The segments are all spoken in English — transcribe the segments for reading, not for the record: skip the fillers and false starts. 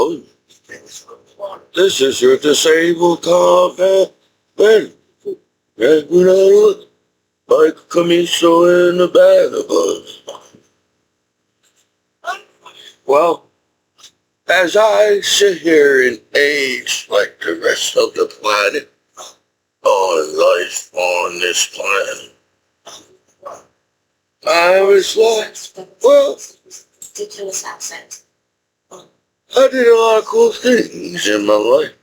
Oh, this is your disabled combat bed. Like Commiso in the bag of bugs. Well, as I sit here and age like the rest of the planet, on life on this planet, I was like, well, Ridiculous accent. I did a lot of cool things in my life.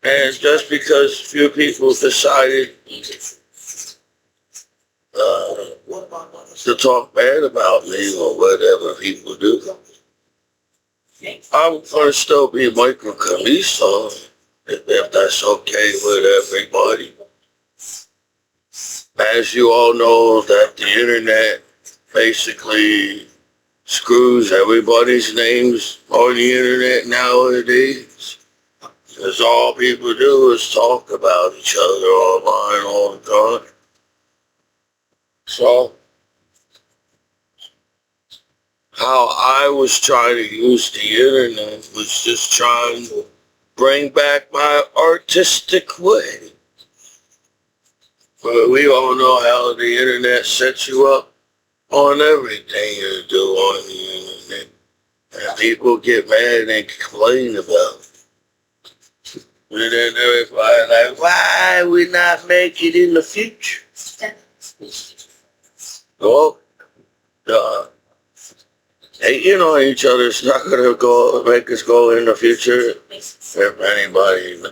And just because few people decided to talk bad about me or whatever people do, I'm going to still be Michael Commiso, if that's okay with everybody. As you all know, that the internet basically screws everybody's names on the internet nowadays. Because all people do is talk about each other online all the time. So, how I was trying to use the internet was just trying to bring back my artistic way. But we all know how the internet sets you up on everything you do on the internet. And people get mad and complain about it. And then everybody like, why we not make it in the future? Well, hating on each other is not going to make us go in the future if anybody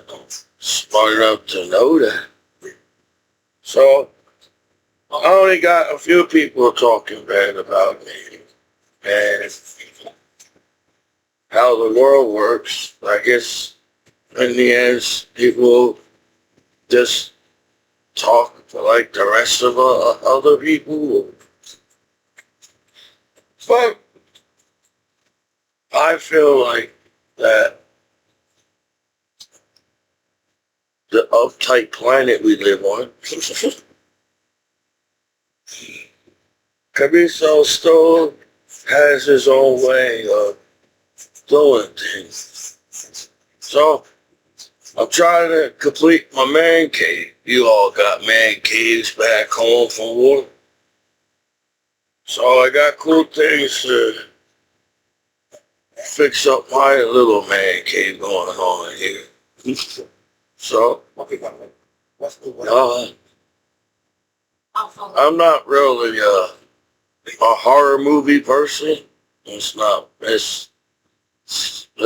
smart enough to know that. So, I only got a few people talking bad about me and how the world works. I guess in the end, people just talk like the rest of other people. But I feel like that the uptight planet we live on, Commiso still has his own way of doing things. So, I'm trying to complete my man cave. You all got man caves back home from war. So I got cool things to fix up my little man cave going on here. So, I'm not really a horror movie person. It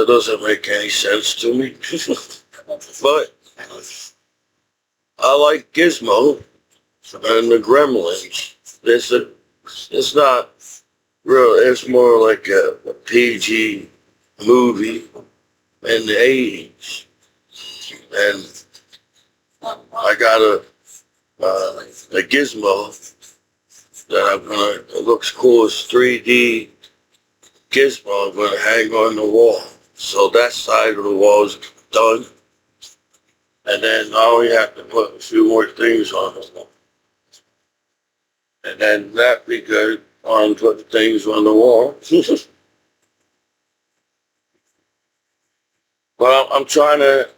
doesn't make any sense to me. But I like Gizmo and the Gremlins. It's not real, it's more like a PG movie in the 80s. And I got a Gizmo that it looks cool as 3D Gizmo I'm going to hang on the wall. So that side of the wall is done. And then I only have to put a few more things on the wall. And then that'd be good on putting things on the wall. Well, I'm trying to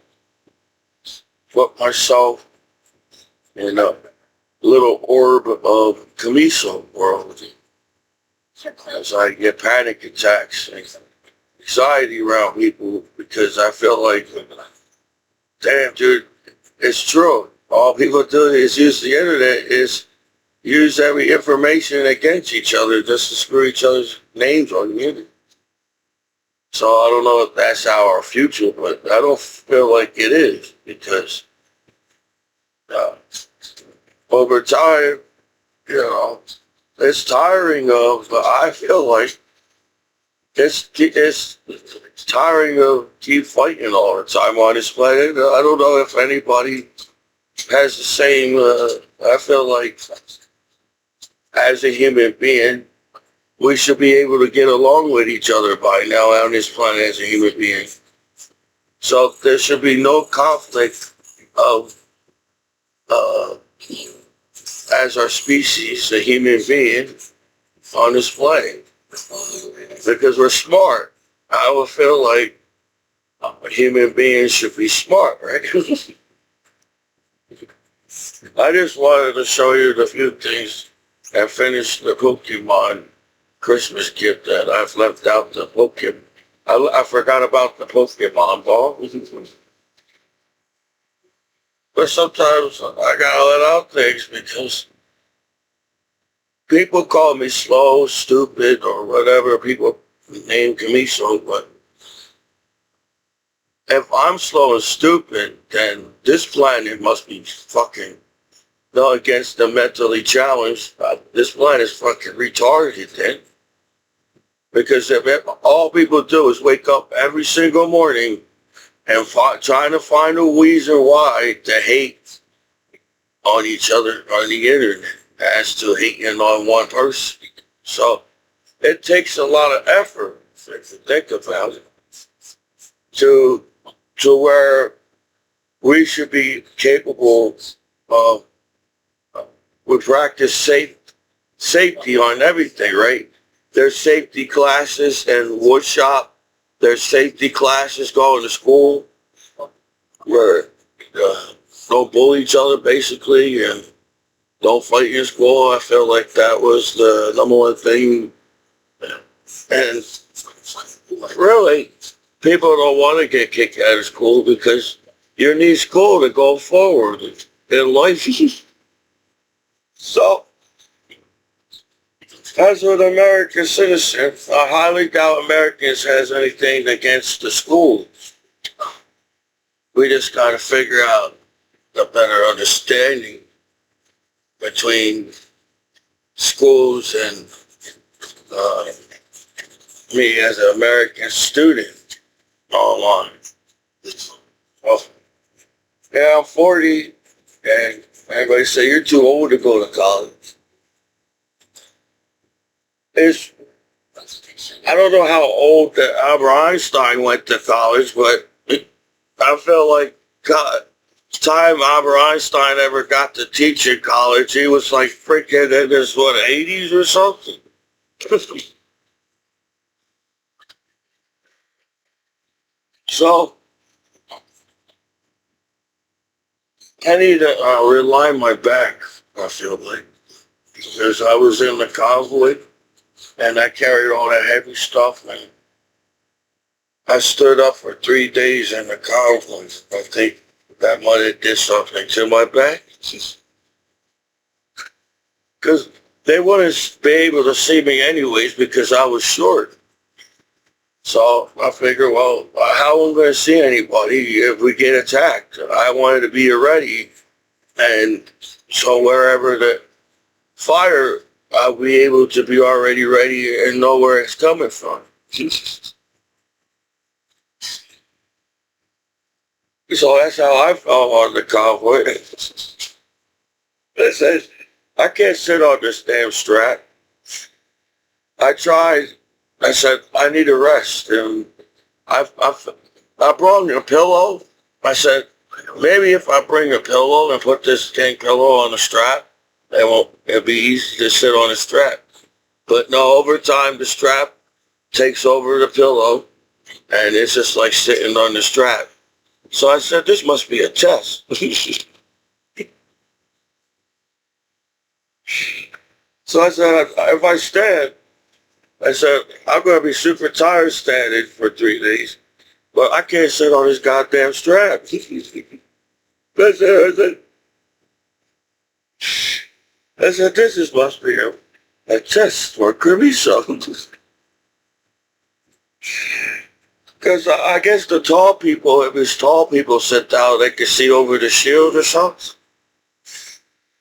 put myself in a little orb of Commiso world. As I get panic attacks and anxiety around people because I feel like, damn, dude, it's true. All people do is use the internet, is use every information against each other just to screw each other's names on the internet. So I don't know if that's our future, but I don't feel like it is because over time, it's tiring of, but I feel like it's tiring of keep fighting all the time on this planet. I don't know if anybody has the same, I feel like as a human being, we should be able to get along with each other by now on this planet as a human being. So there should be no conflict of, as our species, a human being on this planet. Because we're smart. I would feel like human beings should be smart, right? I just wanted to show you the few things and finish the Pokemon Christmas gift that I've left out the Pokemon. I forgot about the Pokemon ball. But sometimes I gotta let out things because people call me slow, stupid, or whatever people name Commiso, but if I'm slow and stupid, then this planet must be fucking no against the mentally challenged. This planet is fucking retarded then. Because if all people do is wake up every single morning and trying to find a reason why to hate on each other on the internet as to hating on one person. So it takes a lot of effort, if you think about it, to where we should be capable of, we practice safety on everything, right? There's safety classes in wood shop. There's safety classes going to school where don't bully each other basically and don't fight in school. I feel like that was the number one thing. And really, people don't want to get kicked out of school because you need school to go forward in life. So, as an American citizen, I highly doubt Americans has anything against the schools. We just got to figure out a better understanding between schools and me as an American student online. Well, yeah, I'm 40, and everybody say you're too old to go to college. I don't know how old that Albert Einstein went to college, but I feel like time Albert Einstein ever got to teach in college, he was like freaking in his, 80s or something? So, I need to realign my back, I feel like, because I was in the convoy, and I carried all that heavy stuff, and I stood up for 3 days in the convoy. I think that might have did something to my back. Because they wouldn't be able to see me anyways because I was short. So I figured, well, how am I going to see anybody if we get attacked? I wanted to be ready. And so wherever the fire, I'll be able to be already ready and know where it's coming from. So that's how I felt on the convoy. I said, I can't sit on this damn strap. I tried. I said, I need a rest. And I brought a pillow. I said, maybe if I bring a pillow and put this dang pillow on the strap, it'll be easy to sit on the strap. But no, over time, the strap takes over the pillow, and it's just like sitting on the strap. So I said, this must be a test. So I said, if I stand, I said, I'm going to be super tired standing for 3 days, but I can't sit on this goddamn strap. I said, this must be a test for Commiso. Because I guess the tall people, if it's tall people sit down, they can see over the shield or something.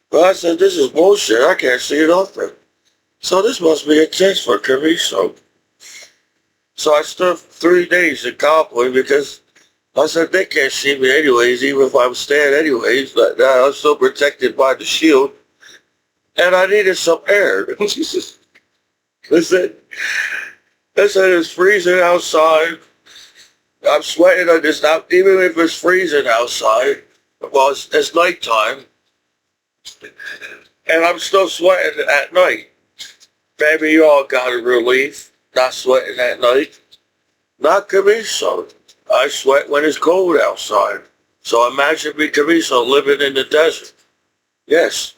But I said, this is bullshit. I can't see it off there. So this must be a test for Commiso. So I stood 3 days in Cowboy because I said, they can't see me anyways, even if I'm standing anyways. But I'm still protected by the shield. And I needed some air. Listen, it's freezing outside. I'm sweating on this now, even if it's freezing outside. Well, it's nighttime. And I'm still sweating at night. Maybe you all got a relief, not sweating at night. not Commiso. I sweat when it's cold outside. So imagine me Commiso living in the desert. Yes,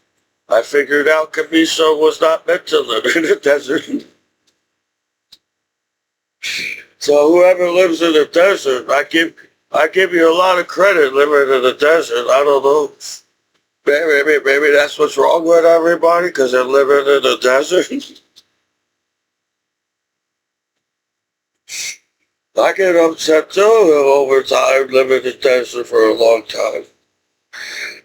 I figured out Commiso was not meant to live in the desert. So whoever lives in the desert, I give you a lot of credit living in the desert. I don't know. Maybe that's what's wrong with everybody because they're living in the desert. I get upset too over time living in the desert for a long time.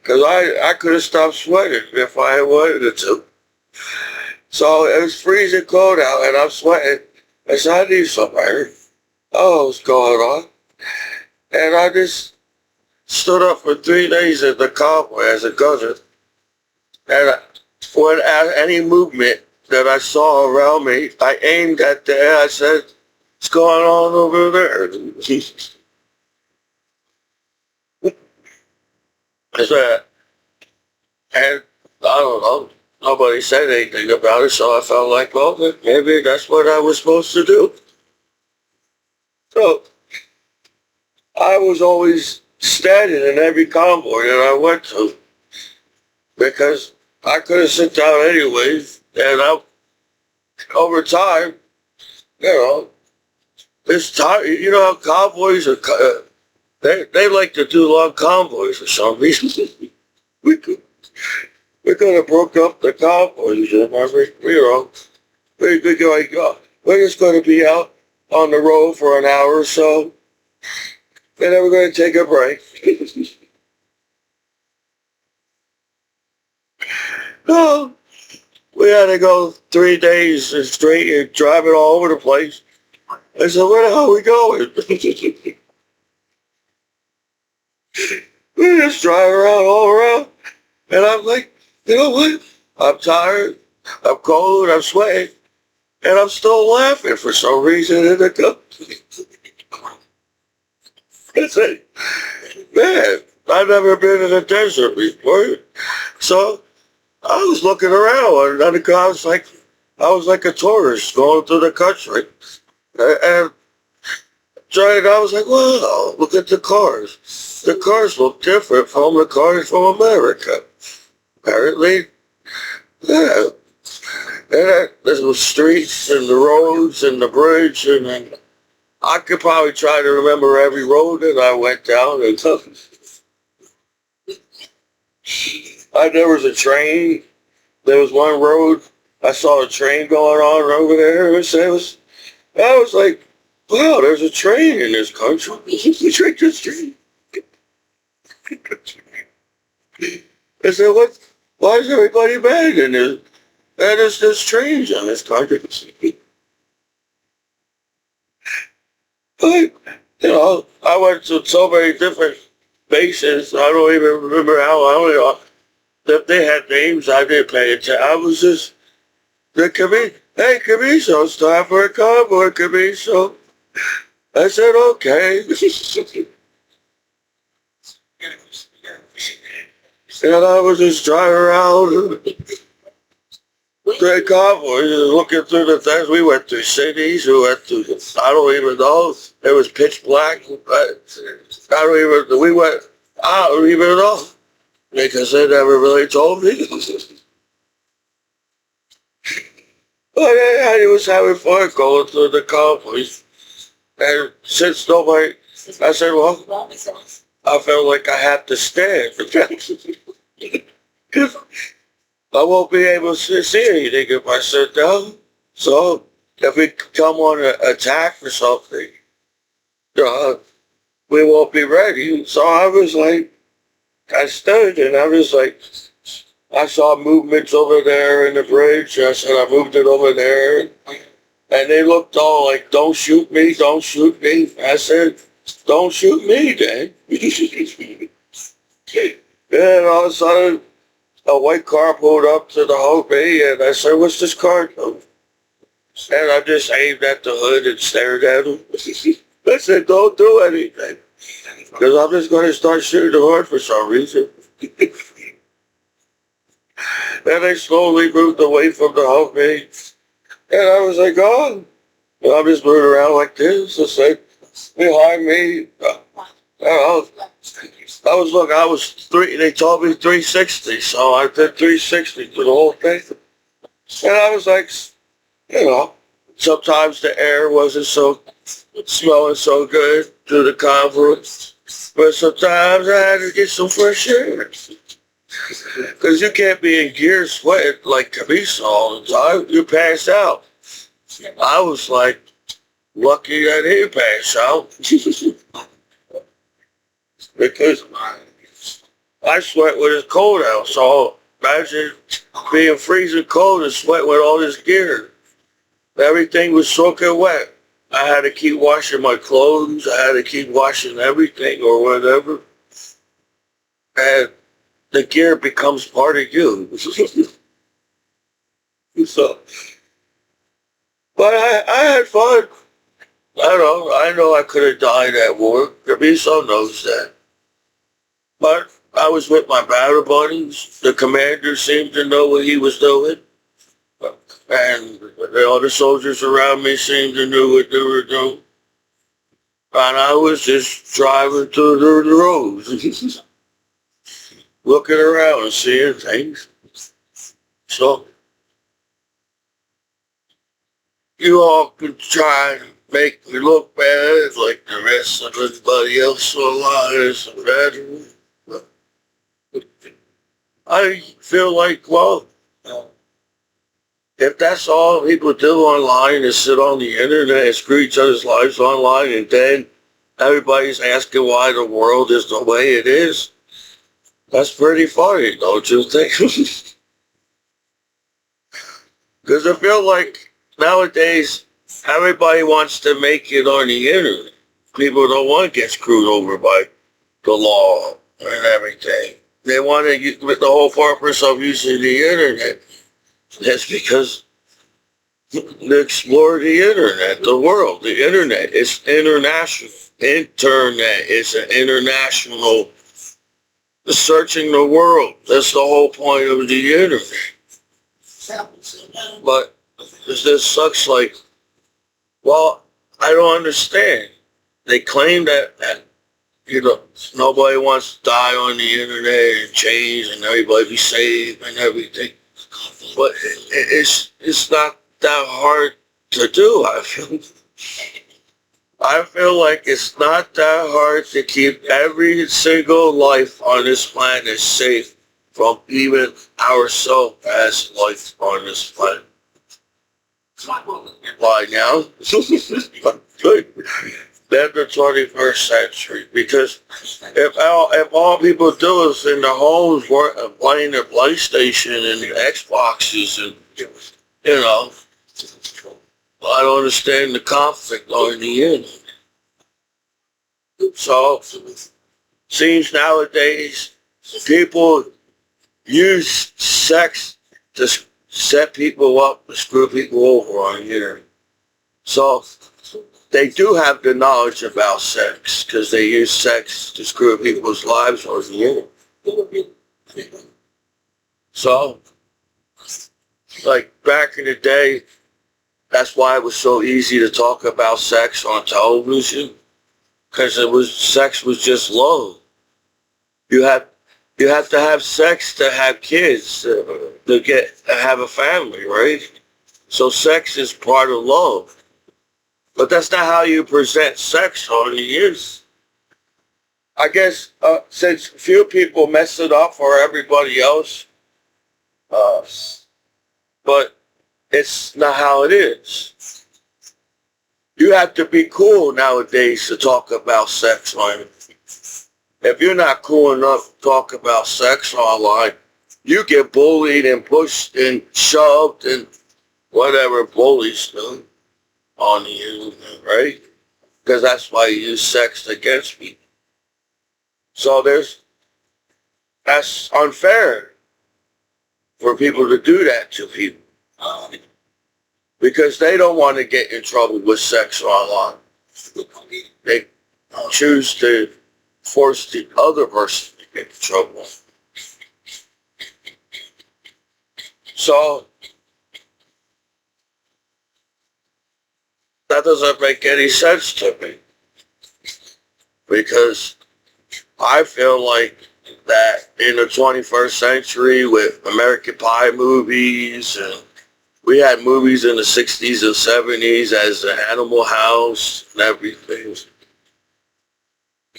Because I could have stopped sweating if I had wanted to. So it was freezing cold out and I'm sweating. I said, I need some air. Oh, what's going on? And I just stood up for 3 days in the convoy as a gunner. And when any movement that I saw around me, I aimed at the air. I said, what's going on over there? I said, and I don't know. Nobody said anything about it, so I felt like, well, maybe that's what I was supposed to do. So I was always standing in every convoy that I went to because I couldn't sit down anyways. And over time, you know, it's time. You know how convoys are. They like to do long convoys for some reason. we could have broke up the convoys. You know, we could go like, we're just going to be out on the road for an hour or so, and then we're going to take a break. No, we had to go 3 days straight and drive it all over the place. I said, where the hell are we going? We just drive around all around. And I'm like, you know what? I'm tired. I'm cold. I'm sweating. And I'm still laughing for some reason in the cup. I said, man, I've never been in a desert before. So I was looking around and I was like a tourist going through the country. And I was like, wow, look at the cars. The cars look different from the cars from America. Apparently, yeah. And there's the streets and the roads and the bridge, and I could probably try to remember every road that I went down. And there was a train. There was one road. I saw a train going on over there. I was like, wow, there's a train in this country. We take this train. I said, what? Why is everybody mad in this? And there's trains in this country. But, you know, I went to so many different bases. I don't even remember how if they had names. I didn't pay attention. I was just hey, Commiso, it's time for a convoy, Commiso. I said, okay. And I was just driving around the convoy, looking through the things. We went through cities. We went through, I don't even know. It was pitch black. I don't even know. Because they never really told me. But I was having fun going through the convoys. And since nobody, I said, well, I felt like I had to stand. Because I won't be able to see anything if I sit down. So if we come on an attack or something, we won't be ready. So I was like, I stood and I was like, I saw movements over there in the bridge. I said, I moved it over there. And they looked all like, don't shoot me, don't shoot me. I said, don't shoot me, then. And all of a sudden, a white car pulled up to the whole bay, and I said, what's this car doing? And I just aimed at the hood and stared at him. I said, don't do anything. Because I'm just going to start shooting the hood for some reason. And they slowly moved away from the whole bay. And I was like, oh. And I'm just moving around like this. I said, behind me. I was three. They told me 360, so I did 360 through the whole thing. And I was like, you know, sometimes the air wasn't so smelling so good through the conference, but sometimes I had to get some fresh air. Because you can't be in gear sweating like Commiso all the time. You pass out. I was like lucky I didn't pass out. Because I sweat when it's cold out. So imagine being freezing cold and sweat with all this gear. Everything was soaking wet. I had to keep washing my clothes. I had to keep washing everything or whatever. And the gear becomes part of you. So, but I had fun. I know I could have died at war. Commiso knows that. But I was with my battle buddies. The commander seemed to know what he was doing. And the other soldiers around me seemed to know what they were doing. And I was just driving through the roads, looking around and seeing things. So, you all can try and make me look bad like the rest of everybody else online is bad. I feel like, well, if that's all people do online is sit on the internet and screw each other's lives online, and then everybody's asking why the world is the way it is, that's pretty funny, don't you think? Because I feel like nowadays everybody wants to make it on the internet. People don't want to get screwed over by the law and everything. They want to use the whole purpose of using the internet. That's because they explore the internet, the world. The internet is international. Internet is an international searching the world. That's the whole point of the internet. But this sucks like, well, I don't understand. They claim that nobody wants to die on the internet and change and everybody be safe and everything. But it's not that hard to do, I feel. I feel like it's not that hard to keep every single life on this planet safe from even ourselves as life on this planet. Why now? Then the 21st century, because if all people do is in their homes playing their PlayStation and Xboxes and I don't understand the conflict on the end. So seems nowadays people use sex to set people up, to screw people over on here. So they do have the knowledge about sex because they use sex to screw people's lives on the internet. So, like back in the day, that's why it was so easy to talk about sex on television, because sex was just love. You have to have sex to have kids, to have a family, right? So sex is part of love. But that's not how you present sex on the years. I guess since few people mess it up for everybody else, but it's not how it is. You have to be cool nowadays to talk about sex on. If you're not cool enough to talk about sex online, you get bullied and pushed and shoved and whatever bullies do on the internet, right? Because that's why you use sex against people. So that's unfair for people to do that to people. Because they don't want to get in trouble with sex online. They choose to force the other person to get in trouble. So that doesn't make any sense to me. because I feel like that in the 21st century with American Pie movies, and we had movies in the 60s and 70s as the Animal House and everything.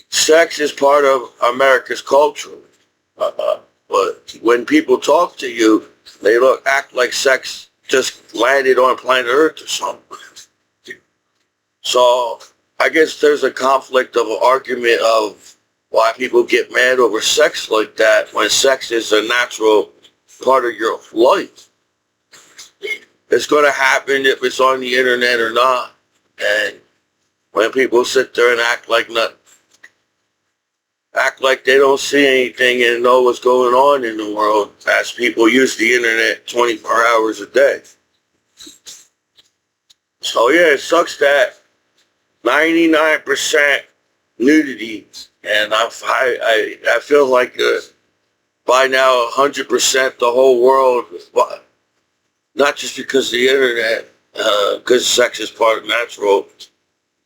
Sex is part of America's culture. But when people talk to you, they act like sex just landed on planet Earth or something. So I guess there's a conflict of an argument of why people get mad over sex like that when sex is a natural part of your life. It's going to happen if it's on the internet or not. And when people sit there and act like they don't see anything and know what's going on in the world, as people use the internet 24 hours a day. So yeah, it sucks that 99% nudity, and I feel like by now 100% the whole world, not just because of the internet, because sex is part of natural.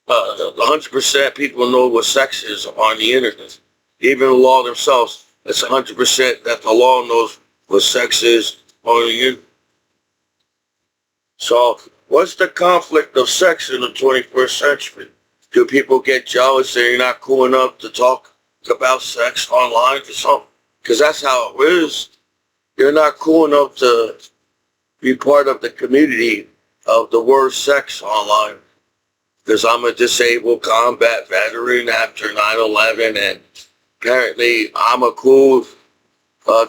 100% people know what sex is on the internet. Even the law themselves, it's 100% that the law knows what sex is on the internet. So, what's the conflict of sex in the 21st century? Do people get jealous and you're not cool enough to talk about sex online or something? Because that's how it is. You're not cool enough to be part of the community of the word sex online. Because I'm a disabled combat veteran after 9/11, and apparently I'm a cool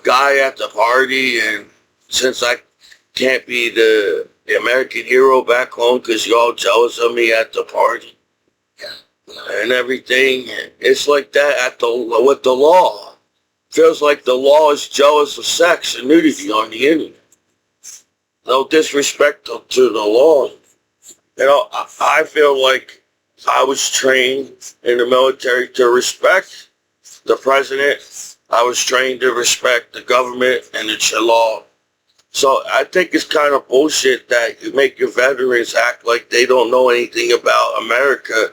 guy at the party, and since I can't be the American hero back home because y'all jealous of me at the party and everything, it's like that with the law. Feels like the law is jealous of sex and nudity on the internet. No disrespect to the law. You know, I feel like I was trained in the military to respect the president. I was trained to respect the government and the law. So I think it's kind of bullshit that you make your veterans act like they don't know anything about America,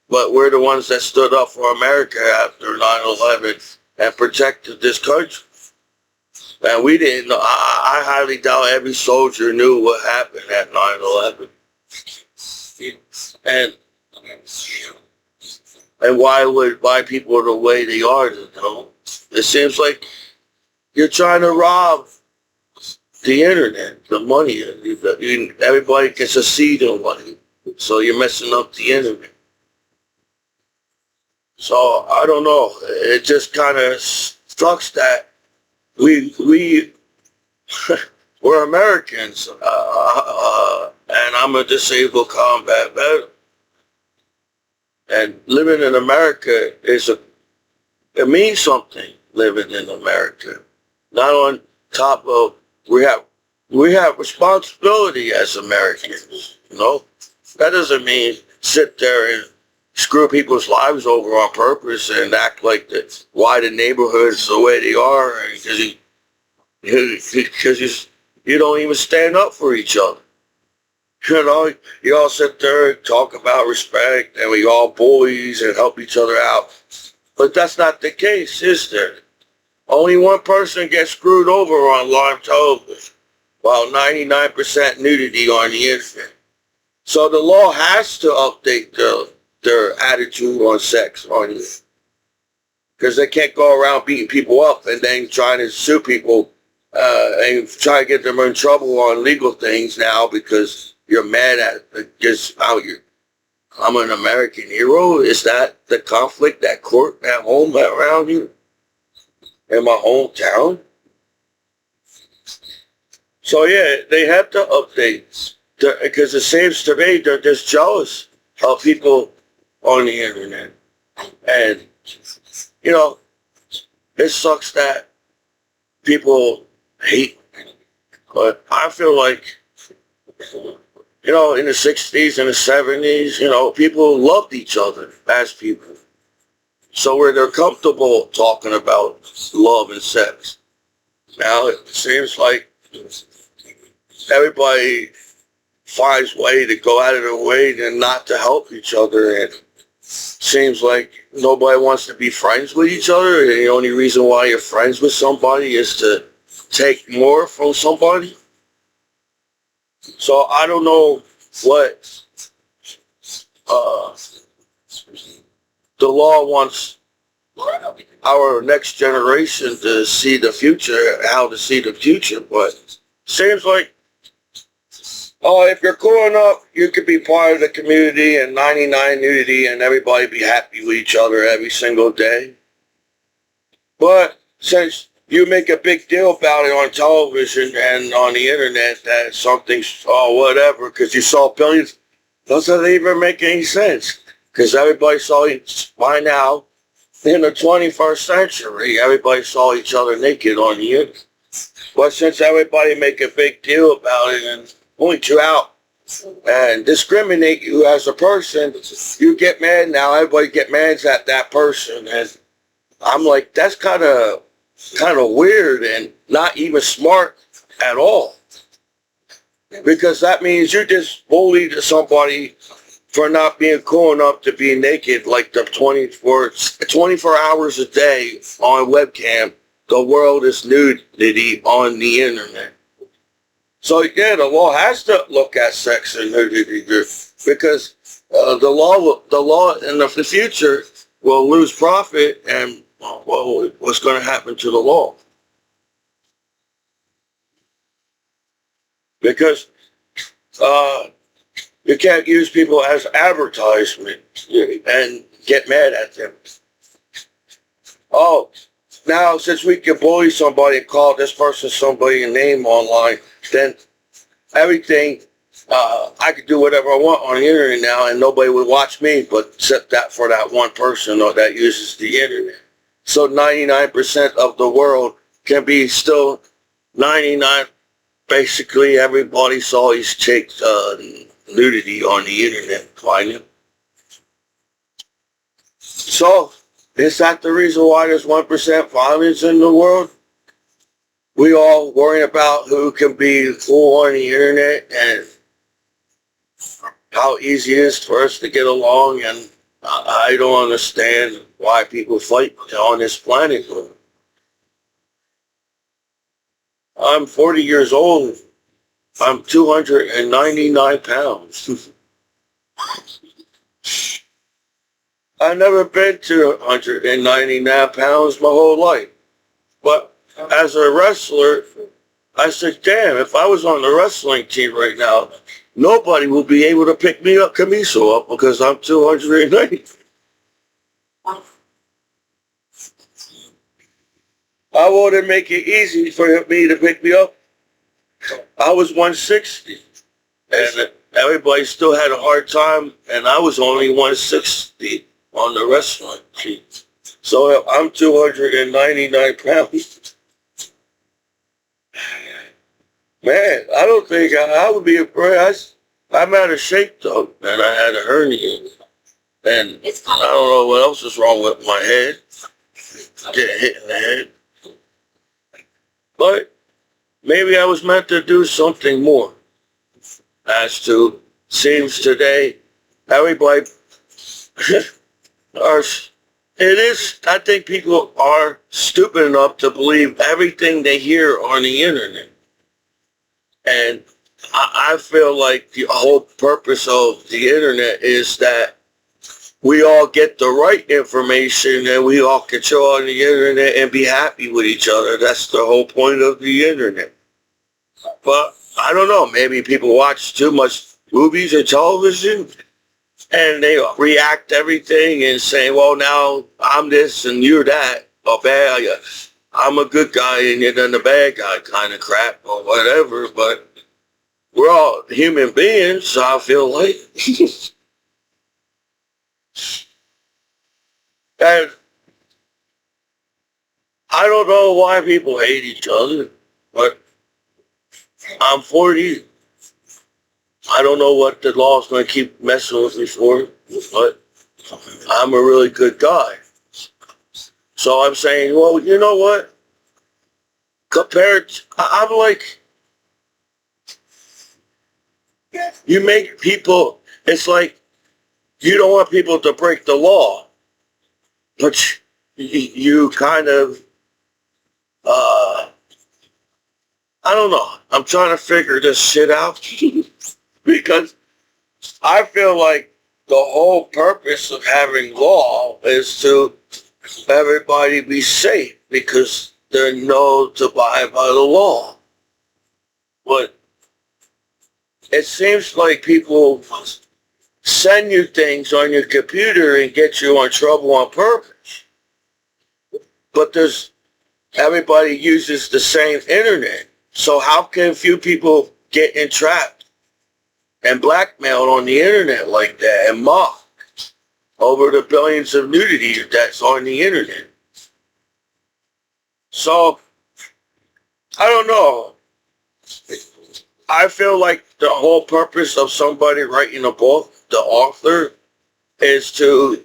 but we're the ones that stood up for America after 9/11 and protected this country. And we didn't know. I highly doubt every soldier knew what happened at 9/11. And why people are the way they are, you know? It seems like you're trying to rob the internet, the money. Everybody gets a seed in money, so you're messing up the internet. So I don't know. It just kind of sucks that we're Americans, and I'm a disabled combat veteran. And living in America it means something. Living in America, not on top of we have responsibility as Americans. You know, that doesn't mean sit there and screw people's lives over on purpose and act like that why the neighborhood's the way they are, because you don't even stand up for each other. You know, you all sit there and talk about respect and we all boys and help each other out. But that's not the case, is there? Only one person gets screwed over on live television, while 99% nudity on the internet. So the law has to update their attitude on sex on you. Because they can't go around beating people up and then trying to sue people and try to get them in trouble on legal things now because you're mad at just how I'm an American hero. Is that the conflict at court at home around you in my hometown? So yeah, they have to update because it seems to me they're just jealous of people on the internet, and you know, it sucks that people hate. But I feel like, you know, in the 60s and the 70s, you know, people loved each other as people. So where they're comfortable talking about love and sex. Now it seems like everybody finds way to go out of their way and not to help each other. And seems like nobody wants to be friends with each other, and the only reason why you're friends with somebody is to take more from somebody. So I don't know what uh, the law wants our next generation to see the future, how to see the future, but seems like, oh, if you're cool enough, you could be part of the community and 99 nudity and everybody be happy with each other every single day. But since you make a big deal about it on television and on the internet that something's, oh, whatever, because you saw billions, doesn't even make any sense. Because everybody saw it by now, in the 21st century, everybody saw each other naked on the internet. But since everybody make a big deal about it and point you out and discriminate you as a person, you get mad now. Everybody get mad at that person. And I'm like, that's kind of weird and not even smart at all. Because that means you just bullied somebody for not being cool enough to be naked like the 24 hours a day on webcam. The world is nudity on the internet. So yeah, the law has to look at sex and nudity because the law in the future will lose profit, and well, what's going to happen to the law? Because you can't use people as advertisement and get mad at them. Oh, now since we can bully somebody and call this person somebody a name online, then everything, I could do whatever I want on the internet now and nobody would watch me, but except that for that one person or that uses the internet. So 99% of the world can be still 99. Basically, everybody saw these chicks nudity on the internet, finally. So, is that the reason why there's 1% violence in the world? We all worrying about who can be cool on the internet and how easy it is for us to get along, and I don't understand why people fight on this planet. I'm 40 years old. I'm 299 pounds. I've never been to 199 pounds my whole life. But as a wrestler, I said, damn, if I was on the wrestling team right now, nobody will be able to pick me up, Commiso up, because I'm 290. I want to make it easy for me to pick me up. I was 160, and everybody still had a hard time, and I was only 160 on the wrestling team. So I'm 299 pounds. Man, I don't think I would be afraid. I'm out of shape, though, and I had a hernia. And I don't know what else is wrong with my head. Getting hit in the head. But maybe I was meant to do something more. As to, seems today, everybody are, I think people are stupid enough to believe everything they hear on the internet. And I feel like the whole purpose of the internet is that we all get the right information and we all can show on the internet and be happy with each other. That's the whole point of the internet. But I don't know, maybe people watch too much movies or television and they react to everything and say, well, now I'm this and you're that, or bad. I'm a good guy and you're then the bad guy kind of crap or whatever. But we're all human beings, so I feel like. And I don't know why people hate each other, but I'm 40. I don't know what the law's going to keep messing with me for, but I'm a really good guy. So I'm saying, well, you know what? I'm like, you make people, it's like you don't want people to break the law, but you kind of, I don't know. I'm trying to figure this shit out because I feel like the whole purpose of having law is to everybody be safe because they're known to abide by the law. But it seems like people send you things on your computer and get you in trouble on purpose. But everybody uses the same internet. So how can few people get entrapped and blackmailed on the internet like that and mocked over the billions of nudity that's on the internet? So, I don't know. I feel like the whole purpose of somebody writing a book, the author, is to,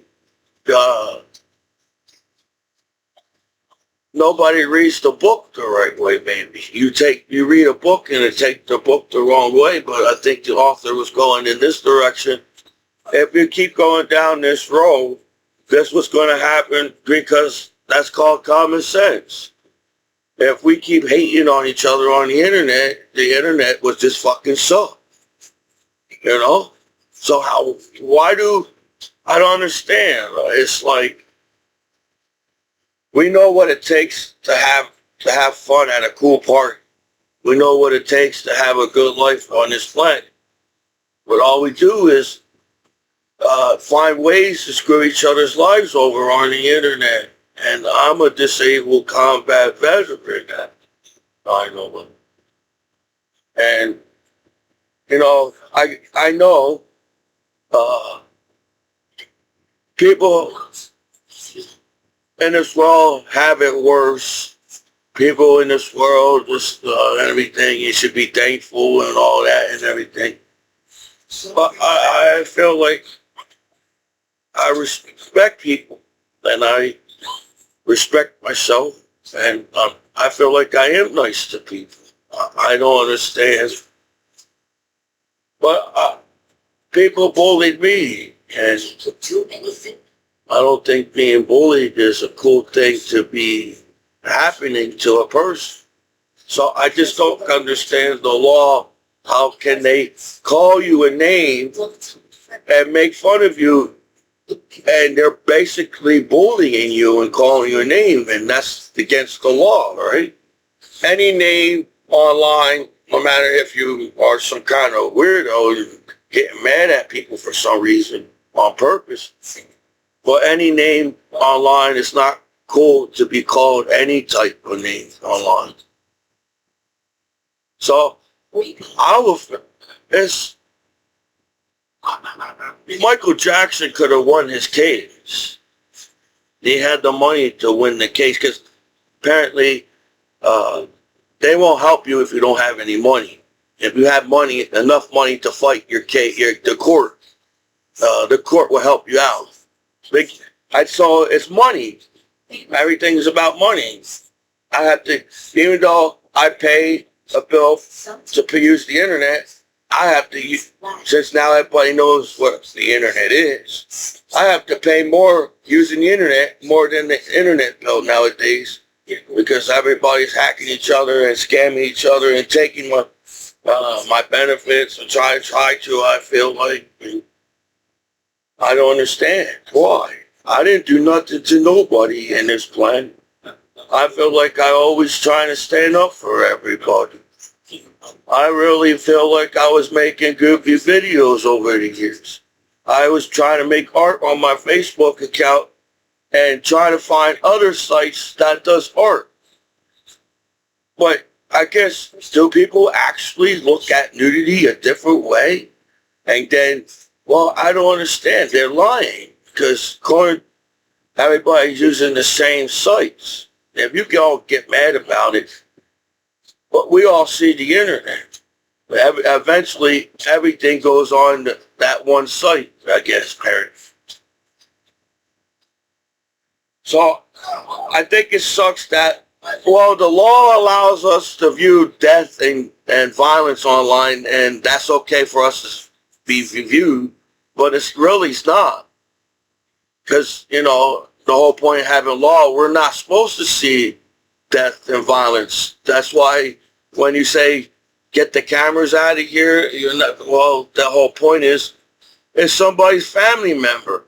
nobody reads the book the right way, maybe. You read a book and it takes the book the wrong way, but I think the author was going in this direction. If you keep going down this road, that's what's going to happen because that's called common sense. If we keep hating on each other on the internet was just fucking suck. You know? So I don't understand. It's like, we know what it takes to have fun at a cool party. We know what it takes to have a good life on this planet. But all we do is find ways to screw each other's lives over on the internet. And I'm a disabled combat veteran. I know it. And, you know, I know people in this world have it worse. People in this world, just everything, you should be thankful and all that and everything. But I feel like I respect people and I respect myself, and I feel like I am nice to people. I don't understand, but people bullied me, and I don't think being bullied is a cool thing to be happening to a person. So I just don't understand the law. How can they call you a name and make fun of you? And they're basically bullying you and calling you a name, and that's against the law, right? Any name online, no matter if you are some kind of weirdo, getting mad at people for some reason on purpose. But any name online, it's not cool to be called any type of name online. So, Michael Jackson could have won his case. He had the money to win the case because apparently they won't help you if you don't have any money. If you have money, enough money to fight your case, the court will help you out. So it's money. Everything's about money. I have to, even though I pay a bill to use the internet, I have to use, since now everybody knows what the internet is, I have to pay more using the internet, more than the internet bill nowadays, because everybody's hacking each other and scamming each other and taking my benefits and trying to, I feel like, I don't understand why. I didn't do nothing to nobody in this plan. I feel like I always trying to stand up for everybody. I really feel like I was making goofy videos over the years. I was trying to make art on my Facebook account and trying to find other sites that does art. But I guess, do people actually look at nudity a different way? And then, well, I don't understand. They're lying because everybody's using the same sites. If you can all get mad about it, but we all see the internet. Eventually, everything goes on that one site, I guess, Perry. So, I think it sucks that, well, the law allows us to view death and violence online, and that's okay for us to be viewed. but it's not. Because, you know, the whole point of having law, we're not supposed to see death and violence. That's why when you say, get the cameras out of here, you're not, well, the whole point is, it's somebody's family member.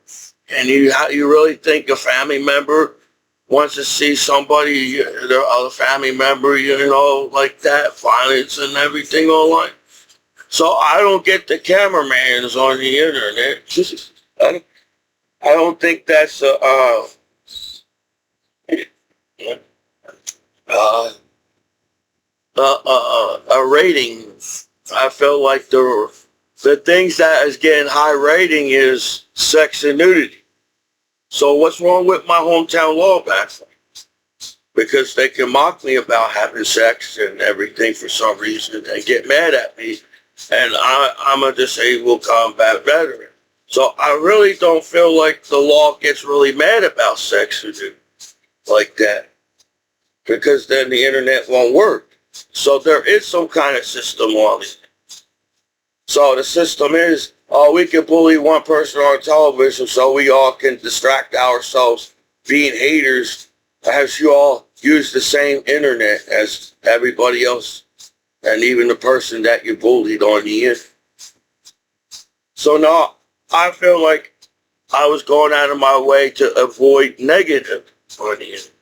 And you really think a family member wants to see somebody, their other family member, you know, like that, violence and everything online? So I don't get the cameramans on the internet. I don't think that's uh, a rating. I feel like the things that is getting high rating is sex and nudity. So what's wrong with my hometown law background? Because they can mock me about having sex and everything for some reason and get mad at me. And I'm a disabled combat veteran. So I really don't feel like the law gets really mad about sex or nudity like that. Because then the internet won't work. So there is some kind of system on it. So the system is, we can bully one person on television so we all can distract ourselves being haters as you all use the same internet as everybody else and even the person that you bullied on the internet. So now I feel like I was going out of my way to avoid negative on the internet.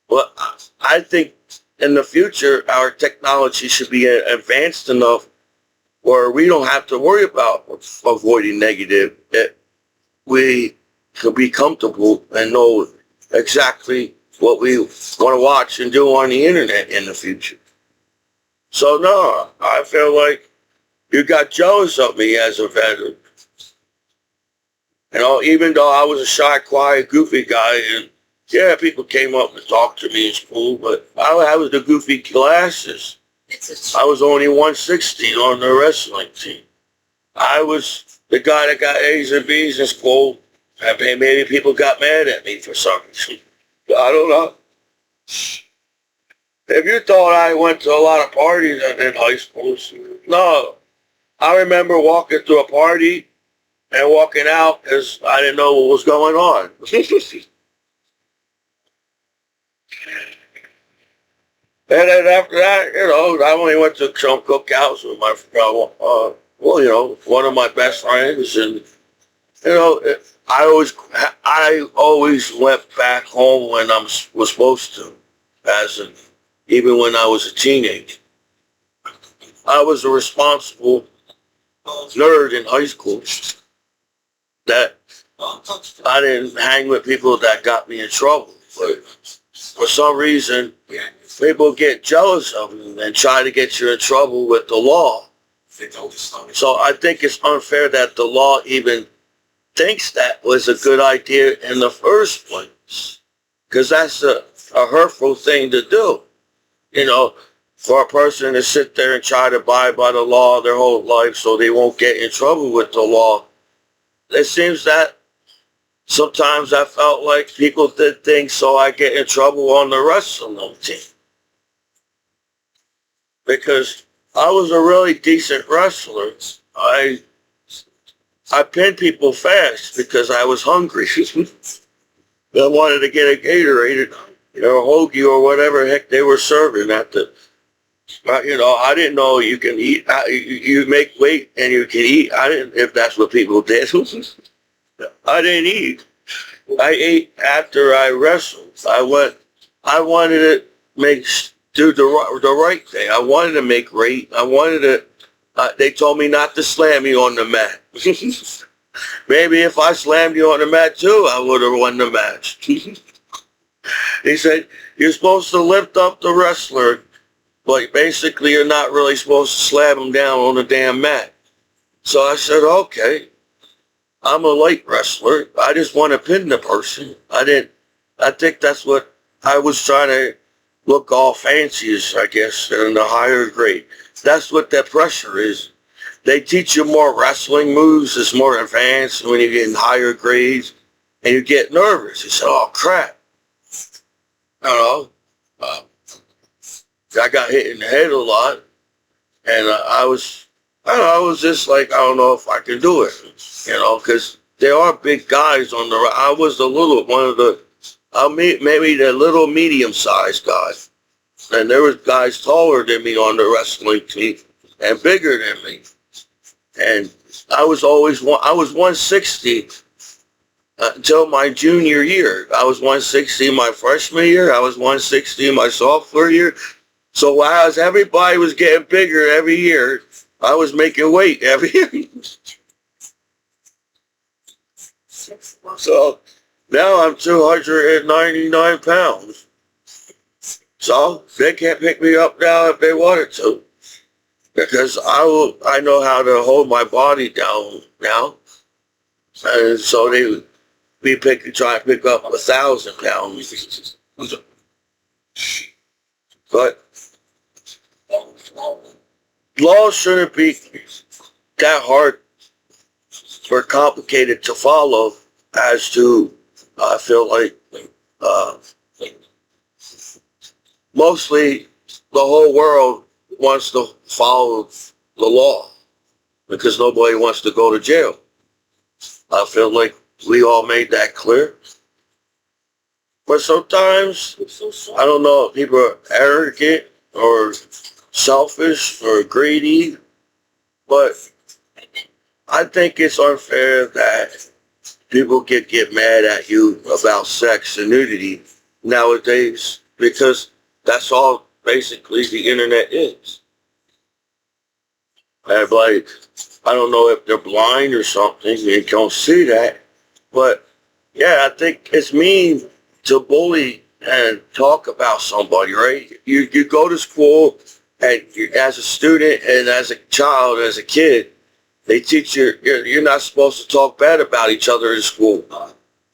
But I think in the future, our technology should be advanced enough where we don't have to worry about avoiding negative. We could be comfortable and know exactly what we want to watch and do on the internet in the future. So no, I feel like you got jealous of me as a veteran. You know, even though I was a shy, quiet, goofy guy, and yeah, people came up and talked to me in school, but I was the goofy glasses. I was only 160 on the wrestling team. I was the guy that got A's and B's in school. And maybe people got mad at me for some reason. I don't know. If you thought I went to a lot of parties in high school, no. I remember walking to a party and walking out because I didn't know what was going on. And then after that, you know, I only went to some cookouts with my, well, you know, one of my best friends, and you know, I always went back home when I was supposed to, even when I was a teenager. I was a responsible nerd in high school. That I didn't hang with people that got me in trouble, but for some reason, people get jealous of you and try to get you in trouble with the law. So I think it's unfair that the law even thinks that was a good idea in the first place. Because that's a hurtful thing to do. You know, for a person to sit there and try to abide by the law their whole life so they won't get in trouble with the law. It seems that sometimes I felt like people did things so I get in trouble on the wrestling team. Because I was a really decent wrestler. I pinned people fast because I was hungry. I wanted to get a Gatorade or a hoagie or whatever heck they were serving at the. You know, I didn't know you can eat. You make weight and you can eat. I didn't. If that's what people did, I didn't eat. I ate after I wrestled. I wanted to do the right thing. I wanted to make weight. I wanted to. They told me not to slam me on the mat. Maybe if I slammed you on the mat too, I would have won the match. He said, you're supposed to lift up the wrestler, but basically you're not really supposed to slam him down on the damn mat. So I said, okay, I'm a light wrestler. I just want to pin the person. I think that's what I was trying to look all fancy as, I guess, in a higher grade. That's what that pressure is. They teach you more wrestling moves. It's more advanced when you get in higher grades. And you get nervous. You say, oh, crap. I don't know. I got hit in the head a lot. And I don't know, I was just like, I don't know if I can do it, because there are big guys on the. I was the little one of the. Maybe the little medium-sized guys, and there was guys taller than me on the wrestling team and bigger than me, and I was always one. I was 160 until my junior year. I was 160 my freshman year. I was 160 my sophomore year. So as everybody was getting bigger every year, I was making weight every year. So now I'm 299 pounds. So they can't pick me up now if they wanted to, because I know how to hold my body down now. And so try to pick up 1,000 pounds. But laws shouldn't be that hard or complicated to follow, as to, I feel like, mostly the whole world wants to follow the law because nobody wants to go to jail. I feel like we all made that clear. But sometimes, I don't know if people are arrogant or selfish or greedy, but I think it's unfair that people get mad at you about sex and nudity nowadays, because that's all basically the internet is. And like, I don't know if they're blind or something and don't see that, but yeah, I think it's mean to bully and talk about somebody, right? You go to school, and as a student and as a child, as a kid, they teach you're not supposed to talk bad about each other in school.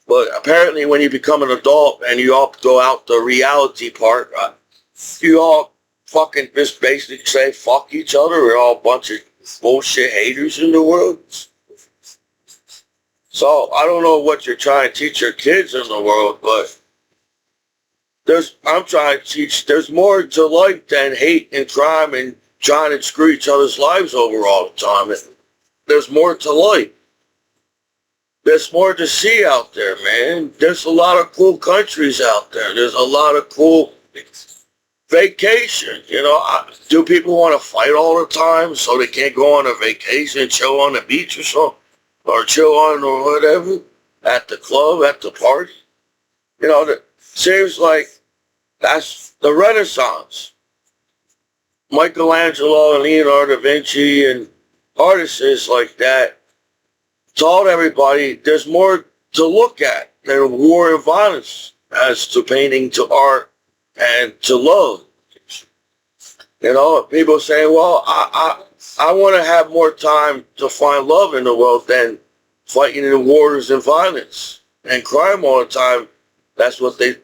But apparently when you become an adult and you all go out the reality part, you all fucking just basically say fuck each other. We're all a bunch of bullshit haters in the world. So I don't know what you're trying to teach your kids in the world, but I'm trying to teach there's more to life than hate and crime and trying to screw each other's lives over all the time. There's more to life. There's more to see out there, man. There's a lot of cool countries out there. There's a lot of cool vacation. Do people want to fight all the time so they can't go on a vacation, chill on the beach or something, or chill on or whatever, at the club, at the party? It seems like that's the Renaissance. Michelangelo and Leonardo da Vinci and artists like that taught everybody there's more to look at than war and violence, as to painting, to art, and to love. People say, well, I want to have more time to find love in the world than fighting in wars and violence and crime all the time. That's what the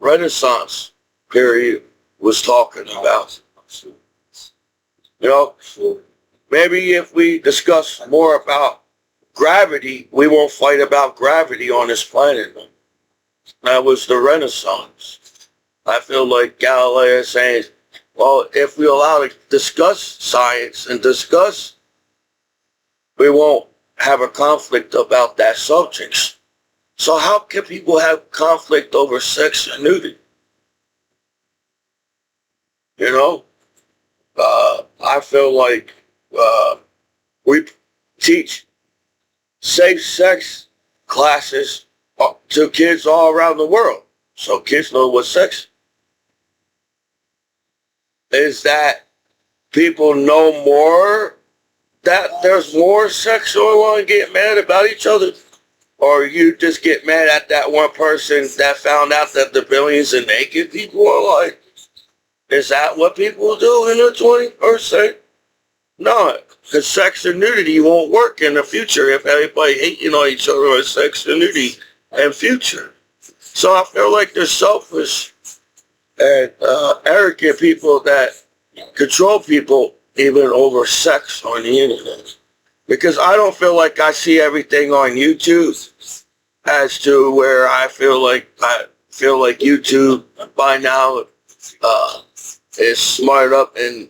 Renaissance period was talking about. Maybe if we discuss more about gravity, we won't fight about gravity on this planet. That was the Renaissance. I feel like Galileo is saying, well, if we allow to discuss science and discuss, we won't have a conflict about that subject. So how can people have conflict over sex and nudity? I feel like we teach safe sex classes to kids all around the world, so kids know what sex is. That people know more, that there's more sex going on and get mad about each other? Or you just get mad at that one person that found out that the billions of naked people online? Is that what people do in the 21st century? No, because sex and nudity won't work in the future if everybody hating on each other on sex and nudity and future. So I feel like there's selfish and arrogant people that control people even over sex on the internet. Because I don't feel like I see everything on YouTube, as to where I feel like YouTube by now is smart up and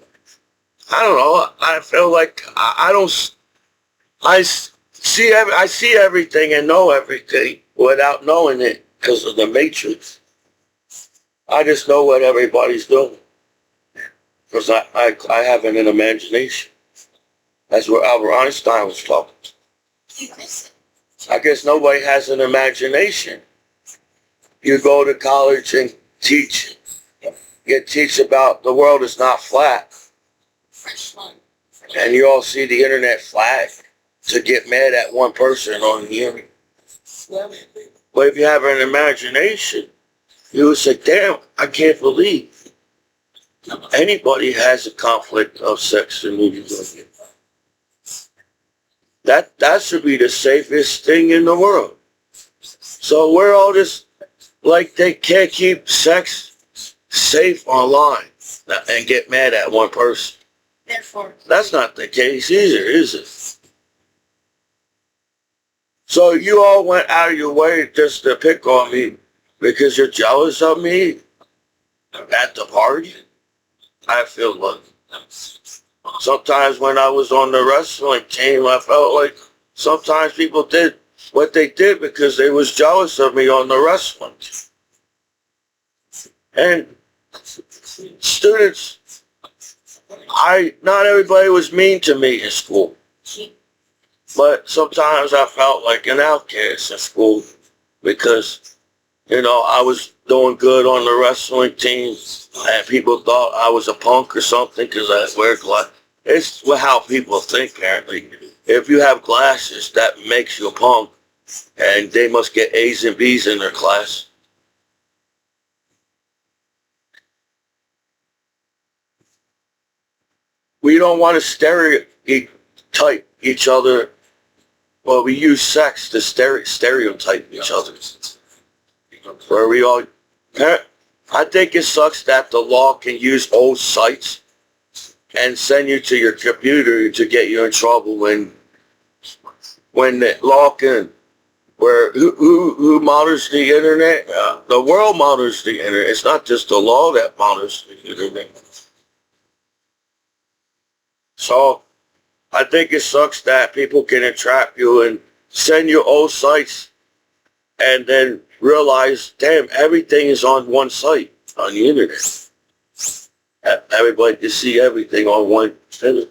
I don't know. I feel like I don't. I see everything and know everything without knowing it because of the matrix. I just know what everybody's doing because I have an imagination. That's what Albert Einstein was talking. I guess nobody has an imagination. You go to college and teach about the world is not flat. And you all see the internet flat to get mad at one person on the internet. But if you have an imagination, you would say, damn, I can't believe anybody has a conflict of sex and movies. That should be the safest thing in the world. So we're all just like they can't keep sex safe online and get mad at one person. Therefore, that's not the case either, is it? So you all went out of your way just to pick on me because you're jealous of me at the party? I feel like sometimes when I was on the wrestling team, I felt like sometimes people did what they did because they was jealous of me on the wrestling team. And students, not everybody was mean to me in school. But sometimes I felt like an outcast in school because, I was doing good on the wrestling team and people thought I was a punk or something because I wear glasses. It's how people think, apparently. If you have glasses, that makes you a punk and they must get A's and B's in their class. We don't want to stereotype each other. Well, we use sex to stereotype each other. Where we all, I think it sucks that the law can use old sites and send you to your computer to get you in trouble when the law can, who monitors the internet? The world monitors the internet. It's not just the law that monitors the internet. So I think it sucks that people can entrap you and send you old sites and then realize, damn, everything is on one site on the internet. Everybody can see everything on one internet.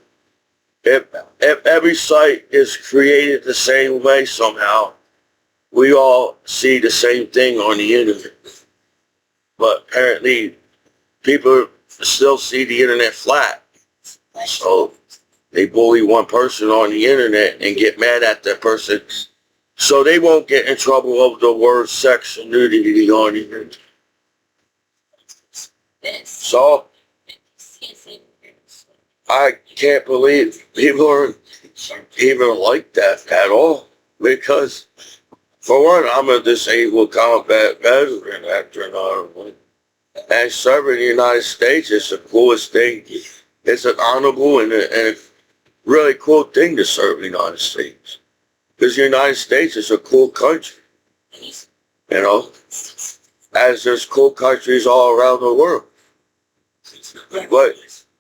If every site is created the same way somehow, we all see the same thing on the internet. But apparently, people still see the internet flat. So they bully one person on the internet and get mad at that person so they won't get in trouble over the word sex and nudity on the internet. So I can't believe people are even like that at all because, for one, I'm a disabled combat veteran after an army. And serving the United States is the coolest thing. It's an honorable and a really cool thing to serve the United States. Because the United States is a cool country. As there's cool countries all around the world. But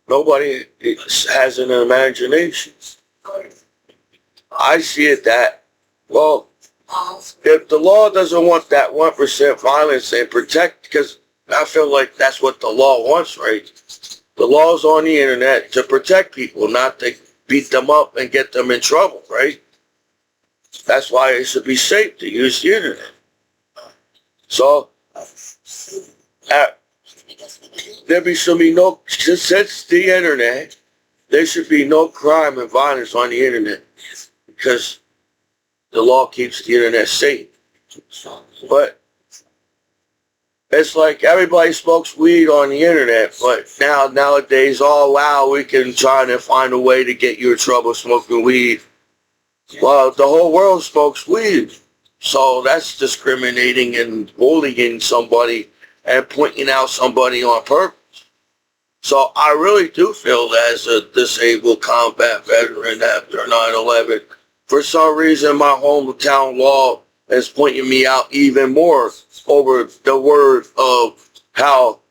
nobody has an imagination. I see it that, well, if the law doesn't want that 1% violence and protect, because I feel like that's what the law wants, right? The law's on the internet to protect people, not to beat them up and get them in trouble, right? That's why it should be safe to use the internet. So, should be no, since the internet, there should be no crime and violence on the internet because the law keeps the internet safe. But it's like everybody smokes weed on the internet, but nowadays, oh wow, we can try to find a way to get you in trouble smoking weed. Well, the whole world smokes weed. So that's discriminating and bullying somebody and pointing out somebody on purpose. So I really do feel that as a disabled combat veteran after 9/11, for some reason my hometown law is pointing me out even more over the word of how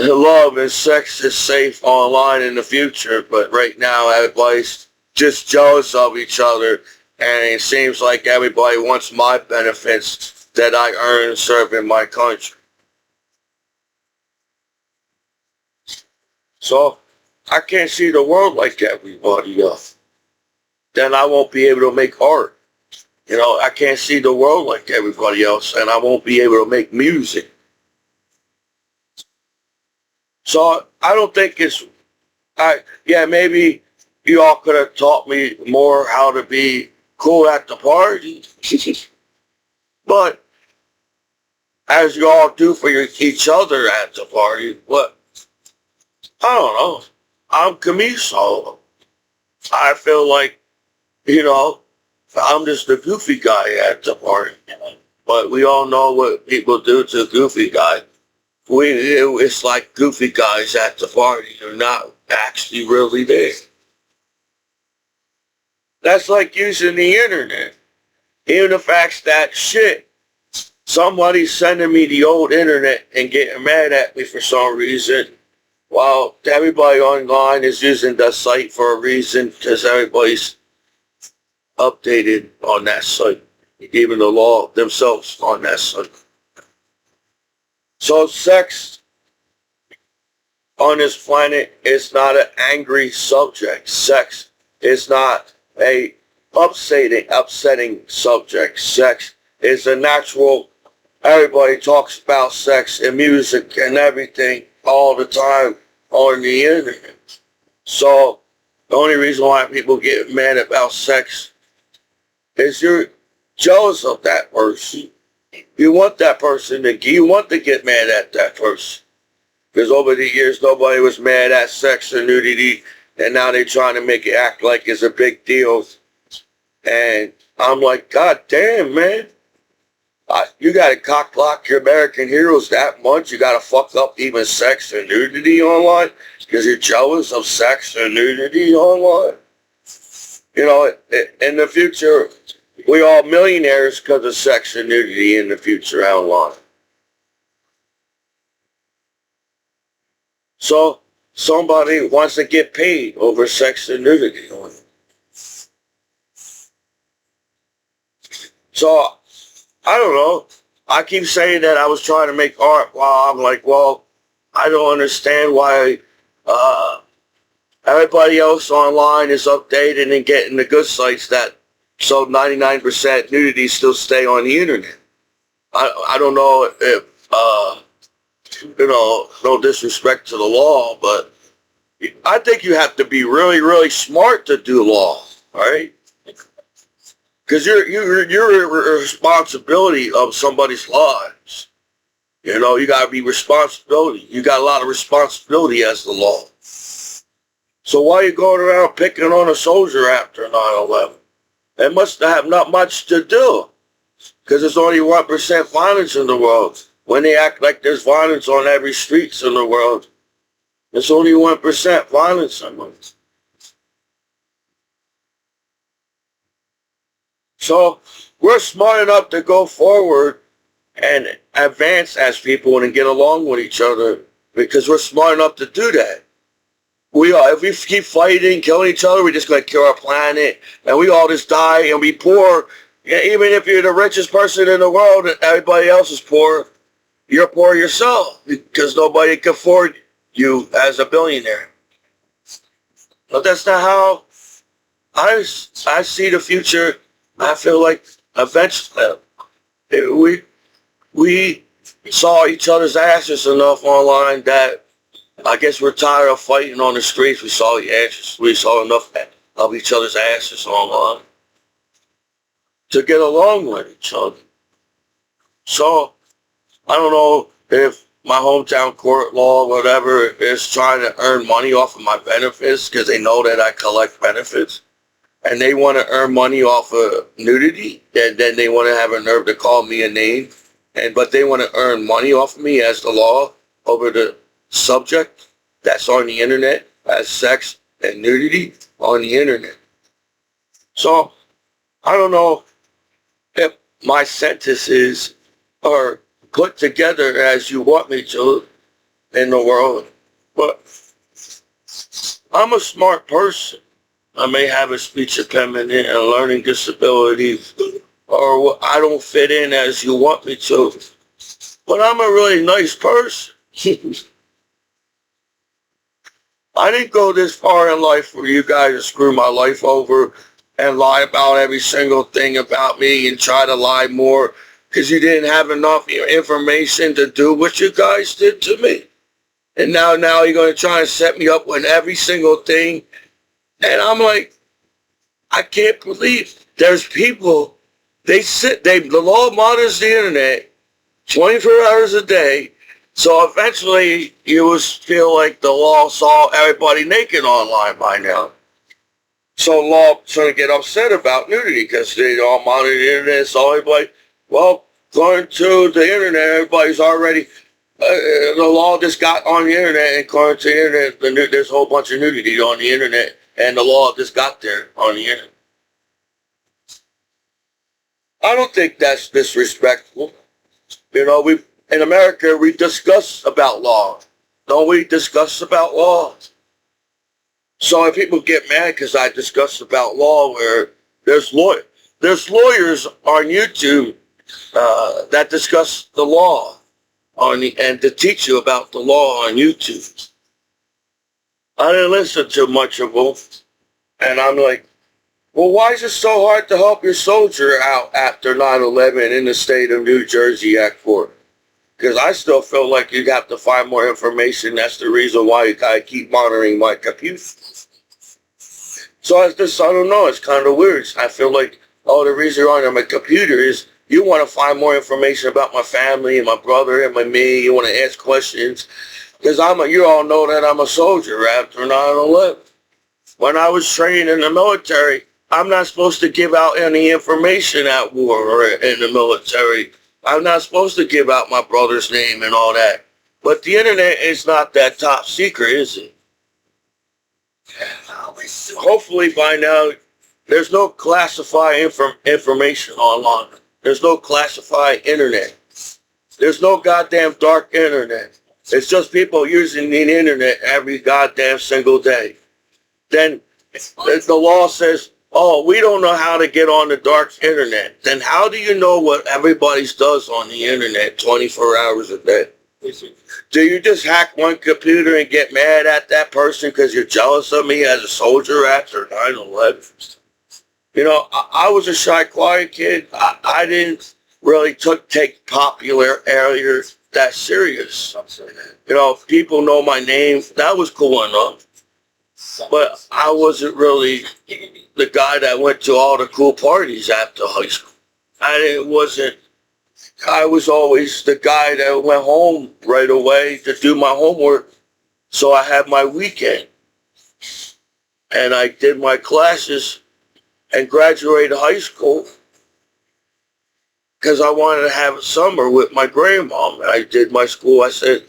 love and sex is safe online in the future, but right now everybody's just jealous of each other, and it seems like everybody wants my benefits that I earn serving my country. So I can't see the world like everybody else. Then I won't be able to make art. I can't see the world like everybody else, and I won't be able to make music. So I don't think yeah, maybe you all could have taught me more how to be cool at the party. But as you all do for each other at the party, I don't know. I'm Commiso. I feel like, I'm just the goofy guy at the party. But we all know what people do to a goofy guy. It's like goofy guys at the party. They're not actually really there. That's like using the internet. Even the fact that somebody's sending me the old internet and getting mad at me for some reason, while everybody online is using the site for a reason because everybody's updated on that site, even the law themselves on that site. So sex on this planet is not an angry subject. Sex is not a upsetting subject. Sex is a natural. Everybody talks about sex and music and everything all the time on the internet. So the only reason why people get mad about sex is you're jealous of that person. You want you want to get mad at that person. Because over the years, nobody was mad at sex or nudity, and now they're trying to make it act like it's a big deal. And I'm like, God damn, man. You got to cock block your American heroes that much? You got to fuck up even sex and nudity online? Because you're jealous of sex and nudity online? In the future, we all millionaires because of sex and nudity in the future online. So somebody wants to get paid over sex and nudity. So I don't know. I keep saying that I was trying to make art while I'm like, well, I don't understand why everybody else online is updated and getting the good sites that so 99% nudity still stay on the internet. I don't know if, no disrespect to the law, but I think you have to be really, really smart to do law, right? Because you're a responsibility of somebody's lives. You got to be responsibility. You got a lot of responsibility as the law. So why are you going around picking on a soldier after 9/11? It must have not much to do. Because there's only 1% violence in the world. When they act like there's violence on every streets in the world, there's only 1% violence in the world. So we're smart enough to go forward and advance as people and get along with each other because we're smart enough to do that. If we keep fighting, killing each other, we're just going to kill our planet and we all just die and be poor. Yeah, even if you're the richest person in the world and everybody else is poor, you're poor yourself because nobody can afford you as a billionaire. But that's not how I see the future. I feel like eventually we saw each other's asses enough online that I guess we're tired of fighting on the streets. We saw the asses. We saw enough of each other's asses online to get along with each other. So I don't know if my hometown court law, whatever, is trying to earn money off of my benefits because they know that I collect benefits. And they want to earn money off of nudity, and then they want to have a nerve to call me a name. But they want to earn money off of me as the law over the subject that's on the internet as sex and nudity on the internet. So I don't know if my sentences are put together as you want me to, in the world. But I'm a smart person. I may have a speech impediment and a learning disability, or I don't fit in as you want me to. But I'm a really nice person. I didn't go this far in life for you guys to screw my life over and lie about every single thing about me and try to lie more because you didn't have enough information to do what you guys did to me. And now you're going to try and set me up with every single thing. And I'm like, I can't believe there's people, the law monitors the internet 24 hours a day. So eventually you would feel like the law saw everybody naked online by now. So law trying to get upset about nudity because they all monitor the internet. So everybody, well, going to the internet, everybody's already, the law just got on the internet, and according to the internet, there's a whole bunch of nudity on the internet, and the law just got there on the internet. I don't think that's disrespectful. You know, in America, we discuss about law. Don't we discuss about law? So if people get mad because I discuss about law, where there's lawyers on YouTube that discuss the law and to teach you about the law on YouTube. I didn't listen to much of them, and I'm like, well, why is it so hard to help your soldier out after 9/11 in the state of New Jersey Act 4? Because I still feel like you have to find more information. That's the reason why I keep monitoring my computer. So I don't know, it's kind of weird. I feel like, oh, the reason you're on my computer is you want to find more information about my family and my brother and me. You want to ask questions. Because you all know that I'm a soldier after 9/11. When I was trained in the military, I'm not supposed to give out any information at war or in the military. I'm not supposed to give out my brother's name and all that. But the internet is not that top secret, is it? Hopefully by now, there's no classified information online. There's no classified internet. There's no goddamn dark internet. It's just people using the internet every goddamn single day. Then the law says, oh, we don't know how to get on the dark internet. Then how do you know what everybody does on the internet 24 hours a day? Do you just hack one computer and get mad at that person because you're jealous of me as a soldier after 9/11? You know, I was a shy, quiet kid. I didn't really take popular areas that serious. You know, people know my name. That was cool enough. But I wasn't really the guy that went to all the cool parties after high school. I was always the guy that went home right away to do my homework. So I had my weekend. And I did my classes and graduated high school because I wanted to have a summer with my grandmom. I did my school. I said,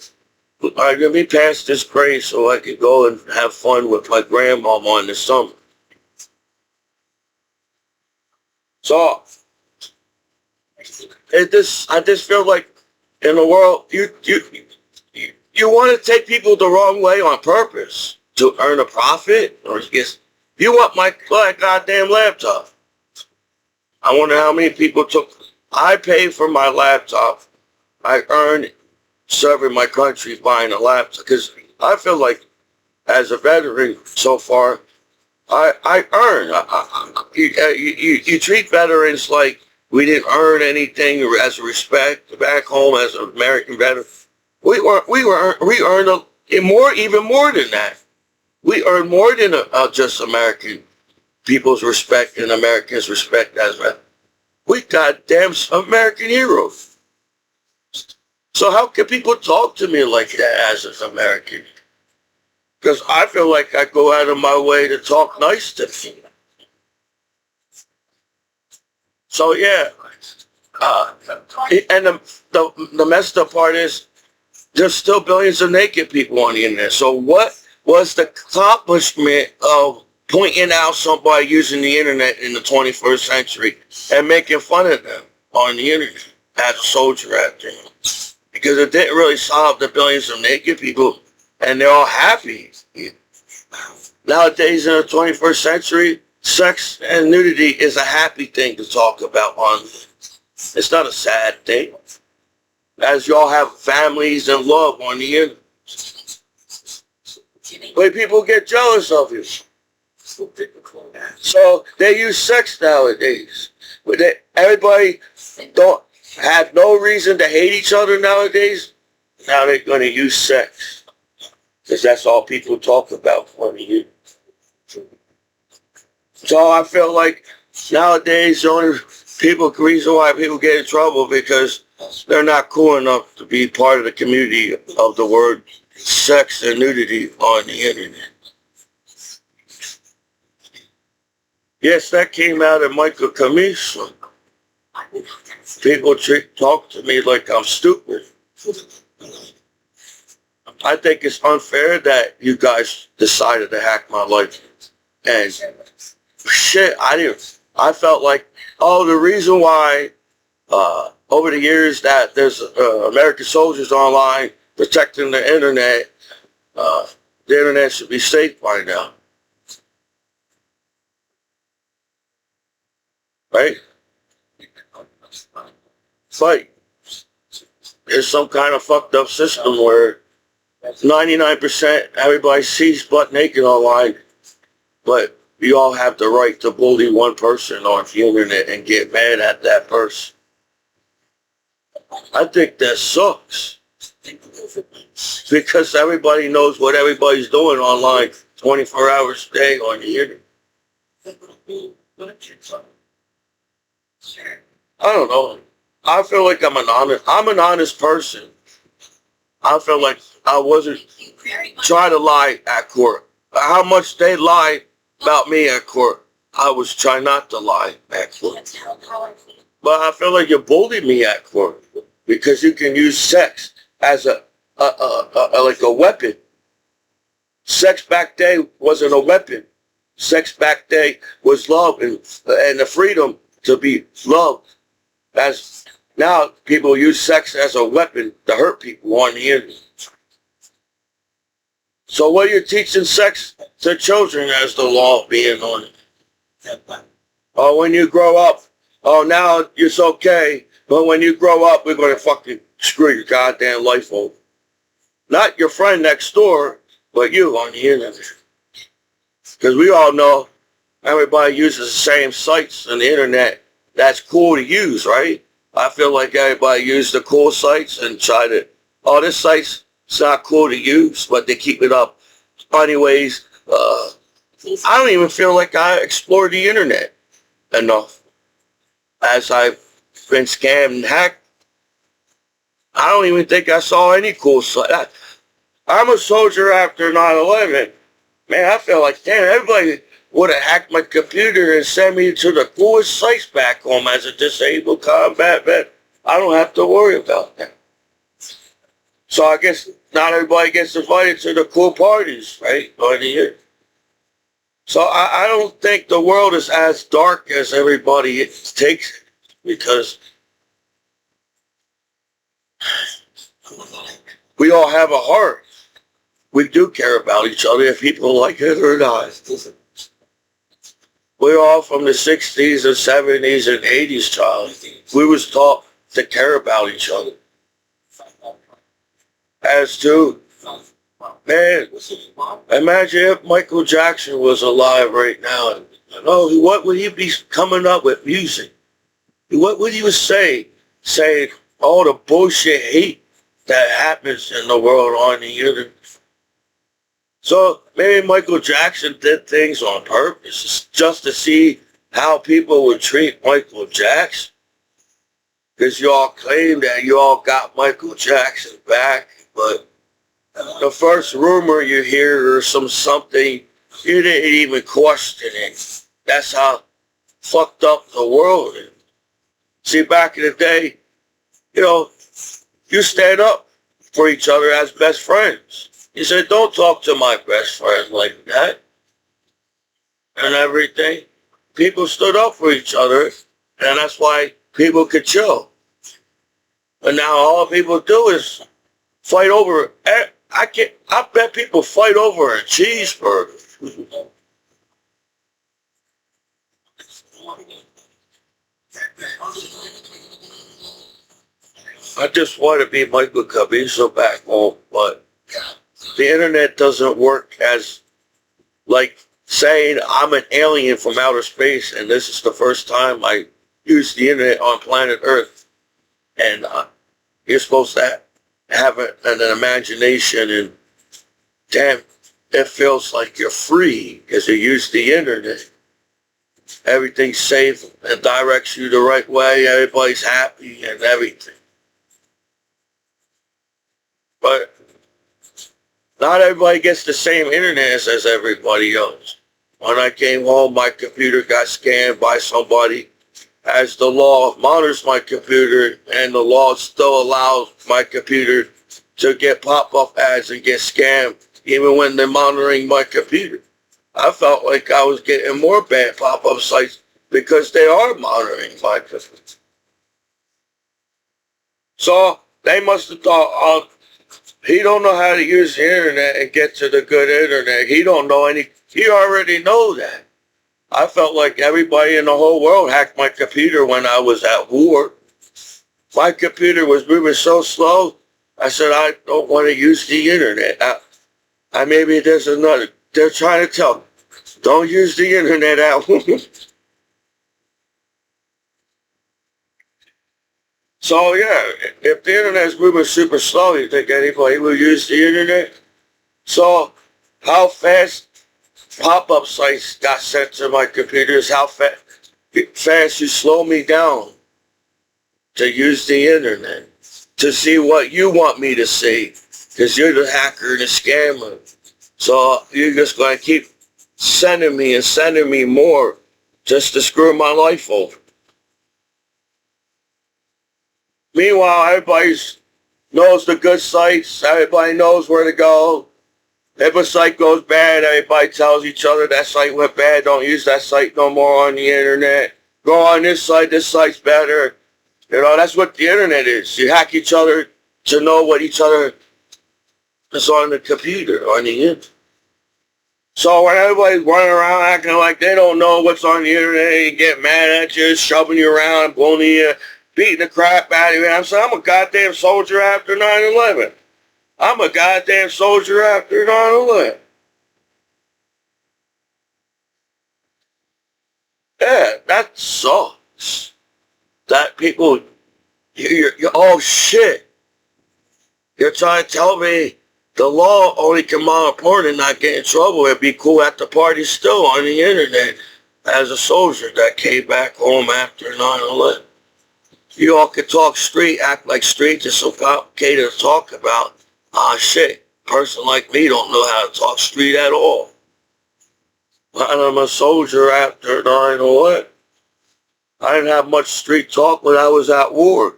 I'm going to be past this grade so I could go and have fun with my grandmom on the summer. So I just feel like in the world, you want to take people the wrong way on purpose to earn a profit, or you want my goddamn laptop. I wonder how many people I paid for my laptop. I earned serving my country buying a laptop because I feel like as a veteran so far, I earn. You treat veterans like we didn't earn anything as a respect back home as an American veteran. We earned even more than that. We earn more than just American people's respect and Americans' respect as well. We goddamn American heroes. So how can people talk to me like that as an American? Because I feel like I go out of my way to talk nice to people. So yeah, and the messed up part is there's still billions of naked people on the internet. So what was the accomplishment of pointing out somebody using the internet in the 21st century and making fun of them on the internet as a soldier out there? because it didn't really solve the billions of naked people, and they're all happy. Nowadays, in the 21st century, sex and nudity is a happy thing to talk about on. It's not a sad thing. As y'all have families and love on the internet. But people get jealous of you. So they use sex nowadays. But everybody don't have no reason to hate each other nowadays. Now they're going to use sex. Because that's all people talk about on the internet. So I feel like nowadays the only reason why people get in trouble because they're not cool enough to be part of the community of the word sex and nudity on the internet. Yes, that came out of Michael Commiso. People talk to me like I'm stupid. I think it's unfair that you guys decided to hack my life. And shit, I felt like, the reason why over the years that there's American soldiers online protecting the internet should be safe by now. Right? But there's some kind of fucked up system where 99% everybody sees butt naked online, but you all have the right to bully one person on the internet and get mad at that person. I think that sucks. Because everybody knows what everybody's doing online 24 hours a day on the internet. I don't know. I feel like I'm an honest person. I feel like I wasn't trying to lie at court. How much they lied about me at court, I was trying not to lie at court. But I feel like you bullied me at court because you can use sex as like a weapon. Sex back then wasn't a weapon. Sex back then was love and the freedom to be loved. As now people use sex as a weapon to hurt people on the internet. So what are you teaching sex to children as the law being on it? Oh, when you grow up, now it's okay, but when you grow up, we're going to fucking screw your goddamn life over. Not your friend next door, but you on the internet. Because we all know everybody uses the same sites on the internet that's cool to use, right? I feel like everybody uses the cool sites and try to, this site's not cool to use, but they keep it up. Anyways, I don't even feel like I explored the internet enough. As I've been scammed and hacked, I don't even think I saw any cool site. I'm a soldier after 9/11. Man, I feel like, damn, everybody would have hacked my computer and sent me to the coolest sites back home as a disabled combat vet. I don't have to worry about that. So I guess not everybody gets invited to the cool parties, right? On the year. So I don't think the world is as dark as everybody takes it, because we all have a heart. We do care about each other if people like it or not. We're all from the 60s and 70s and 80s, child. We was taught to care about each other. As to, man, imagine if Michael Jackson was alive right now. What would he be coming up with music? What would he say? Saying all the bullshit hate that happens in the world on the internet. So maybe Michael Jackson did things on purpose just to see how people would treat Michael Jackson. Because you all claim that you all got Michael Jackson back, but the first rumor you hear or something, you didn't even question it. That's how fucked up the world is. See, back in the day, you stand up for each other as best friends. You said, don't talk to my best friend like that. And everything. People stood up for each other, and that's why people could chill. And now all people do is fight over. I bet people fight over a cheeseburger. I just want to be Michael Commiso back home, but the internet doesn't work as like saying I'm an alien from outer space, and this is the first time I use the internet on planet Earth, and you're supposed to have an imagination, and damn, it feels like you're free because you use the internet. Everything's safe and directs you the right way. Everybody's happy and everything. But not everybody gets the same internet as everybody else. When I came home, my computer got scanned by somebody. As the law monitors my computer, and the law still allows my computer to get pop-up ads and get scammed, even when they're monitoring my computer. I felt like I was getting more bad pop-up sites because they are monitoring my computer. So they must have thought, oh, he don't know how to use the internet and get to the good internet. He don't know he already know that. I felt like everybody in the whole world hacked my computer when I was at war. My computer was moving so slow, I said, I don't want to use the internet. Maybe there's another, they're trying to tell me, don't use the internet at home. So yeah, if the internet's moving super slow, you think anybody will use the internet? So how fast pop-up sites got sent to my computer is how fast you slow me down to use the internet, to see what you want me to see, because you're the hacker and the scammer. So you're just going to keep sending me more just to screw my life over. Meanwhile, everybody knows the good sites. Everybody knows where to go. If a site goes bad, everybody tells each other that site went bad. Don't use that site no more on the internet. Go on this site's better. You know, that's what the internet is. You hack each other to know what each other is on the computer, on the internet. So when everybody's running around acting like they don't know what's on the internet, they get mad at you, shoving you around, blowing you, beating the crap out of you. I'm saying, I'm a goddamn soldier after 9/11. I'm a goddamn soldier after 9/11. Yeah, that sucks. That people, oh shit. You're trying to tell me the law only can monitor porn and not get in trouble. It'd be cool at the party still on the internet as a soldier that came back home after 9/11. You all can talk street, act like street is so complicated to talk about. Shit, a person like me don't know how to talk street at all. I'm a soldier after 9/11. I didn't have much street talk when I was at war.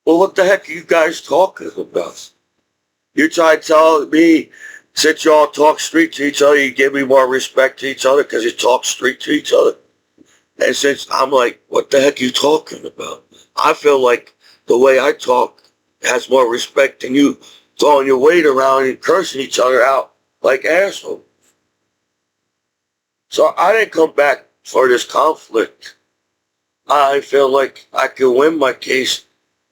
Well, what the heck are you guys talking about? You try to tell me, since y'all talk street to each other, you give me more respect to each other because you talk street to each other. And since I'm like, what the heck are you talking about? I feel like the way I talk has more respect than you throwing your weight around and cursing each other out like assholes. So I didn't come back for this conflict. I feel like I can win my case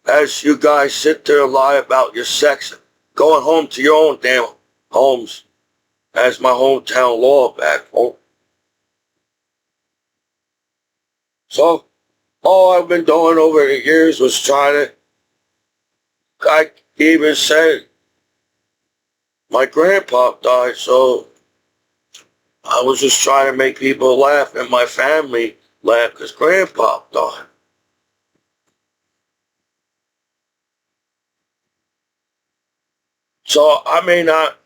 as you guys sit there and lie about your sex, going home to your own damn homes as my hometown law back home. So all I've been doing over the years was trying to, I even said my grandpa died, so I was just trying to make people laugh and my family laugh because grandpa died. So I may not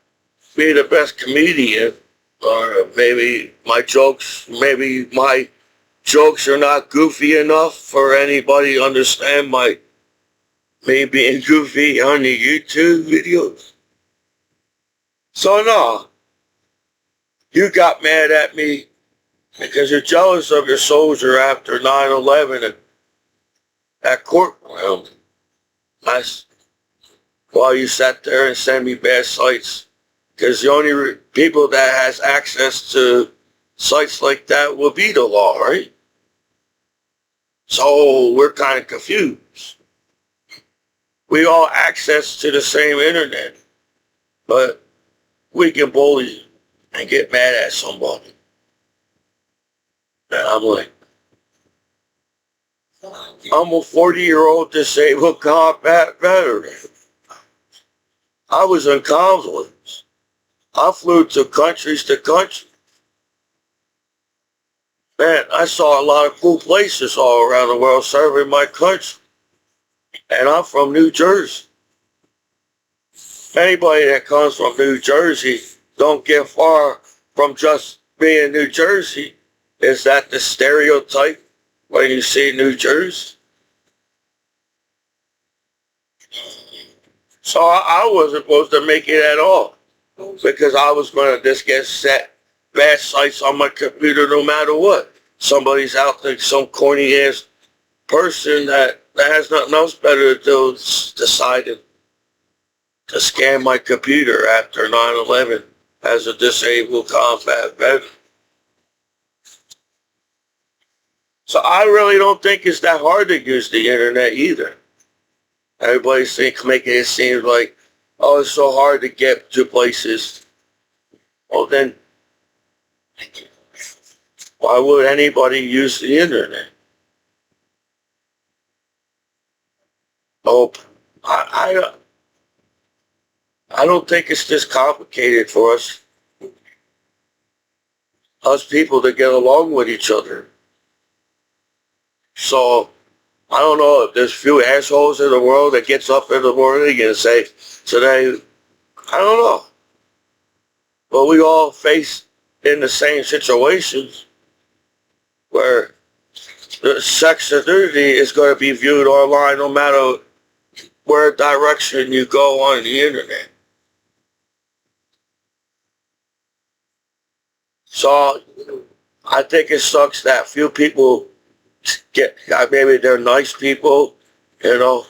be the best comedian, or maybe my jokes are not goofy enough for anybody to understand me being goofy on the YouTube videos. So no, you got mad at me because you're jealous of your soldier after 9/11, and at court. Well, while you sat there and sent me bad sites, because the only people that has access to sites like that will be the law, right? So we're kind of confused. We all access to the same internet, but we can bully and get mad at somebody. And I'm like, I'm a 40-year-old disabled combat veteran. I was in conflicts. I flew to countries to country. Man, I saw a lot of cool places all around the world serving my country. And I'm from New Jersey. Anybody that comes from New Jersey don't get far from just being New Jersey. Is that the stereotype when you see New Jersey? So I wasn't supposed to make it at all because I was going to just get set bad sites on my computer no matter what. Somebody's out there, some corny ass person that has nothing else better to do decided to scam my computer after 9/11 as a disabled combat veteran. So I really don't think it's that hard to use the internet either. Everybody's making it seem like, oh, it's so hard to get to places. Well, then, why would anybody use the internet? Oh, I don't think it's this complicated for us people to get along with each other. So I don't know if there's few assholes in the world that gets up in the morning and say, today, I don't know. But we all face in the same situations where the sex and nudity is going to be viewed online no matter where direction you go on the internet. So I think it sucks that few people maybe they're nice people, you know.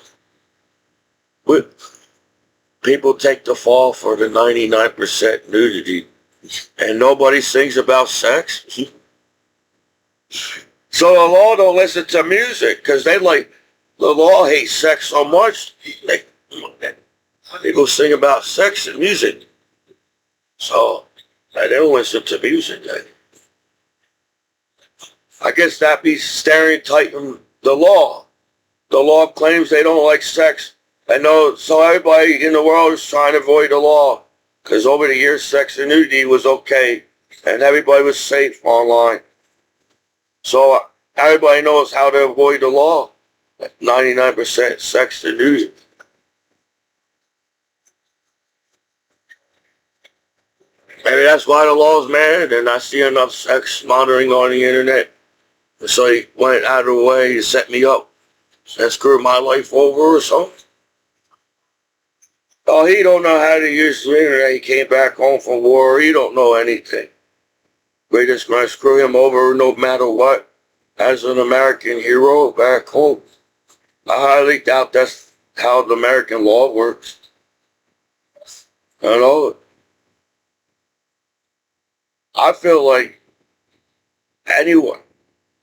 People take the fall for the 99% nudity and nobody sings about sex. So the law don't listen to music because the law hates sex so much. People sing about sex and music. So they don't listen to music. I guess that be stereotyping the law. The law claims they don't like sex. So everybody in the world is trying to avoid the law because over the years sex and nudity was okay and everybody was safe online. So everybody knows how to avoid the law. 99% sex and nudity. Maybe that's why the law's mad. They're not seeing enough sex monitoring on the internet. So he went out of the way to set me up and screw my life over or something. Oh, he don't know how to use the internet. He came back home from war. He don't know anything. We're just going to screw him over no matter what as an American hero back home. I highly doubt that's how the American law works. You know, I feel like anyone,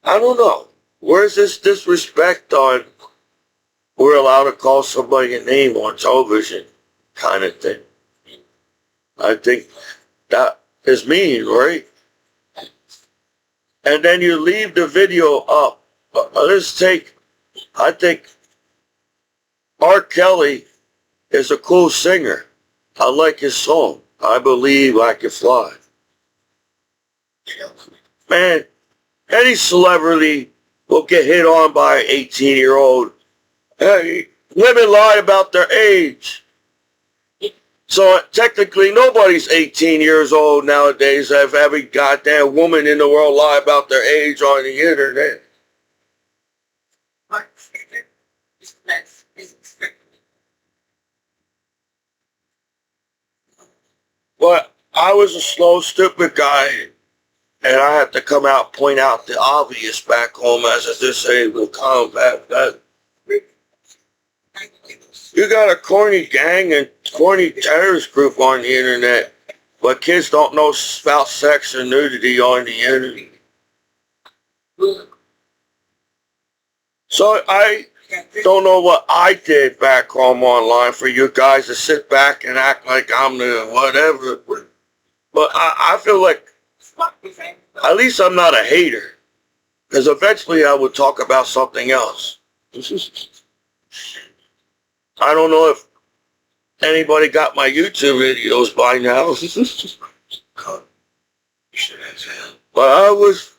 I don't know, where's this disrespect on we're allowed to call somebody a name on television kind of thing? I think that is mean, right? And then you leave the video up. I think R. Kelly is a cool singer. I like his song, I Believe I Can Fly. Man, any celebrity will get hit on by an 18-year-old. Hey, women lie about their age. So technically nobody's 18 years old nowadays. Have every goddamn woman in the world lie about their age on the internet. But I was a slow, stupid guy, and I had to come out, point out the obvious back home as a disabled combat vet. You got a corny gang and corny terrorist group on the internet, but kids don't know about sex and nudity on the internet. So I don't know what I did back home online for you guys to sit back and act like I'm the whatever. But I feel like at least I'm not a hater. Because eventually I would talk about something else. I don't know if anybody got my YouTube videos by now. But I was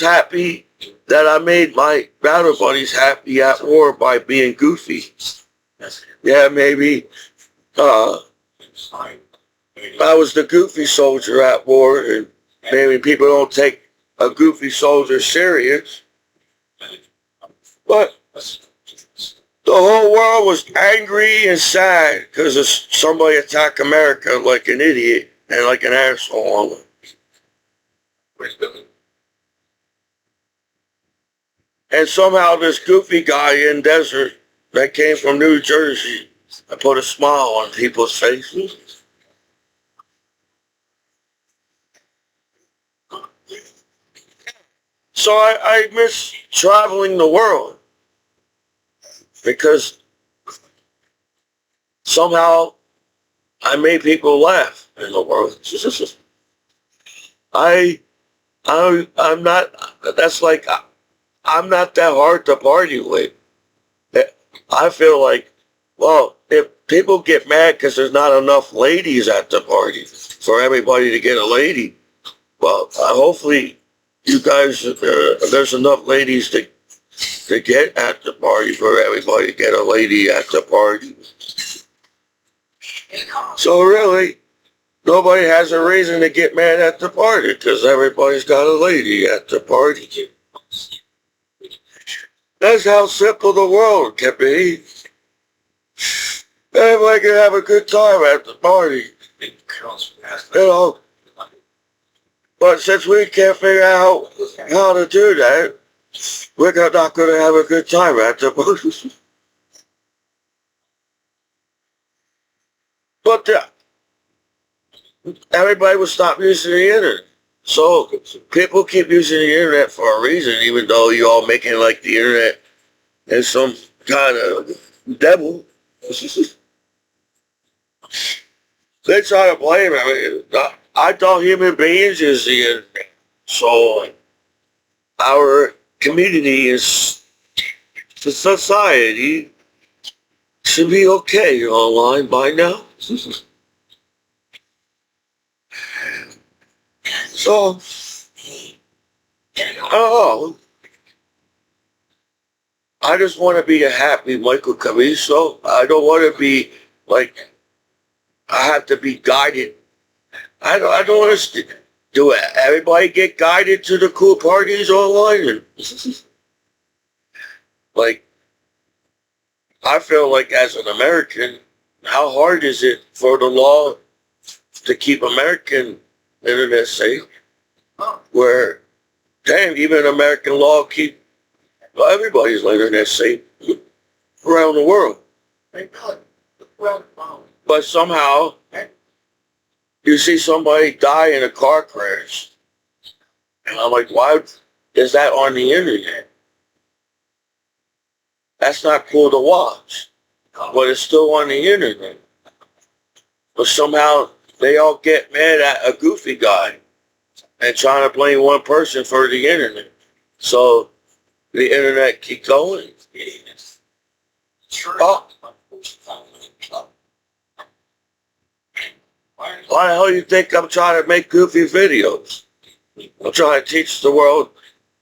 happy that I made my battle buddies happy at war by being goofy. Yeah, maybe I was the goofy soldier at war, and maybe people don't take a goofy soldier serious. But the whole world was angry and sad because somebody attacked America like an idiot and like an asshole. And somehow this goofy guy in desert that came from New Jersey, I put a smile on people's faces. So I miss traveling the world because somehow I made people laugh in the world. I'm not, that's like, I'm not that hard to party with. I feel like, well, if people get mad because there's not enough ladies at the party for everybody to get a lady, well, hopefully you guys, there's enough ladies to get at the party for everybody to get a lady at the party. So really, nobody has a reason to get mad at the party because everybody's got a lady at the party. That's how simple the world can be. Everybody can have a good time at the party. You know. But since we can't figure out how to do that, we're not going to have a good time at the party. But everybody will stop using the internet. So people keep using the internet for a reason, even though you all making like the internet is some kind of devil. They try to blame it. I thought human beings is the internet. So our community is, the society should be okay online by now. So, oh, I just want to be a happy Michael Commiso. I don't want to be like, I have to be guided. I don't understand. Do everybody get guided to the cool parties online? Like, I feel like as an American, how hard is it for the law to keep American internet safe? Where, damn, even American law keep everybody's internet safe around the world. But somehow, you see somebody die in a car crash. And I'm like, why is that on the internet? That's not cool to watch. But it's still on the internet. But somehow, they all get mad at a goofy guy and trying to blame one person for the internet. So the internet keep going. Oh. Why the hell do you think I'm trying to make goofy videos? I'm trying to teach the world,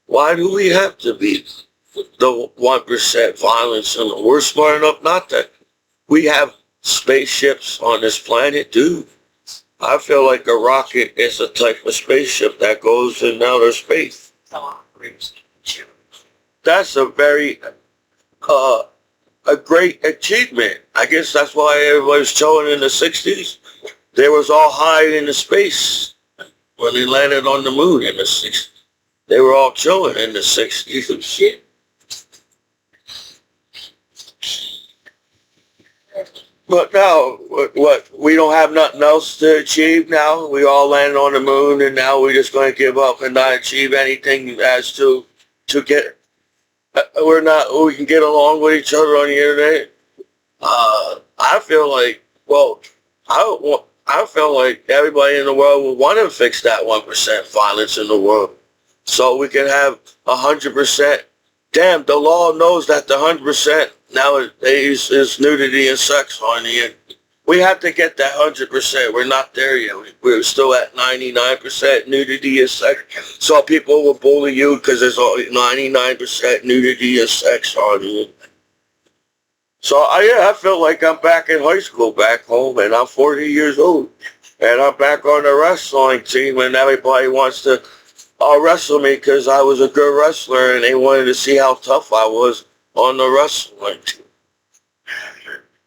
why do we have to be the 1% violence? And we're smart enough not to. We have spaceships on this planet, dude. I feel like a rocket is a type of spaceship that goes in outer space. That's a very, a great achievement. I guess that's why everybody was chilling in the 60s. They was all high in the space when they landed on the moon in the 60s. They were all chilling in the 60s and shit. But now, what? We don't have nothing else to achieve now. We all landed on the moon, and now we're just going to give up and not achieve anything as to get. We're not. We can get along with each other on the internet. I feel like. Well, I feel like everybody in the world would want to fix that 1% violence in the world, so we can have 100%. Damn, the law knows that the 100% nowadays is nudity and sex on the end. We have to get that 100%. We're not there yet. We're still at 99% nudity and sex. So people will bully you because there's only 99% nudity and sex on you. So I feel like I'm back in high school back home, and I'm 40 years old. And I'm back on the wrestling team, and everybody wants to wrestle me because I was a good wrestler, and they wanted to see how tough I was on the wrestling team.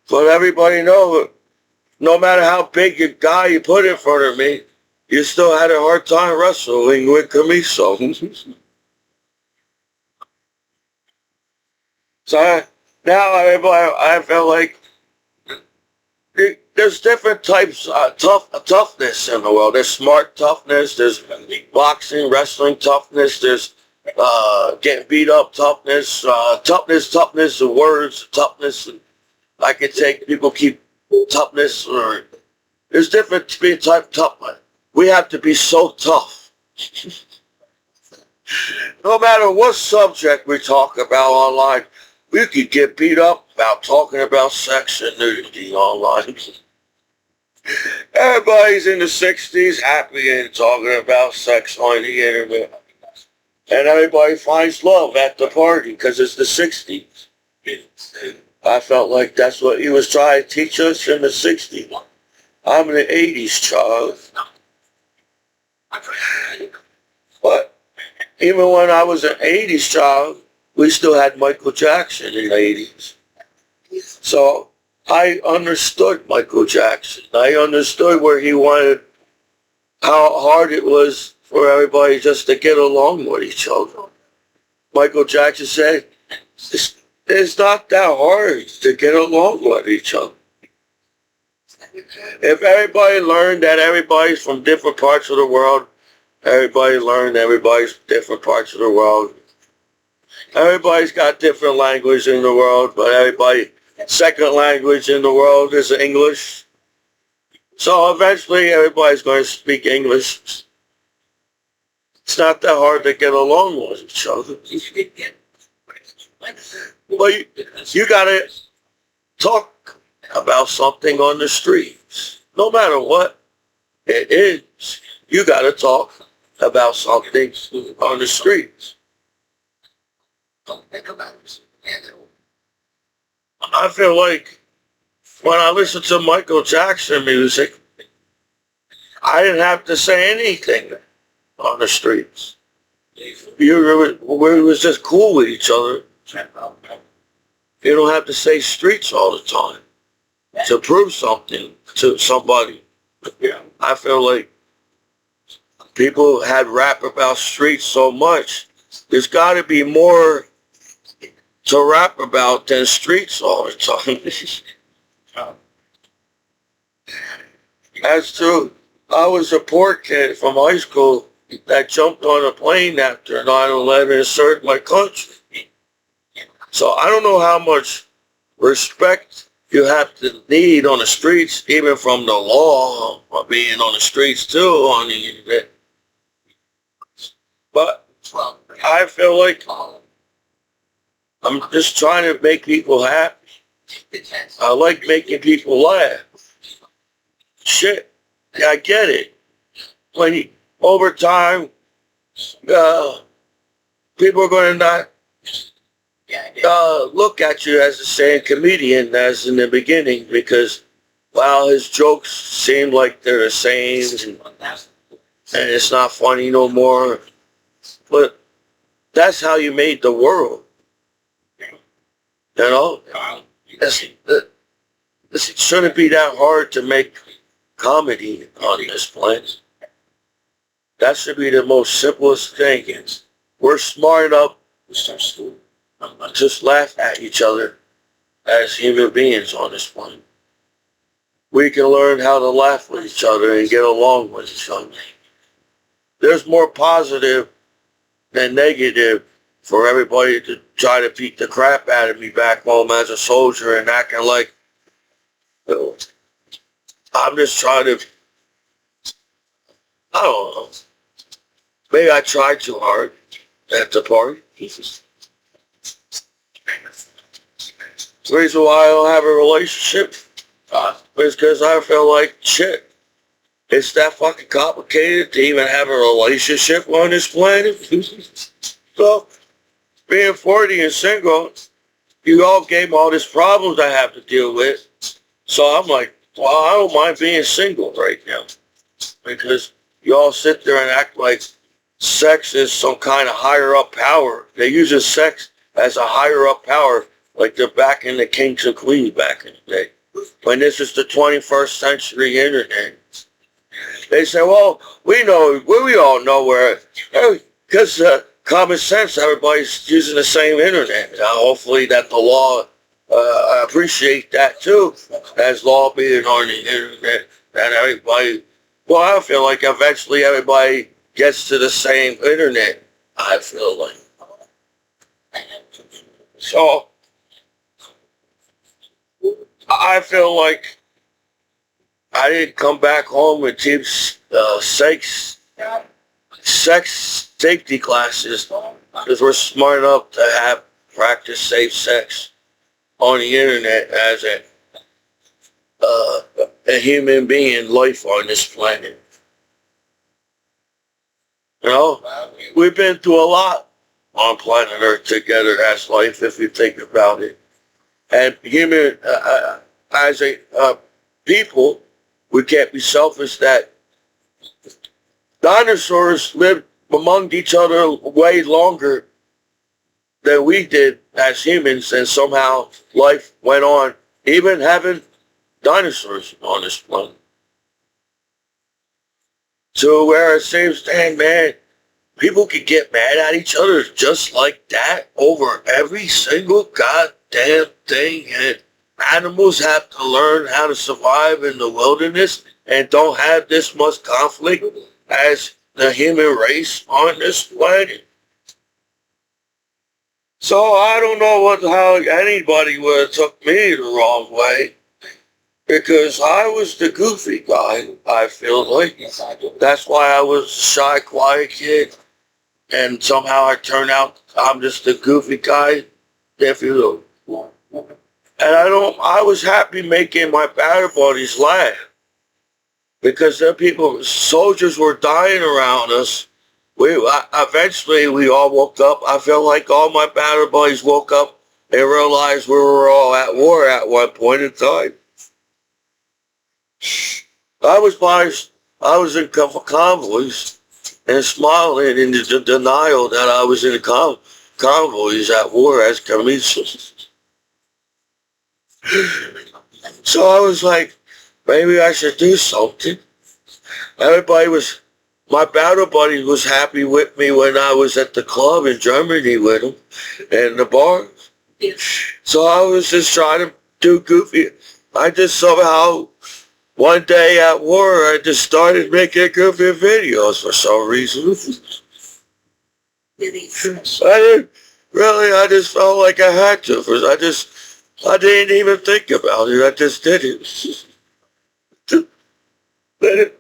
But everybody knows, no matter how big a guy you put in front of me, you still had a hard time wrestling with Commiso. Now I feel like there's different types of toughness in the world. There's smart toughness. There's boxing, wrestling toughness. There's getting beat up toughness. Toughness of words. Toughness. I can take people keep toughness. Or there's different type of toughness. We have to be so tough. No matter what subject we talk about online, we could get beat up about talking about sex and nudity online. Everybody's in the 60s happy and talking about sex on the internet. And everybody finds love at the party because it's the 60s. I felt like that's what he was trying to teach us in the 60s. I'm an 80s child. But even when I was an 80s child, we still had Michael Jackson in the 80s. So I understood Michael Jackson. I understood where he wanted, how hard it was for everybody just to get along with each other. Michael Jackson said, it's not that hard to get along with each other. If everybody learned that everybody's from different parts of the world, everybody learned everybody's different parts of the world. Everybody's got different language in the world, but second language in the world is English. So eventually everybody's going to speak English. It's not that hard to get along with each other. But you got to talk about something on the streets. No matter what it is, you got to talk about something on the streets. I feel like when I listen to Michael Jackson music, I didn't have to say anything on the streets. We was just cool with each other. You don't have to say streets all the time to prove something to somebody. I feel like people had rap about streets so much. There's got to be more to rap about than streets all the time. That's true. I was a poor kid from high school that jumped on a plane after 9/11 and served my country. So I don't know how much respect you have to need on the streets, even from the law, or being on the streets too on the internet. But I feel like I'm just trying to make people happy. I like making people laugh. Shit, I get it. Over time, people are going to not look at you as the same comedian as in the beginning because, wow, his jokes seem like they're the same and it's not funny no more. But that's how you made the world. You know? It shouldn't be that hard to make comedy on this planet. That should be the most simplest thing. We're smart enough to just laugh at each other as human beings on this planet. we can learn how to laugh with each other and get along with each other. There's more positive than negative for everybody to try to beat the crap out of me back home as a soldier and acting like, you know, I'm just trying to, I don't know. Maybe I tried too hard at the party. The reason why I don't have a relationship is because I feel like shit. It's that fucking complicated to even have a relationship on this planet. So, being 40 and single, you all gave me all these problems I have to deal with. So I'm like, well, I don't mind being single right now. Because you all sit there and act like sex is some kind of higher up power. They use sex as a higher up power, like they're back in the kings and queens back in the day. When this is the 21st century internet. They say, well, we all know where, because common sense, everybody's using the same internet. Hopefully that the law, I appreciate that too, as law being on the internet, and everybody, well, I feel like eventually everybody gets to the same internet, I feel like. So, I feel like I didn't come back home and teach sex safety classes because we're smart enough to have practice safe sex on the internet as a human being life on this planet. You know, we've been through a lot on planet Earth together as life, if you think about it. And human, as a people, we can't be selfish that dinosaurs lived among each other way longer than we did as humans, and somehow life went on, even having dinosaurs on this planet. So where it seems, dang man, people could get mad at each other just like that over every single goddamn thing, and animals have to learn how to survive in the wilderness and don't have this much conflict as the human race on this planet. So I don't know how anybody would have took me the wrong way, because I was the goofy guy, I feel like. That's why I was a shy, quiet kid, and somehow I turned out I'm just the goofy guy, if you will. And I was happy making my battle buddies laugh. Because there people, soldiers were dying around us. Eventually we all woke up. I felt like all my battle buddies woke up and realized we were all at war at one point in time. I was in convoys and smiling in the denial that I was in convoys at war as Commiso. So I was like, maybe I should do something. My battle buddy was happy with me when I was at the club in Germany with him and the bar. So I was just trying to do goofy. I just somehow, one day at war, I just started making goofy videos for some reason. I just felt like I had to. I didn't even think about it. I just did it. I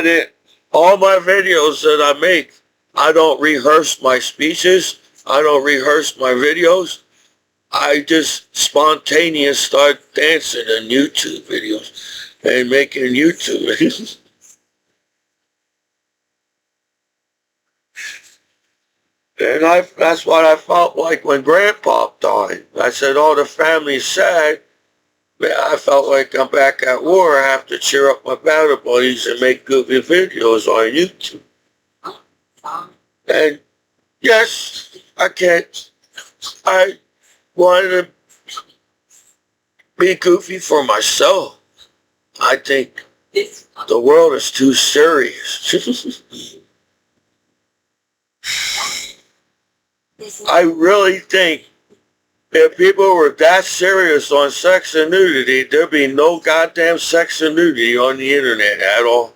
didn't. All my videos that I make, I don't rehearse my speeches. I don't rehearse my videos. I just spontaneous start dancing in YouTube videos and making YouTube videos. And that's what I felt like when Grandpa died. I said, oh, the family's sad. Man, I felt like I'm back at war. I have to cheer up my battle buddies and make goofy videos on YouTube. And yes, I can't. I wanted to be goofy for myself. I think the world is too serious. I really think If people were that serious on sex and nudity, there'd be no goddamn sex and nudity on the internet at all.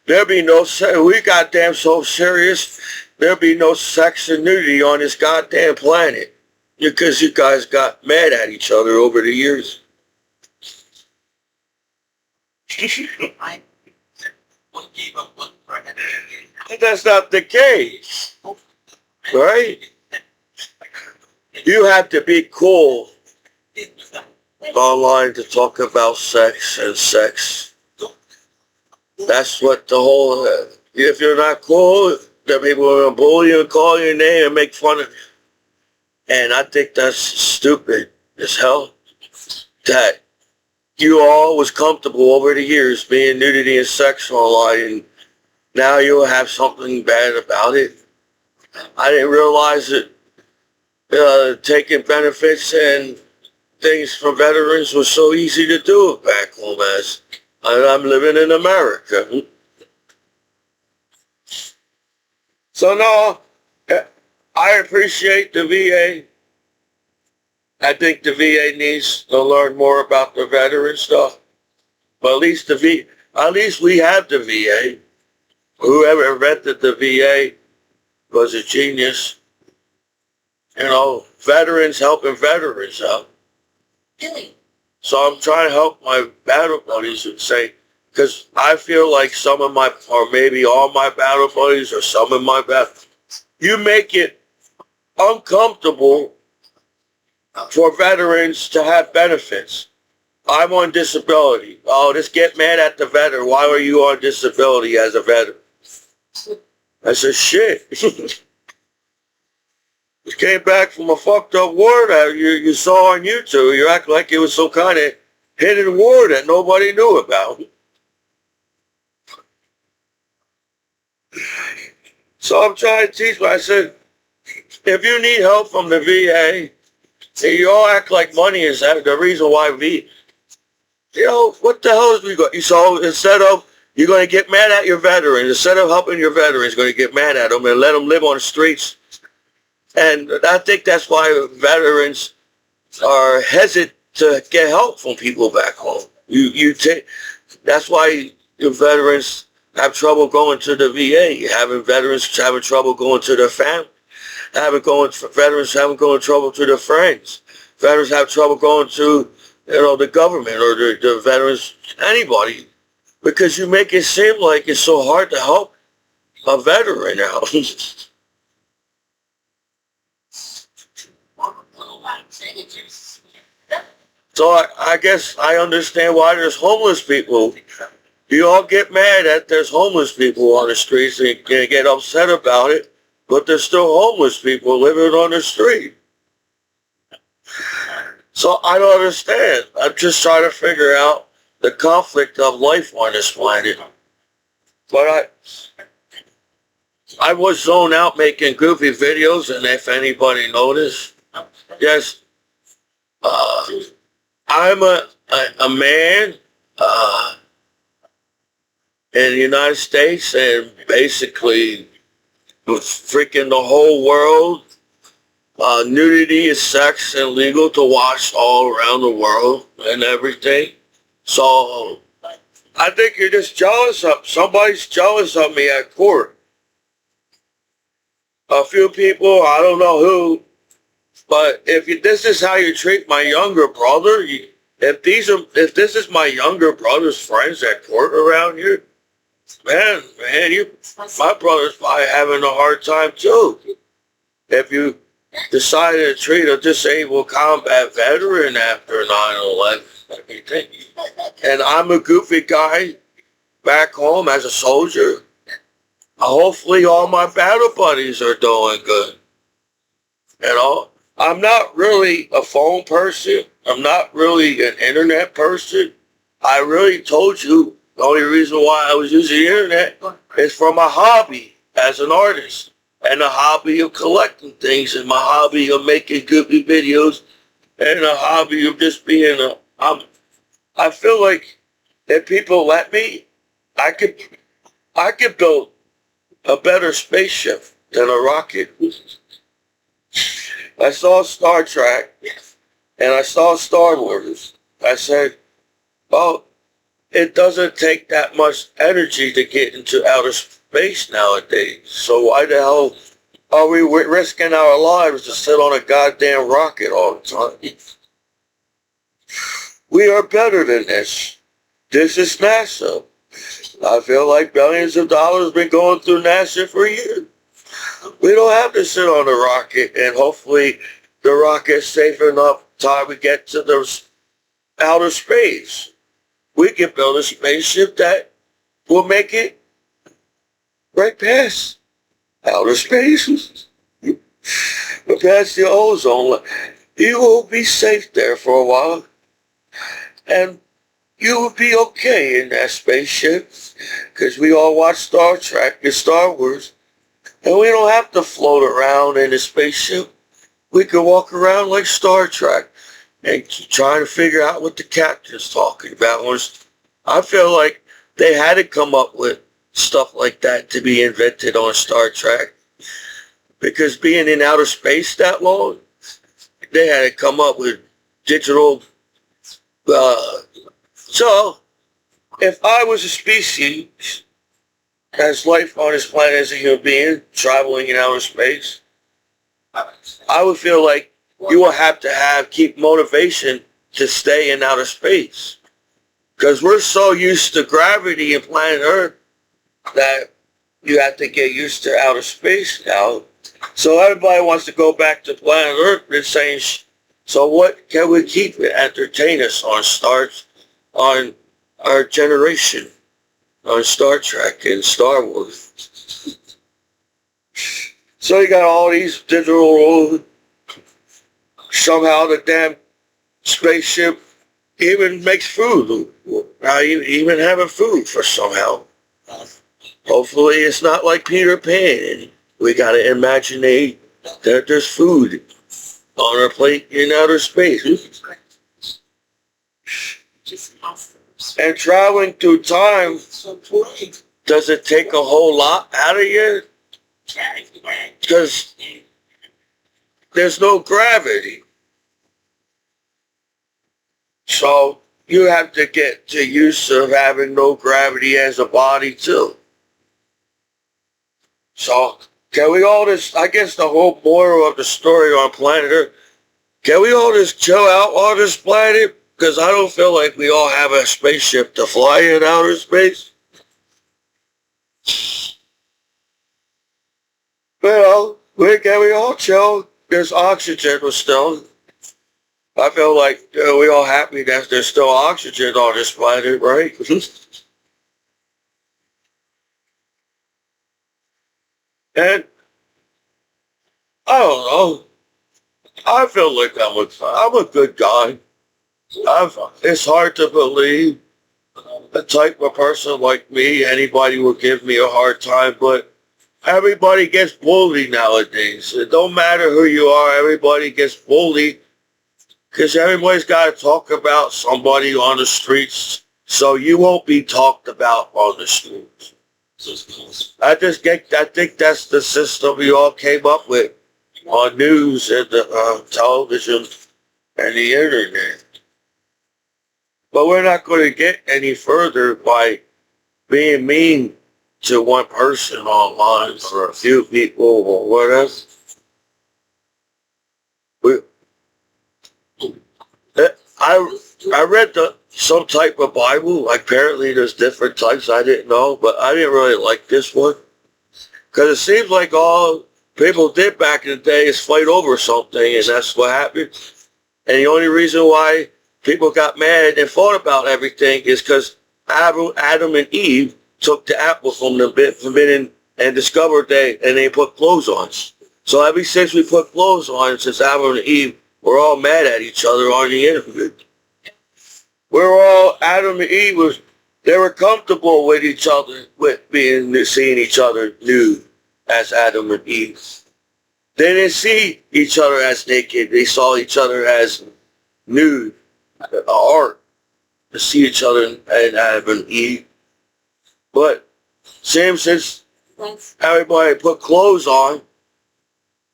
There'd be no we goddamn so serious, there'd be no sex and nudity on this goddamn planet. Because you guys got mad at each other over the years. That's not the case. Right? You have to be cool online to talk about sex and sex. That's what the whole, if you're not cool, then people are going to bully you and call your name and make fun of you. And I think that's stupid as hell. That you all was comfortable over the years being nudity and sex online, and now you'll have something bad about it. I didn't realize that taking benefits and things from veterans was so easy to do back home as I'm living in America. So no, I appreciate the VA. I think the VA needs to learn more about the veteran stuff. But at least we have the VA. Whoever invented the VA was a genius. You know, veterans helping veterans out. Really? So I'm trying to help my battle buddies and say, because I feel like some of my, or maybe all my battle buddies or some of my battle, you make it uncomfortable for veterans to have benefits. I'm on disability. Oh, just get mad at the veteran. Why are you on disability as a veteran? I said, shit. You came back from a fucked up war that you saw on YouTube. You act like it was some kind of hidden war that nobody knew about. So I'm trying to teach, but I said, if you need help from the VA, you all act like money is the reason why you know, what the hell is we got? So instead of, you're going to get mad at your veterans, instead of helping your veterans, you're going to get mad at them and let them live on the streets. And I think that's why veterans are hesitant to get help from people back home. That's why your veterans have trouble going to the VA. Veterans having trouble going to their family. Veterans having going trouble to their friends. Veterans have trouble going to, the government or the veterans, anybody, because you make it seem like it's so hard to help a veteran now. So I guess I understand why there's homeless people. You all get mad that there's homeless people on the streets and get upset about it, but there's still homeless people living on the street. So I don't understand. I'm just trying to figure out the conflict of life on this planet. But I was zoned out making goofy videos, and if anybody noticed, yes, I'm a man in the United States, and basically freaking the whole world. Nudity is sex and legal to watch all around the world and everything. So I think you're just jealous of, somebody's jealous of me at court. A few people, I don't know who, but if this is how you treat my younger brother, if this is my younger brother's friends at court around here, man, my brother's probably having a hard time too. If you decided to treat a disabled combat veteran after 9/11, everything, and I'm a goofy guy back home as a soldier, hopefully all my battle buddies are doing good. I'm not really a phone person. I'm not really an internet person. I really told you the only reason why I was using the internet is for my hobby as an artist and a hobby of collecting things and my hobby of making goofy videos and a hobby of just being I feel like if people let me, I could build a better spaceship than a rocket. I saw Star Trek and I saw Star Wars. I said, well, it doesn't take that much energy to get into outer space nowadays. So why the hell are we risking our lives to sit on a goddamn rocket all the time? We are better than this. This is NASA. I feel like billions of dollars have been going through NASA for years. We don't have to sit on a rocket and hopefully the rocket's safe enough time we get to the outer space. We can build a spaceship that will make it right past outer space. But past the ozone. You will be safe there for a while. And you will be okay in that spaceship. Because we all watch Star Trek and Star Wars. And we don't have to float around in a spaceship. We can walk around like Star Trek and trying to figure out what the captain's talking about. I feel like they had to come up with stuff like that to be invented on Star Trek. Because being in outer space that long, they had to come up with digital. So, if I was a species, as life on this planet as a human being, traveling in outer space, I would feel like you will have to keep motivation to stay in outer space. Because we're so used to gravity in planet Earth that you have to get used to outer space now. So everybody wants to go back to planet Earth and saying, so what can we keep to entertain us on our generation, on Star Trek and Star Wars? So you got all these digital, somehow the damn spaceship even makes food. Even having food for somehow. Hopefully it's not like Peter Pan and we gotta imagine that there's food on our plate in outer space. And traveling through time, does it take a whole lot out of you? Because there's no gravity. So you have to get to use of having no gravity as a body too. So can we all just, I guess the whole moral of the story on planet Earth, can we all just chill out on this planet? Because I don't feel like we all have a spaceship to fly in outer space. Well, can we all chill? There's oxygen still. I feel like we all happy that there's still oxygen on this planet, right? And I don't know. I feel like I'm a good guy. It's hard to believe a type of person like me, anybody will give me a hard time, but everybody gets bullied nowadays. It don't matter who you are, everybody gets bullied because everybody's got to talk about somebody on the streets, so you won't be talked about on the streets. I think that's the system we all came up with on news and the television and the internet. But we're not going to get any further by being mean to one person online or a few people or whatever. I read some type of Bible. Apparently there's different types I didn't know, but I didn't really like this one. Because it seems like all people did back in the day is fight over something, and that's what happened. And the only reason why people got mad and fought about everything is because Adam and Eve took the apple from the forbidden and discovered and they put clothes on. So ever since we put clothes on, since Adam and Eve, we're all mad at each other on the internet. Adam and Eve they were comfortable with each other, with seeing each other nude as Adam and Eve. They didn't see each other as naked. They saw each other as nude, art, to see each other and Adam and Eve. But since everybody put clothes on,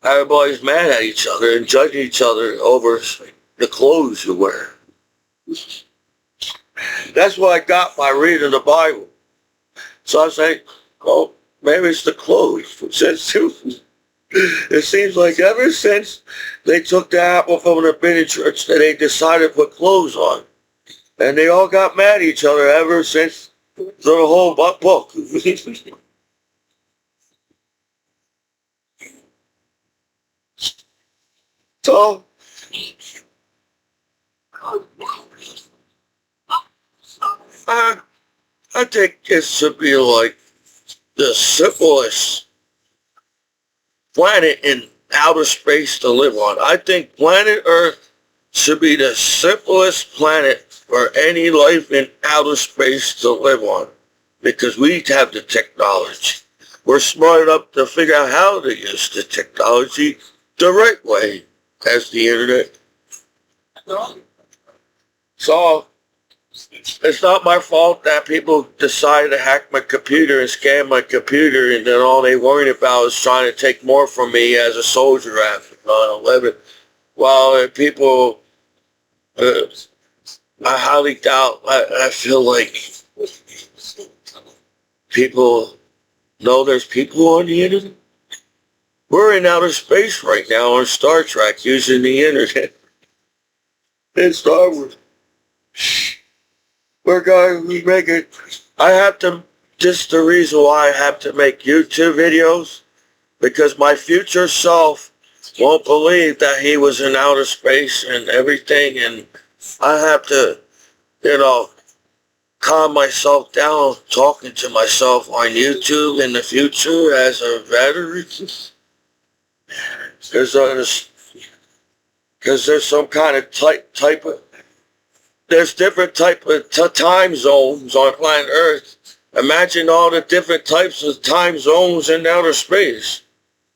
everybody's mad at each other and judging each other over the clothes you wear. That's what I got by reading the Bible. So I say, well, maybe it's the clothes. It seems like ever since they took the apple from the rabbinic church, they decided to put clothes on. And they all got mad at each other ever since the whole book. So, I think it should be like the simplest planet in outer space to live on. I think planet Earth should be the simplest planet for any life in outer space to live on, because we have the technology. We're smart enough to figure out how to use the technology the right way, as the internet. So it's not my fault that people decided to hack my computer and scan my computer, and then all they worried about is trying to take more from me as a soldier after 9/11. While people, I highly doubt, I feel like people know there's people on the internet. We're in outer space right now on Star Trek using the internet. In Star Wars. We're going to make it. I have to, just the reason why I have to make YouTube videos, because my future self won't believe that he was in outer space and everything, and I have to, calm myself down talking to myself on YouTube in the future as a veteran. Because there's some kind of type of, there's different type of time zones on planet Earth. Imagine all the different types of time zones in outer space.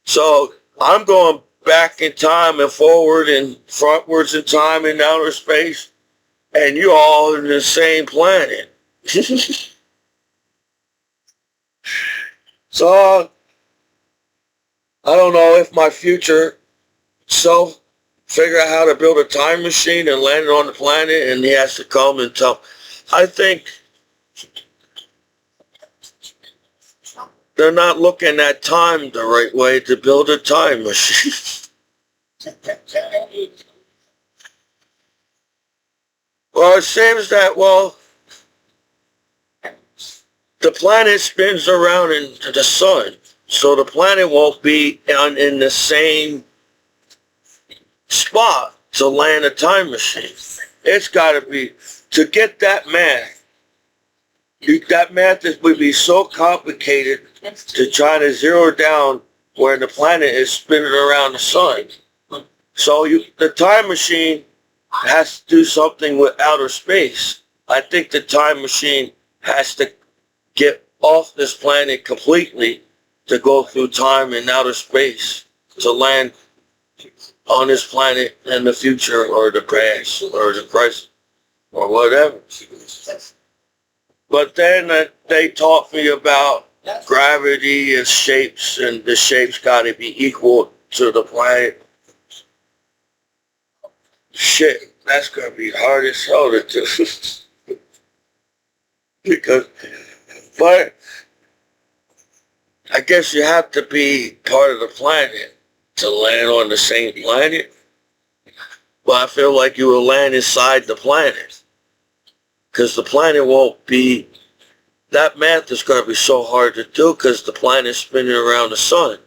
So I'm going back in time and forward and frontwards in time in outer space, and you all in the same planet. So I don't know if my future self figure out how to build a time machine and land it on the planet, and he has to come and tell. I think they're not looking at time the right way to build a time machine. Well, it seems that, the planet spins around into the sun, so the planet won't be in the same spot to land a time machine. It's got to be, to get that math, that math would be so complicated to try to zero down where the planet is spinning around the sun. So the time machine has to do something with outer space. I think the time machine has to get off this planet completely to go through time and outer space to land on this planet in the future or the past or the present or whatever. But then they taught me about gravity and shapes, and the shapes got to be equal to the planet. Shit, that's going to be hard as hell to do. But I guess you have to be part of the planet to land on the same planet. But I feel like you will land inside the planet, because the planet won't be, that math is going to be so hard to do because the planet is spinning around the sun.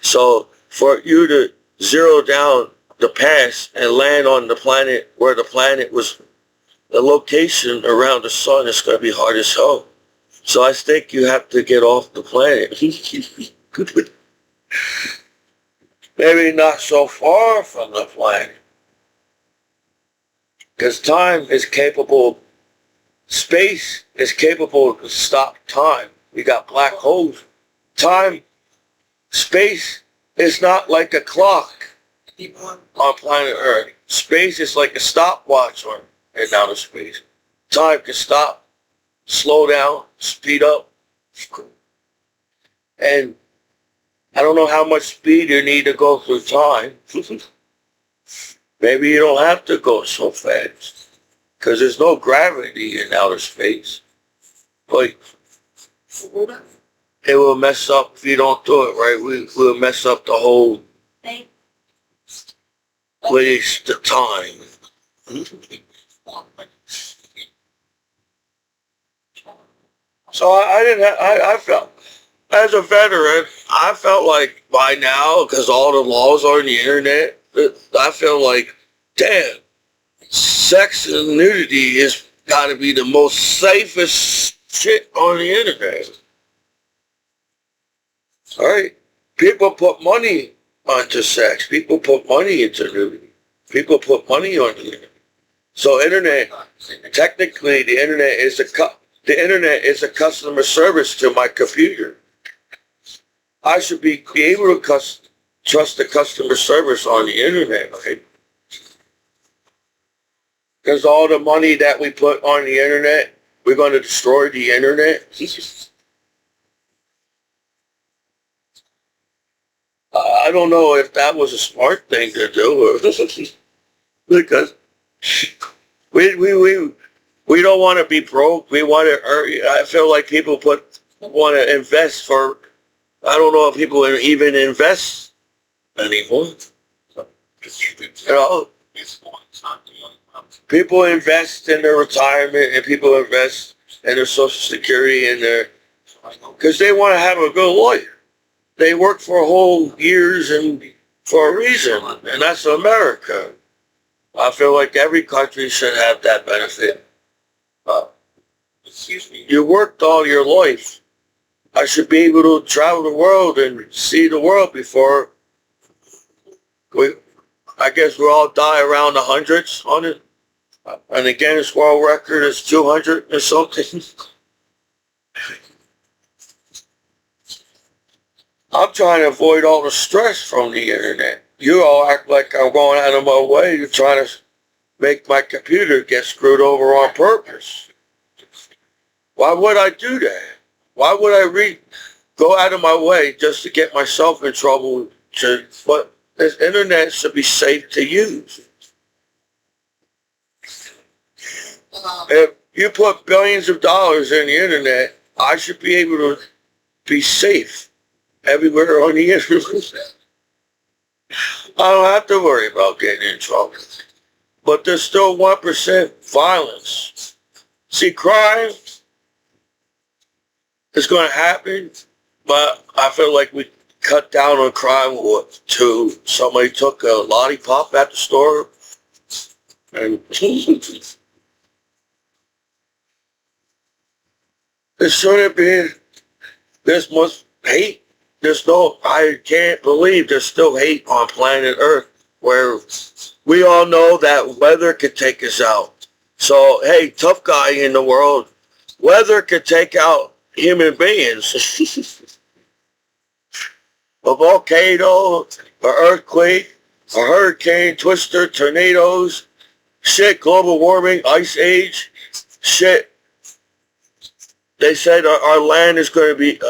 So for you to zero down the past and land on the planet where the planet was, the location around the sun is going to be hard as hell. So I think you have to get off the planet. Maybe not so far from the planet. Because time is capable, space is capable to stop time. You got black holes. Time, space is not like a clock on planet Earth. Space is like a stopwatch in outer space. Time can stop, slow down, speed up. And I don't know how much speed you need to go through time. Maybe you don't have to go so fast because there's no gravity in outer space. But it will mess up if you don't do it right. We'll mess up the whole waste of time. So I felt, as a veteran, I felt like by now, because all the laws are on the internet, I feel like, damn, sex and nudity has got to be the most safest shit on the internet. All right? People put money onto sex. People put money into nudity. People put money on the internet. So internet, technically the internet is a customer service to my computer. I should be able to trust the customer service on the internet, right? Because all the money that we put on the internet, we're going to destroy the internet. I don't know if that was a smart thing to do, because we don't want to be broke. We want to earn. I feel like people want to invest for. I don't know if people even invest anymore. You know, people invest in their retirement and people invest in their Social Security and because they want to have a good life. They work for whole years and for a reason, and that's America. I feel like every country should have that benefit. You worked all your life. I should be able to travel the world and see the world before I guess we'll all die around the hundreds on it. And the Guinness World Record is 200 or something. I'm trying to avoid all the stress from the internet. You all act like I'm going out of my way. You're trying to make my computer get screwed over on purpose. Why would I do that? Why would I go out of my way just to get myself in trouble? But this internet should be safe to use. If you put billions of dollars in the internet, I should be able to be safe everywhere on the internet. I don't have to worry about getting in trouble. But there's still 1% violence. See, crime is going to happen, but I feel like we cut down on crime to somebody took a lollipop at the store and there shouldn't be this much hate. I can't believe there's still hate on planet Earth where we all know that weather could take us out. So, hey, tough guy in the world, weather could take out human beings. A volcano, an earthquake, a hurricane, twister, tornadoes, shit, global warming, ice age, shit. They said our land is going to be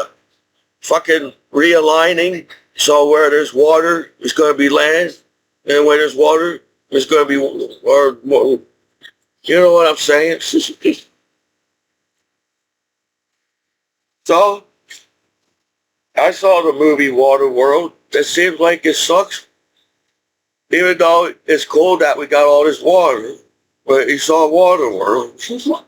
fucking realigning. So where there's water, there's going to be land. And where there's water, there's going to be, or you know what I'm saying? So, I saw the movie Waterworld. It seems like it sucks. Even though it's cool that we got all this water. But you saw Waterworld.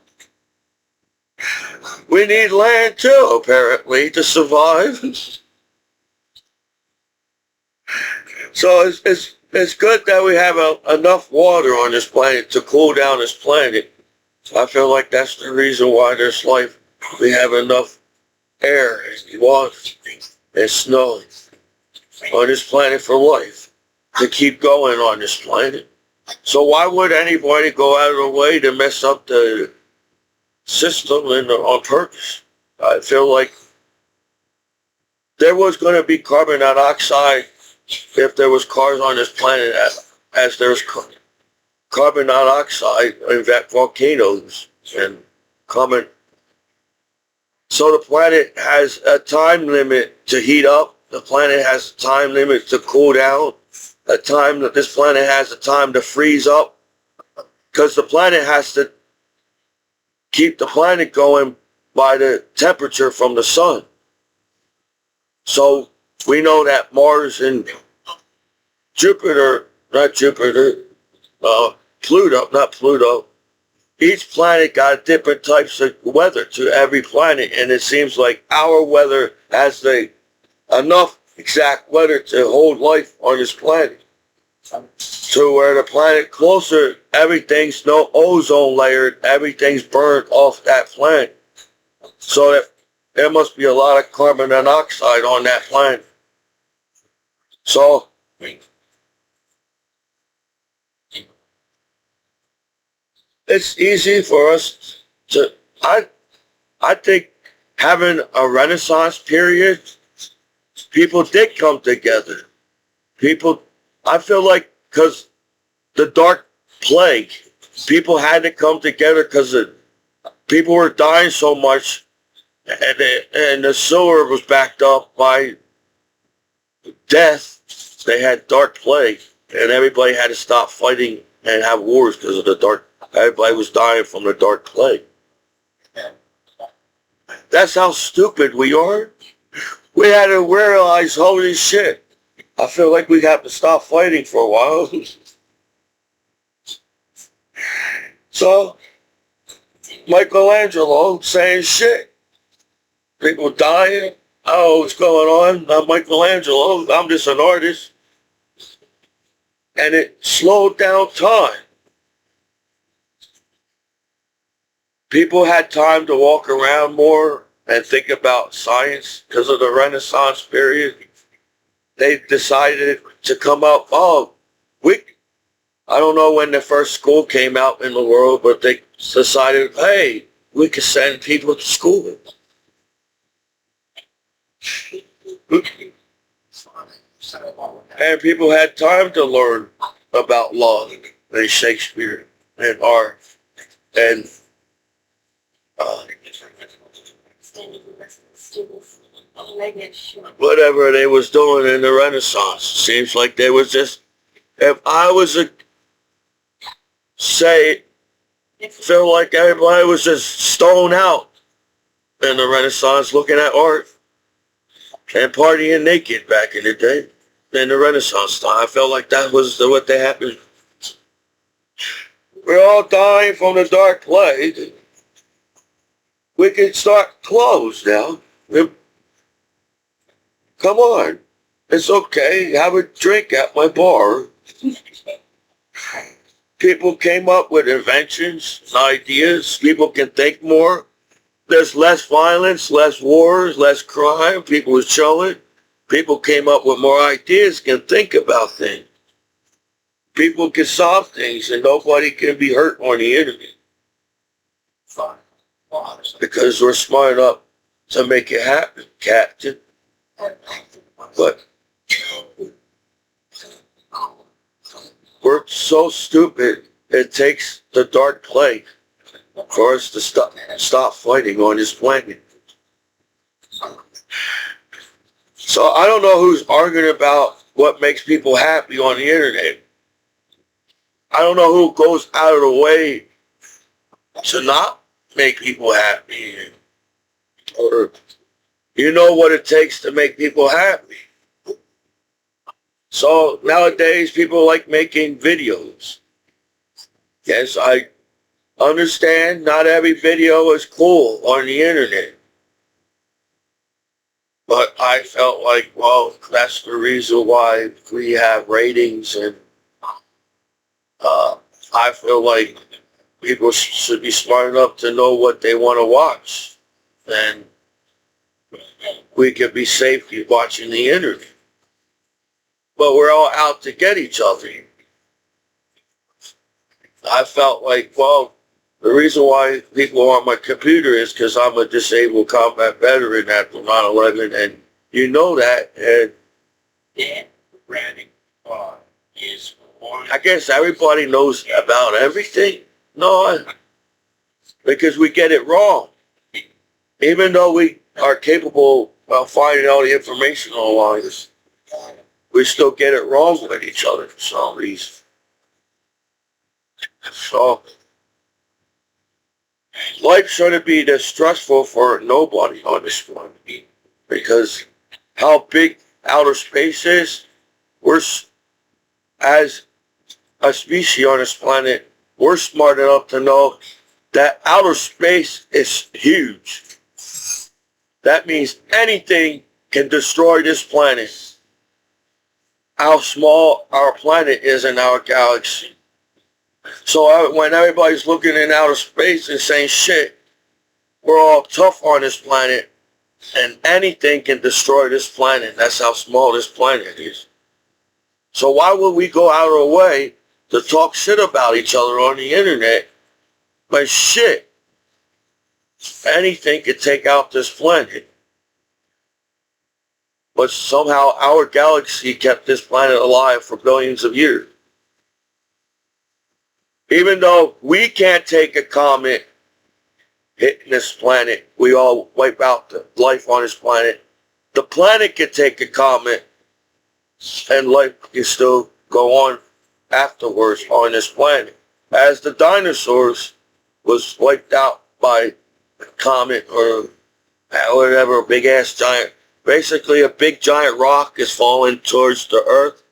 We need land too, apparently, to survive. So it's good that we have enough water on this planet to cool down this planet. So I feel like that's the reason why there's life. We have enough air and water and snow on this planet for life to keep going on this planet. So why would anybody go out of the way to mess up the system on purpose? I feel like there was going to be carbon dioxide if there was cars on this planet as there's carbon dioxide in volcanoes and common. So the planet has a time limit to heat up the planet has a time limit to cool down, a time that this planet has a time to freeze up, because the planet has to keep the planet going by the temperature from the sun. So we know that Mars and Pluto, not Pluto, each planet got different types of weather to every planet, and it seems like our weather has enough exact weather to hold life on this planet. To where the planet closer, everything's no ozone layer, everything's burned off that planet. So that there must be a lot of carbon dioxide on that planet. So it's easy for us to, I think having a Renaissance period, people did come together. I feel like because the Dark Plague, people had to come together because people were dying so much, and the sewer was backed up by death. They had Dark Plague, and everybody had to stop fighting and have wars because of the Dark. Everybody was dying from the Dark Plague. That's how stupid we are. We had to realize, holy shit, I feel like we have to stop fighting for a while. So, Michelangelo saying shit. People dying. Oh, what's going on? I'm Michelangelo. I'm just an artist. And it slowed down time. People had time to walk around more and think about science because of the Renaissance period. They decided to come up, I don't know when the first school came out in the world, but they decided, hey, we could send people to school. And people had time to learn about law and Shakespeare and art and whatever they was doing in the Renaissance. Seems like they was just, if I was feel like everybody was just stoned out in the Renaissance looking at art and partying naked back in the day. In the Renaissance time, I felt like that was what they happened. We're all dying from the Dark Plague. We can start closed now. Come on. It's okay. Have a drink at my bar. People came up with inventions, ideas. People can think more. There's less violence, less wars, less crime. People are showing. People came up with more ideas, can think about things. People can solve things and nobody can be hurt on the internet. Because we're smart enough to make it happen, Captain. But we're so stupid, it takes the Dark Plague for us to stop fighting on this planet. So I don't know who's arguing about what makes people happy on the internet. I don't know who goes out of the way to not make people happy. Or you know what it takes to make people happy. So nowadays people like making videos. Yes, I understand not every video is cool on the internet. But I felt like, well, that's the reason why we have ratings, and I feel like people should be smart enough to know what they want to watch. And we could be safe watching the internet. But we're all out to get each other. I felt like, well, the reason why people are on my computer is because I'm a disabled combat veteran after 9/11, and you know that. And I guess everybody knows about everything. No, because we get it wrong. Even though we are capable about finding all the information online. We still get it wrong with each other for some reason. So, life shouldn't be this stressful for nobody on this planet. Because how big outer space is, we're, as a species on this planet, we're smart enough to know that outer space is huge. That means anything can destroy this planet. How small our planet is in our galaxy. So when everybody's looking in outer space and saying, shit, we're all tough on this planet, and anything can destroy this planet. That's how small this planet is. So why would we go out of our way to talk shit about each other on the internet? But shit, anything could take out this planet. But somehow our galaxy kept this planet alive for billions of years. Even though we can't take a comet hitting this planet, we all wipe out the life on this planet. The planet can take a comet and life can still go on afterwards on this planet. As the dinosaurs was wiped out by a comet or whatever, a big ass giant. Basically a big giant rock is falling towards the earth.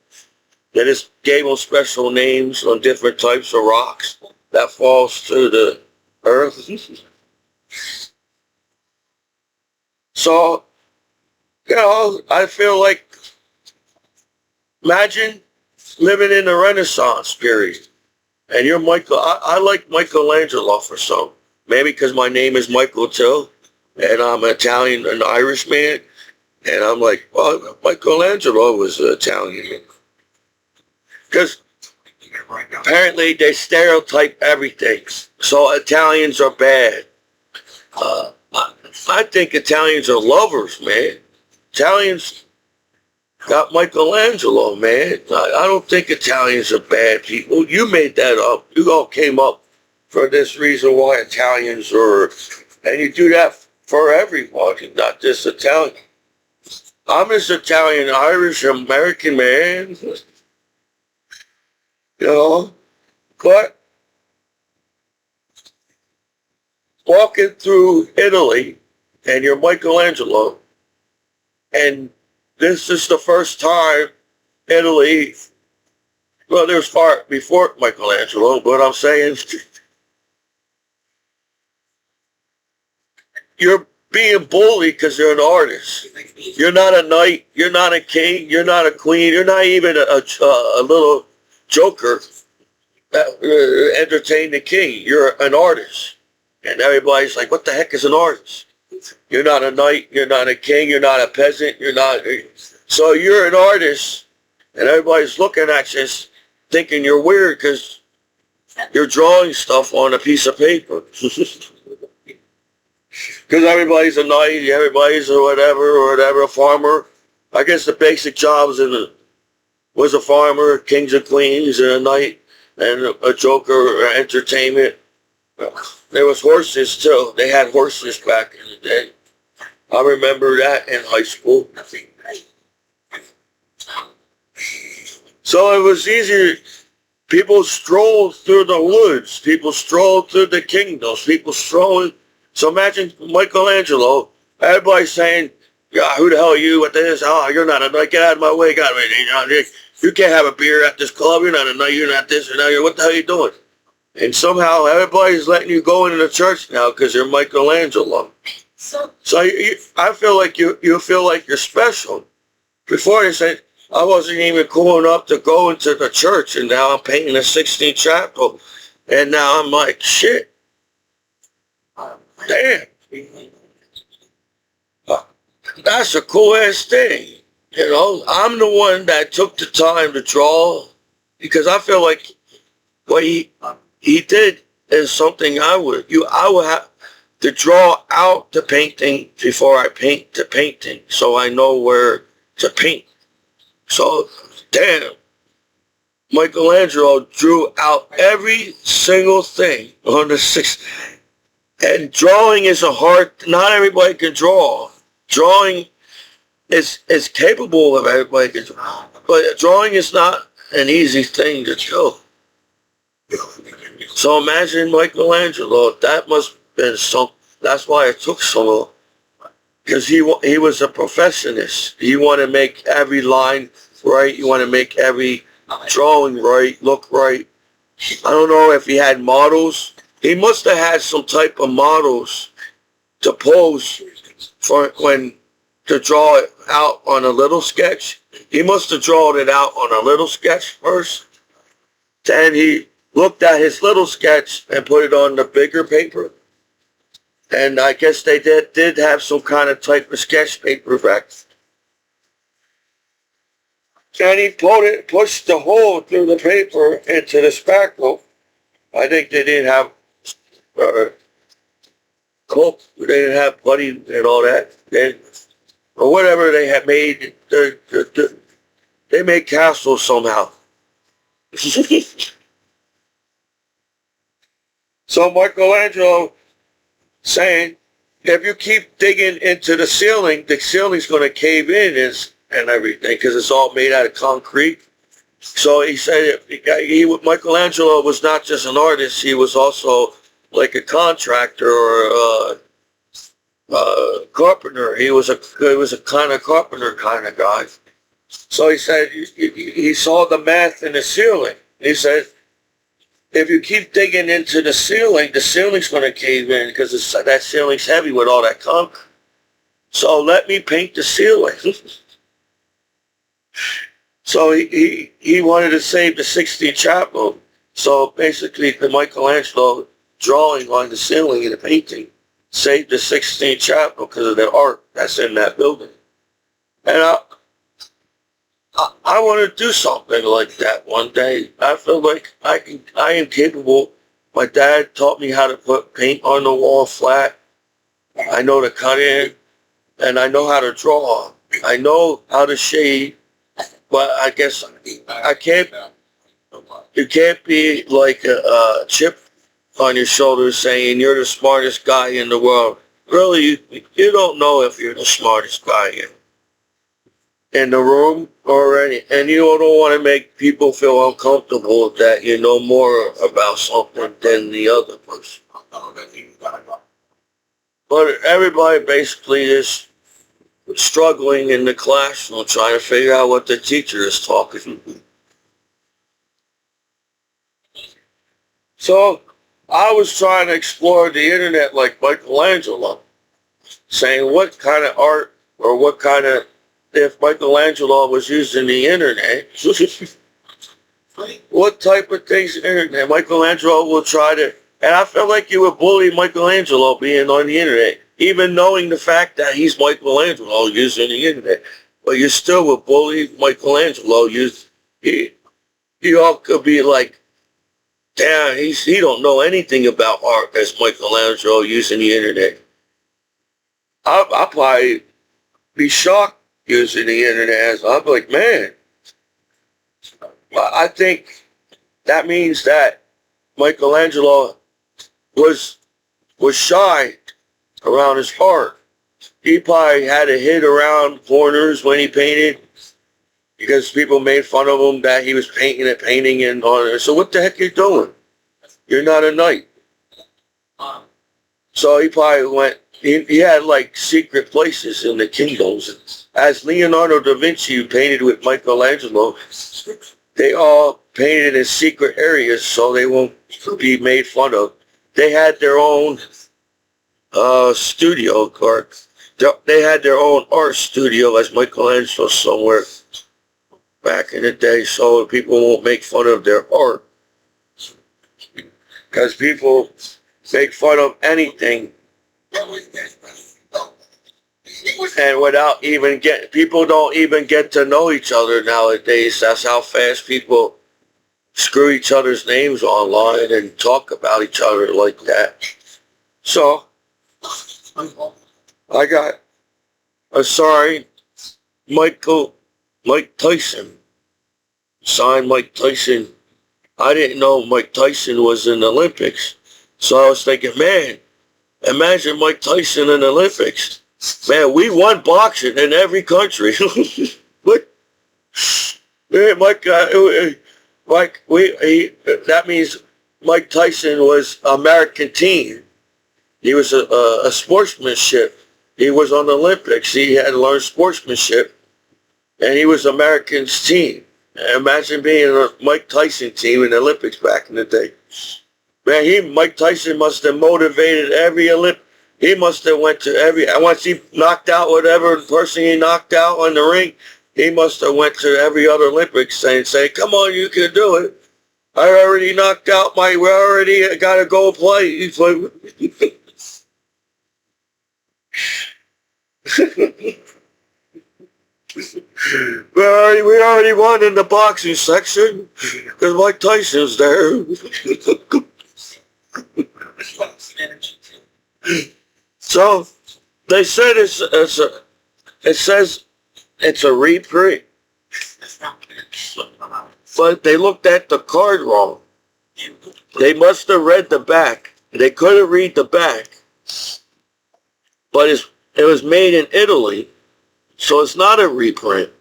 They just gave them special names on different types of rocks that falls to the earth. So, I feel like, imagine living in the Renaissance period. And you're Michael, I like Michelangelo for some. Maybe because my name is Michael too. And I'm an Italian, an Irish man. And I'm like, well, Michelangelo was Italian. Because apparently they stereotype everything. So Italians are bad. I think Italians are lovers, man. Italians got Michelangelo, man. I don't think Italians are bad people. You made that up. You all came up for this reason why Italians are, and you do that for everybody, not just Italian. I'm just Italian, Irish, American, man. But walking through Italy, and you're Michelangelo, and this is the first time Italy, well, there's far before Michelangelo, but I'm saying you're being bullied because you're an artist. You're not a knight, you're not a king, you're not a queen, you're not even a little joker that entertain the king. You're an artist. And everybody's like, what the heck is an artist? You're not a knight, you're not a king, you're not a peasant, you're not... So you're an artist, and everybody's looking at you thinking you're weird because you're drawing stuff on a piece of paper. Because everybody's a knight, everybody's a whatever, a farmer. I guess the basic jobs was a farmer, kings and queens, and a knight, and a joker, or entertainment. There was horses too. They had horses back in the day. I remember that in high school. So it was easier. People strolled through the woods. People strolled through the kingdoms. People strolling. So imagine Michelangelo. Everybody's saying, yeah, who the hell are you? What this? Oh, you're not a knight. Get out of my way. Get out of my way. You can't have a beer at this club. You're not a knight. You're not this or that. What the hell are you doing? And somehow everybody's letting you go into the church now because you're Michelangelo. So I feel like you feel like you're special. Before they said, I wasn't even cool enough to go into the church, and now I'm painting a 16th chapel. And now I'm like, shit. Damn. That's a cool ass thing. I'm the one that took the time to draw, because I feel like what he did is something I would have to draw out the painting before I paint the painting, so I know where to paint. So, damn, Michelangelo drew out every single thing on the sixth. And drawing is a hard, not everybody can draw. Drawing is capable of everybody can draw. But drawing is not an easy thing to do. So imagine Michelangelo. That must have been some. That's why it took so long. Because he was a perfectionist. You want to make every line right. You want to make every drawing right, look right. I don't know if he had models. He must have had some type of models to pose for when to draw it out on a little sketch. He must have drawn it out on a little sketch first. Then he looked at his little sketch and put it on the bigger paper. And I guess they did have some kind of type of sketch paper back. And he pushed the hole through the paper into the spackle. I think they didn't have coke. They didn't have putty and all that. Or whatever they had made. They made castles somehow. So Michelangelo saying, if you keep digging into the ceiling's going to cave in and everything because it's all made out of concrete. So he said Michelangelo was not just an artist, he was also like a contractor or a carpenter. He was a kind of carpenter kind of guy. So he said he saw the math in the ceiling. He said, if you keep digging into the ceiling's going to cave in because that ceiling's heavy with all that concrete. So let me paint the ceiling. So he wanted to save the Sistine Chapel. So basically, the Michelangelo drawing on the ceiling in the painting saved the Sistine Chapel because of the art that's in that building. And I want to do something like that one day. I feel like I am capable. My dad taught me how to put paint on the wall flat. I know to cut in, and I know how to draw. I know how to shade, but I guess I can't. You can't be like a chip on your shoulder saying you're the smartest guy in the world. Really, you don't know if you're the smartest guy in the room or and you don't want to make people feel uncomfortable that you know more about something than the other person. But everybody basically is struggling in the classroom trying to figure out what the teacher is talking. So I was trying to explore the internet like Michelangelo, saying what kind of art or what kind of, if Michelangelo was using the internet, what type of things the internet? Michelangelo will try to, and I felt like you would bully Michelangelo being on the internet, even knowing the fact that he's Michelangelo using the internet. But you still would bully Michelangelo. You all could be like, damn, he don't know anything about art as Michelangelo using the internet. I'll probably be shocked using the internet. I'm like, man, I think that means that Michelangelo was shy around his art. He probably had to hid around corners when he painted because people made fun of him that he was painting and on it. So what the heck you doing? You're not a knight. So he probably went, he had like secret places in the kingdoms. As Leonardo da Vinci painted with Michelangelo, they all painted in secret areas so they won't be made fun of. They had their own studio, or they had their own art studio as Michelangelo somewhere back in the day, so people won't make fun of their art. Because people make fun of anything, and without even people don't even get to know each other nowadays. That's how fast people screw each other's names online and talk about each other like that. So I got Mike Tyson. Signed Mike Tyson. I didn't know Mike Tyson was in the Olympics. So I was thinking, man, imagine Mike Tyson in the Olympics. Man, we won boxing in every country. What? Man, that means Mike Tyson was American team. He was a sportsmanship. He was on the Olympics. He had learned sportsmanship, and he was American's team. Imagine being a Mike Tyson team in the Olympics back in the day. Man, Mike Tyson must have motivated every Olympic. He must have went to and once he knocked out whatever person he knocked out on the ring, he must have went to every other Olympics saying, come on, you can do it. I already knocked out we already got to go play. He's like, we already won in the boxing section because Mike Tyson's there. So they said it says it's a reprint, but they looked at the card wrong. They must have read the back. They couldn't read the back, but it was made in Italy, so it's not a reprint.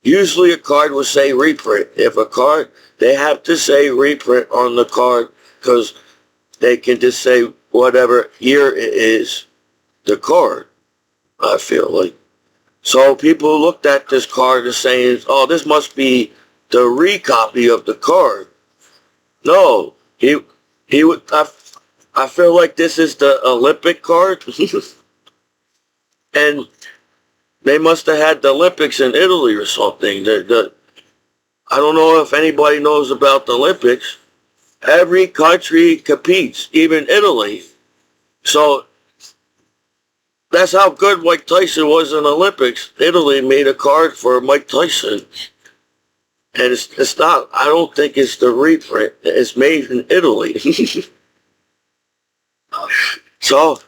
Usually a card will say reprint. If a card, they have to say reprint on the card because they can just say whatever year it is, the card, I feel like. So people looked at this card and saying, oh, this must be the recopy of the card. No, he would, I feel like this is the Olympic card. And they must have had the Olympics in Italy or something. I don't know if anybody knows about the Olympics. Every country competes, even Italy. So that's how good Mike Tyson was in the Olympics. Italy made a card for Mike Tyson. And it's not, I don't think it's the reprint. It's made in Italy. So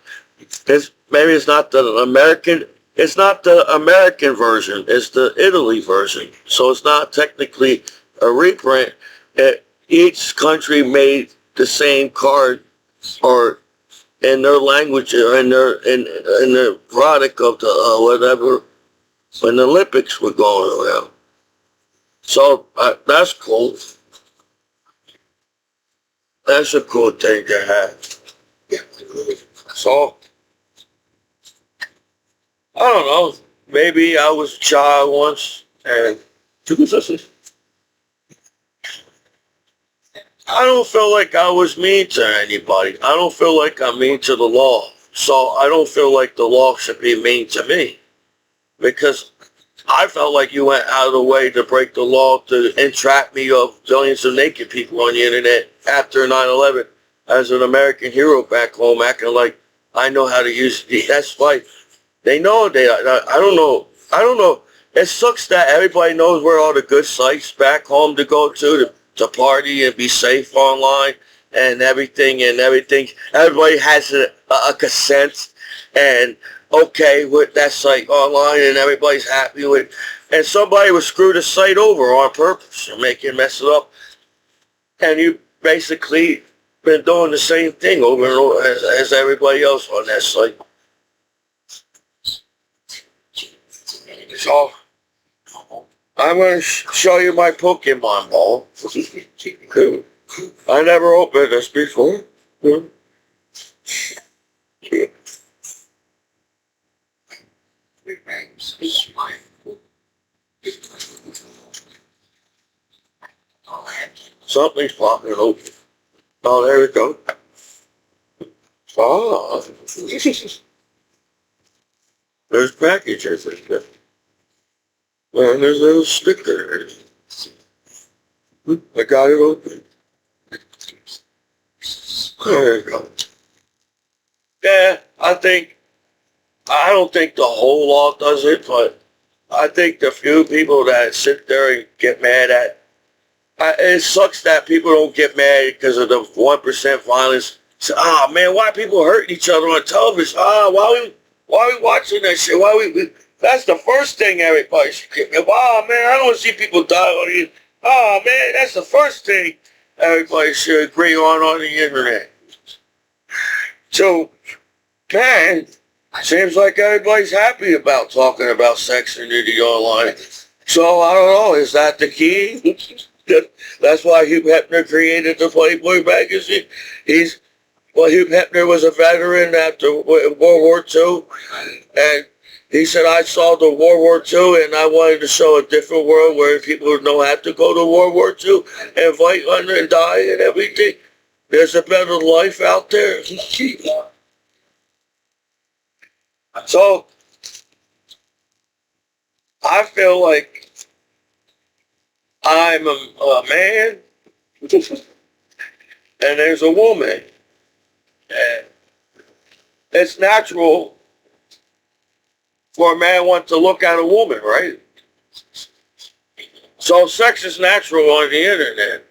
maybe it's not the American version. It's the Italy version. So it's not technically a reprint. Each country made the same card or in their language or in the product of the whatever when the Olympics were going around. So that's cool. That's a cool thing to have. So I don't know. Maybe I was a child once and I don't feel like I was mean to anybody. I don't feel like I'm mean to the law. So I don't feel like the law should be mean to me. Because I felt like you went out of the way to break the law to entrap me of billions of naked people on the internet after 9/11 as an American hero back home acting like I know how to use it. That's why they know I don't know. It sucks that everybody knows where all the good sites back home to go to party and be safe online and everything. Everybody has a consent and okay with that site online and everybody's happy with it. And somebody would screw the site over on purpose and mess it up. And you basically been doing the same thing over and over as everybody else on that site. So I'm going to show you my Pokemon ball. I never opened this before. Something's popping open. Oh, there we go. Oh. There's packages in there. And there's a little sticker. I got it open. There you go. Yeah, I don't think the whole law does it, but I think the few people that sit there and get mad at, it sucks that people don't get mad because of the 1% violence. Say, oh man, why are people hurting each other on television? Why we watching that shit? That's the first thing everybody should get. Wow, man, I don't want to see people die on the internet. Oh, man, that's the first thing everybody should agree on the internet. So, man, Seems like everybody's happy about talking about sex and nudity online. So I don't know, is that the key? That's why Hugh Hefner created the Playboy magazine. Hugh Hefner was a veteran after World War II, and he said, I saw the World War II and I wanted to show a different world where people don't have to go to World War II and fight under and die and everything. There's a better life out there. So, I feel like I'm a man and there's a woman. And it's natural for a man want to look at a woman, right? So sex is natural on the internet.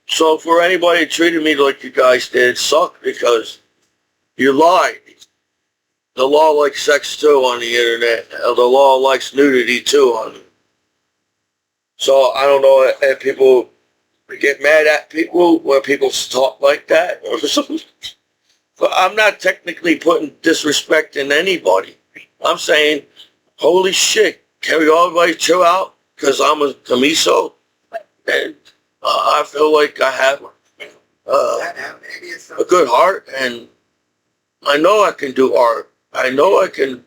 So for anybody treating me like you guys did, suck because you lied. The law likes sex too on the internet. The law likes nudity too on it. So I don't know if people get mad at people when people talk like that or something. But I'm not technically putting disrespect in anybody. I'm saying, holy shit, can we all chill out? Because I'm a Commiso. And I feel like I have a good heart. And I know I can do art. I know I can.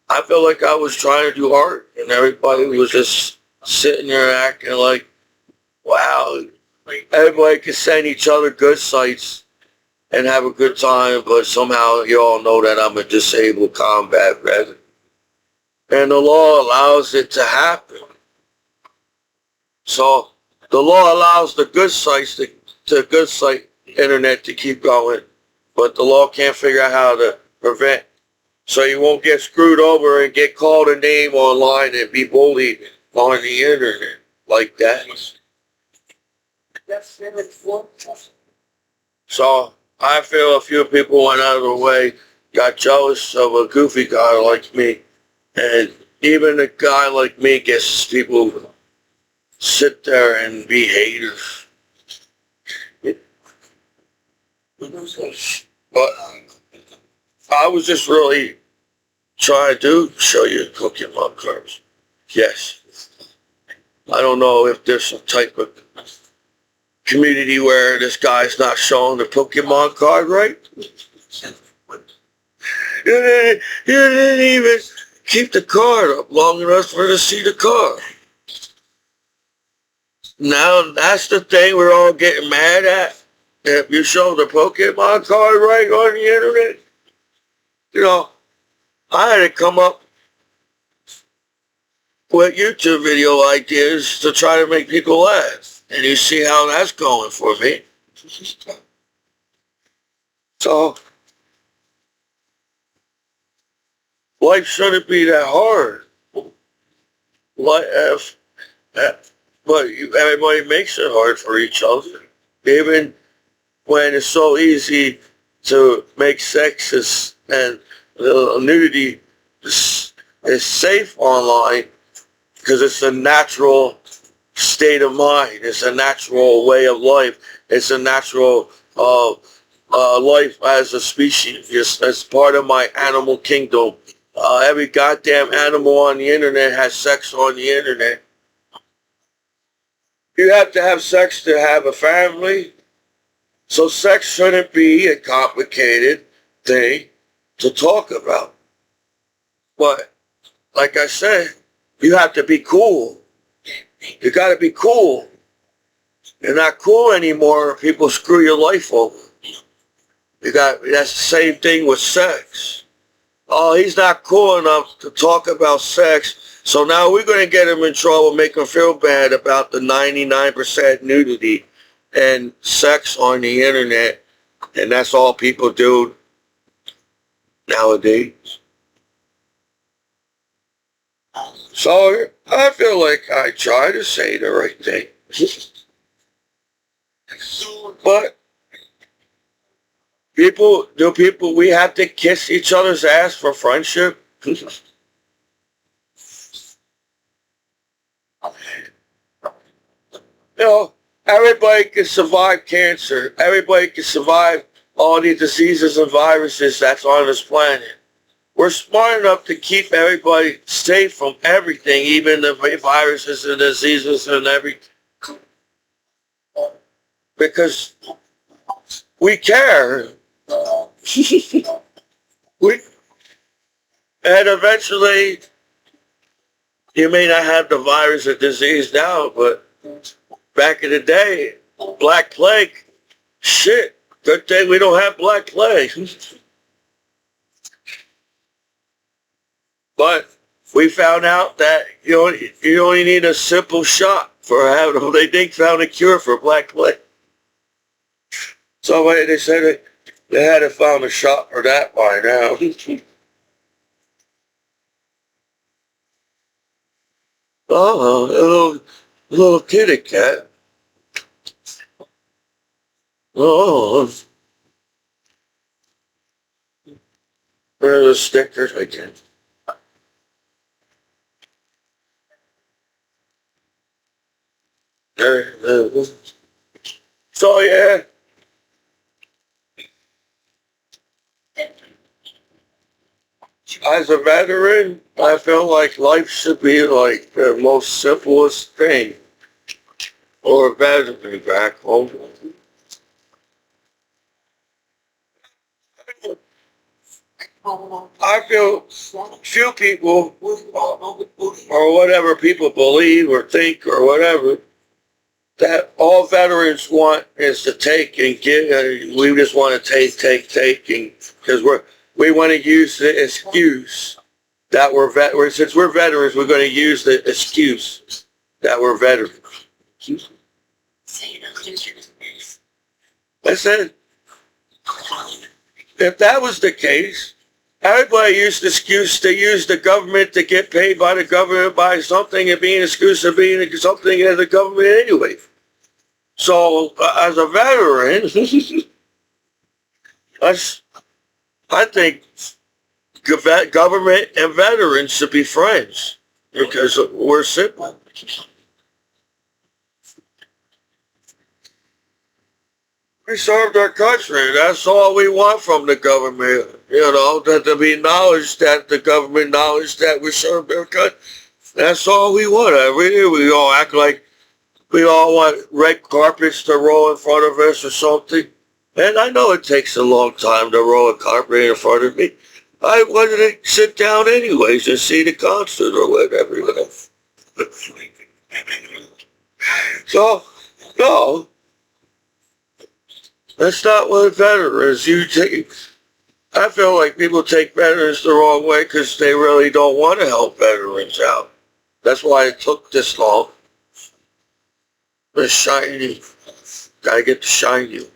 I feel like I was trying to do art. And everybody was just sitting there acting like, wow. Everybody can send each other good sites and have a good time, but somehow you all know that I'm a disabled combat veteran. And the law allows it to happen. So the law allows the good sites, the good site internet to keep going, but the law can't figure out how to prevent. So you won't get screwed over and get called a name online and be bullied on the internet like that. So I feel a few people went out of their way, got jealous of a goofy guy like me. And even a guy like me gets people sit there and be haters. But I was just really trying to show you Pokemon cards. Yes. I don't know if there's some type of community where this guy's not showing the Pokemon card right. You didn't even keep the card up long enough for her to see the card. Now that's the thing we're all getting mad at. If you show the Pokemon card right on the internet, you know, I had to come up with YouTube video ideas to try to make people laugh. And you see how that's going for me. So, life shouldn't be that hard. But everybody makes it hard for each other. Even when it's so easy to make sex and nudity is safe online because it's a natural state of mind. It's a natural way of life. It's a natural life as a species. It's part of my animal kingdom. Every goddamn animal on the internet has sex on the internet. You have to have sex to have a family. So sex shouldn't be a complicated thing to talk about. But, like I said, you have to be cool. You gotta be cool. You're not cool anymore, people screw your life over. That's the same thing with sex. Oh, he's not cool enough to talk about sex, so now we're going to get him in trouble, make him feel bad about the 99% nudity and sex on the internet, and that's all people do nowadays. So I feel like I try to say the right thing. But we have to kiss each other's ass for friendship? You know, everybody can survive cancer. Everybody can survive all these diseases and viruses that's on this planet. we're smart enough to keep everybody safe from everything, even the viruses and diseases and everything, because we care. we, and eventually, you may not have the virus or disease now, but back in the day, Black Plague, shit, good thing we don't have Black Plague. But we found out that you only need a simple shot for having, they found a cure for Black Plague. So they said they had to found a shot for that by now. Oh, little kitty cat. Oh, where are the stickers again? So yeah, as a veteran, I feel like life should be like the most simplest thing. Or a veteran back home. I feel few people, or whatever people believe or think or whatever, that all veterans want is to take and give. We just want to take, and because we want to use the excuse that we're since we're veterans, we're going to use the excuse that we're veterans. I said, if that was the case, everybody used the excuse to use the government to get paid by the government by something and being an excuse of being something as a government anyway. So, as a veteran, I think government and veterans should be friends because we're simple. We served our country. That's all we want from the government. That to be acknowledged that the government acknowledged that we served our country. That's all we want. We all act like we all want red carpets to roll in front of us or something. And I know it takes a long time to roll a carpet in front of me. I wanted to sit down anyways and see the concert or whatever. So, no. That's not what veterans. I feel like people take veterans the wrong way because they really don't want to help veterans out. That's why it took this long. The shiny. Gotta get the shiny.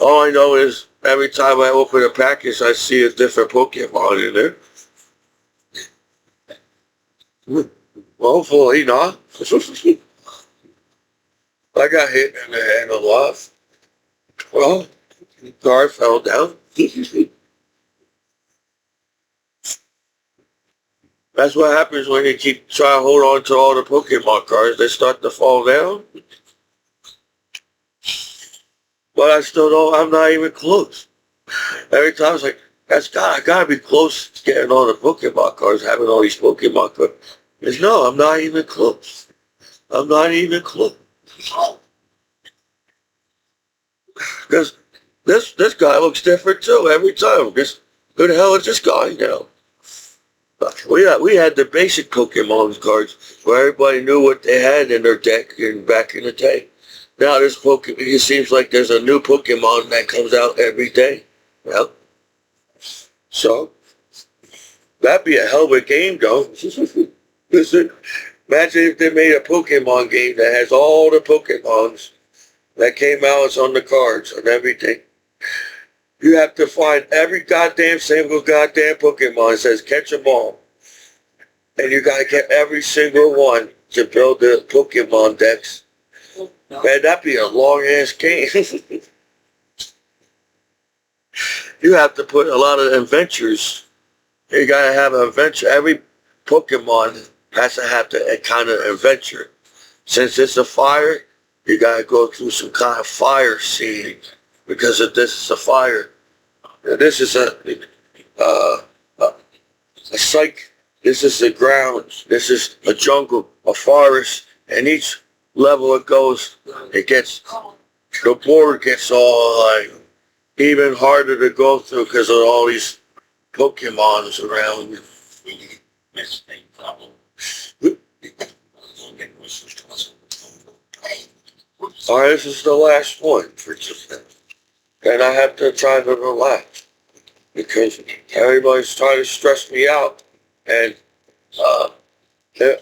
All I know is every time I open a package, I see a different Pokemon in there. Hopefully not. I got hit in the head a lot. Well, the car fell down. That's what happens when you keep trying to hold on to all the Pokemon cards. They start to fall down. But I still don't, I'm not even close. Every time I was like, I gotta be close to getting all the Pokemon cards, having all these Pokemon cards. Because no, I'm not even close. I'm not even close. Because this guy looks different too every time. Who the hell is this guy now? We had the basic Pokemon cards where everybody knew what they had in their deck back in the day. Now it seems like there's a new Pokemon that comes out every day. Well, so that'd be a hell of a game though. Listen, imagine if they made a Pokemon game that has all the Pokemons that came out on the cards and everything. You have to find every single goddamn Pokemon. It says catch them all. And you gotta get every single one to build the Pokemon decks. Man, that'd be a long ass game. You have to put a lot of adventures. You gotta have an adventure. Every Pokemon has to have a kind of adventure. Since it's a fire, you gotta go through some kind of fire scene because of this is a fire. This is uh, a psych. This is the ground. This is a jungle, a forest, and each level it goes, the board gets all like even harder to go through because of all these Pokemons around you. All right, this is the last one for today, and I have to try to relax because everybody's trying to stress me out, and the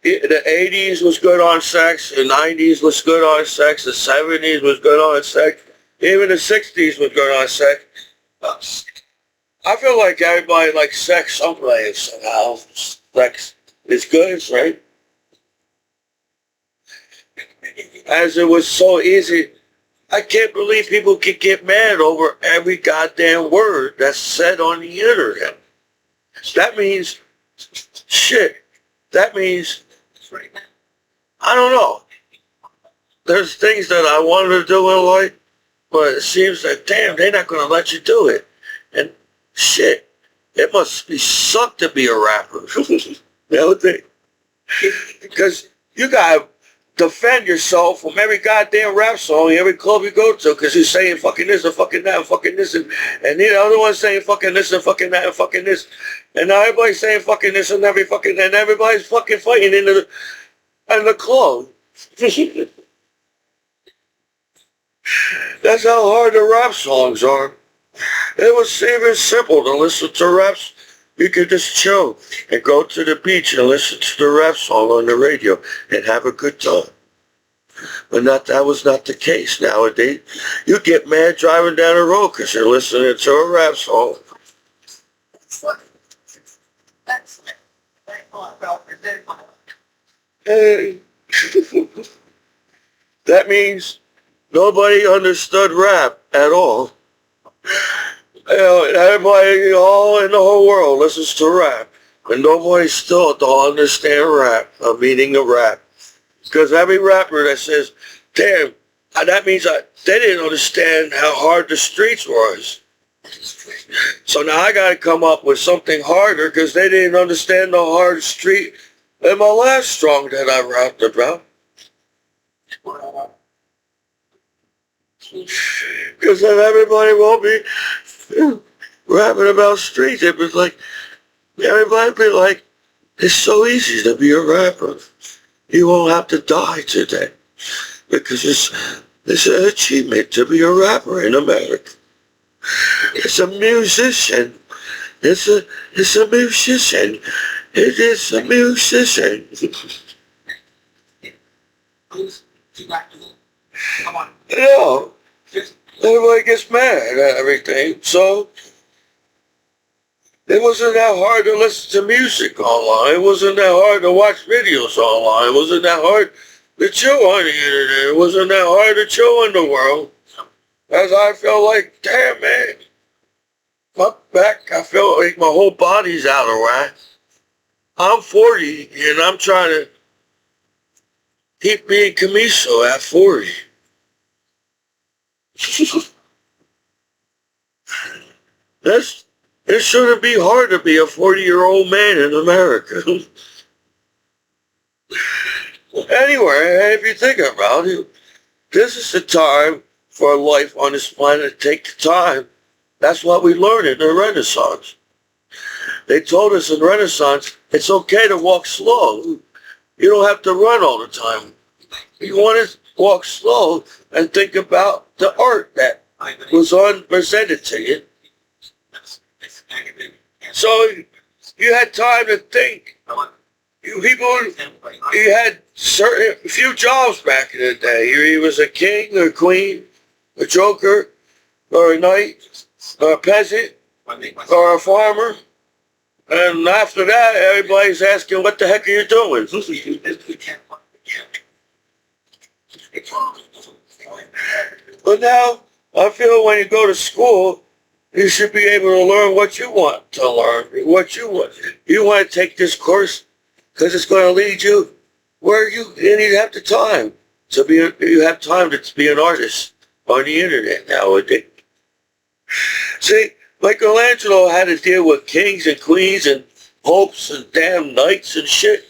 80s was good on sex, the 90s was good on sex, the 70s was good on sex, even the 60s was good on sex. I feel like everybody likes sex some way somehow. Sex is good, right? As it was so easy, I can't believe people can get mad over every goddamn word that's said on the internet. That means, shit, that means, I don't know. There's things that I wanted to do in life, but it seems like, damn, they're not going to let you do it. And shit, it must be suck to be a rapper. You know what I think? Because you got to defend yourself from every goddamn rap song, every club you go to, because you're saying fucking this and fucking that and fucking this, and the other one's saying fucking this and fucking that and fucking this, and now everybody's saying fucking this and and everybody's fucking fighting in the club. That's how hard the rap songs are. It was even simple to listen to raps. You could just chill and go to the beach and listen to the rap song on the radio and have a good time. But that was not the case nowadays. You get mad driving down the road because you're listening to a rap song. Hey. That means nobody understood rap at all. You know, everybody all in the whole world listens to rap, and nobody still don't understand rap, the meaning of rap. Because every rapper that says, damn, that means they didn't understand how hard the streets was. So now I got to come up with something harder because they didn't understand the hard street in my last song that I rapped about. Because then everybody won't be rapping about streets. It was like, everybody be like, it's so easy to be a rapper. You won't have to die today. Because it's an achievement to be a rapper in America. It's a musician. It's a musician. It is a musician. Come on. You know, everybody gets mad at everything. So it wasn't that hard to listen to music online. It wasn't that hard to watch videos online. It wasn't that hard to chill on the internet. It wasn't that hard to chill in the world. As I felt like, damn man, my back, I felt like my whole body's out of whack. I'm 40 and I'm trying to keep being Commiso at 40. It shouldn't be hard to be a 40-year-old man in America. Anyway, if you think about it, this is the time for life on this planet. Take the time. That's what we learned in the Renaissance. They told us in Renaissance, it's okay to walk slow. You don't have to run all the time. You want to walk slow and think about the art that was presented to you. So you had time to think. You had few jobs back in the day. You was a king, a queen, a joker, or a knight, or a peasant, or a farmer. And after that, everybody's asking, what the heck are you doing? But now, I feel when you go to school, you should be able to learn what you want to learn, what you want. You want to take this course because it's going to lead you where you have the time to be. You have time to be an artist, on the internet nowadays. See, Michelangelo had to deal with kings and queens and popes and damn knights and shit.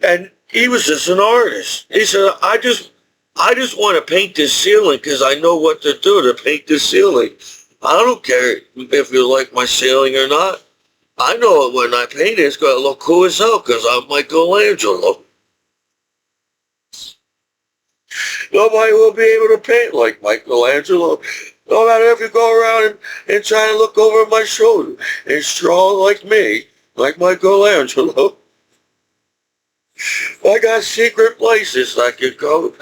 And he was just an artist. He said, I just want to paint this ceiling because I know what to do to paint this ceiling. I don't care if you like my ceiling or not. I know when I paint it, it's going to look cool as hell because I'm Michelangelo. Nobody will be able to paint like Michelangelo. No matter if you go around and try to look over my shoulder and strong like me, like Michelangelo. I got secret places I could go.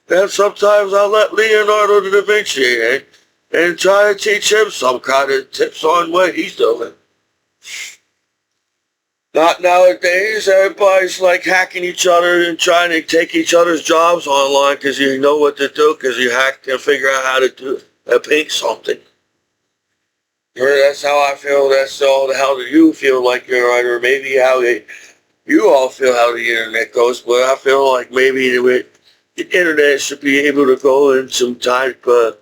And sometimes I let Leonardo da Vinci in and try to teach him some kind of tips on what he's doing. Not nowadays. Everybody's like hacking each other and trying to take each other's jobs online because you know what to do because you hack and figure out how to paint something. That's how I feel. That's all. How do you feel like you're right? Or maybe how you all feel how the internet goes. But I feel like maybe the internet should be able to go in some type of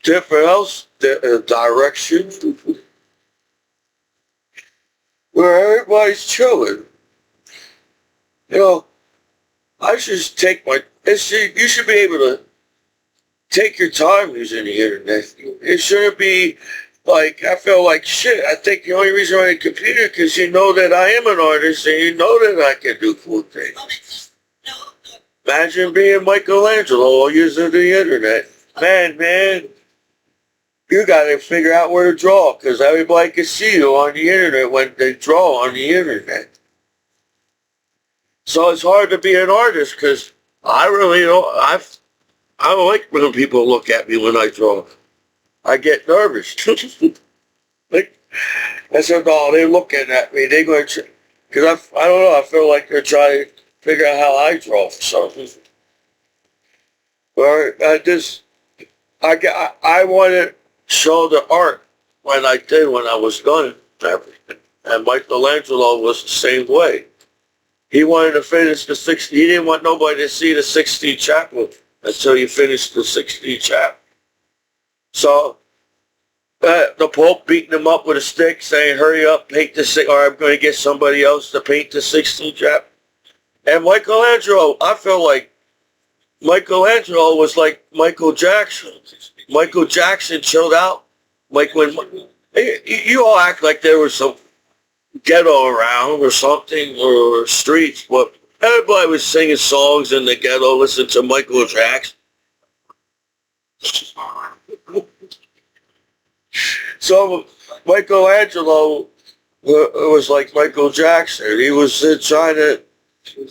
different direction where everybody's chilling. You know, I should take you should be able to take your time using the internet. It shouldn't be like, I feel like shit. I think the only reason I'm on a computer because you know that I am an artist and you know that I can do cool things. Imagine being Michelangelo using the internet. Man, you gotta figure out where to draw because everybody can see you on the internet when they draw on the internet. So it's hard to be an artist because I really don't, I don't like when people look at me when I draw. I get nervous. Like, I said, no, they're looking at me. They're going to, because I don't know, I feel like they're trying to figure out how I draw for something. Or I want to show the art when I was done everything. And Michelangelo was the same way. He wanted to finish he didn't want nobody to see the 16th chapter until he finished the 16th chapter. So, the Pope beating him up with a stick saying, hurry up, paint or I'm going to get somebody else to paint the 16th chapter. And Michelangelo, I feel like Michelangelo was like Michael Jackson. Michael Jackson chilled out. Like when, you all act like there was some ghetto around or something, or streets, but everybody was singing songs in the ghetto, listening to Michael Jackson. So Michelangelo was like Michael Jackson. He was trying to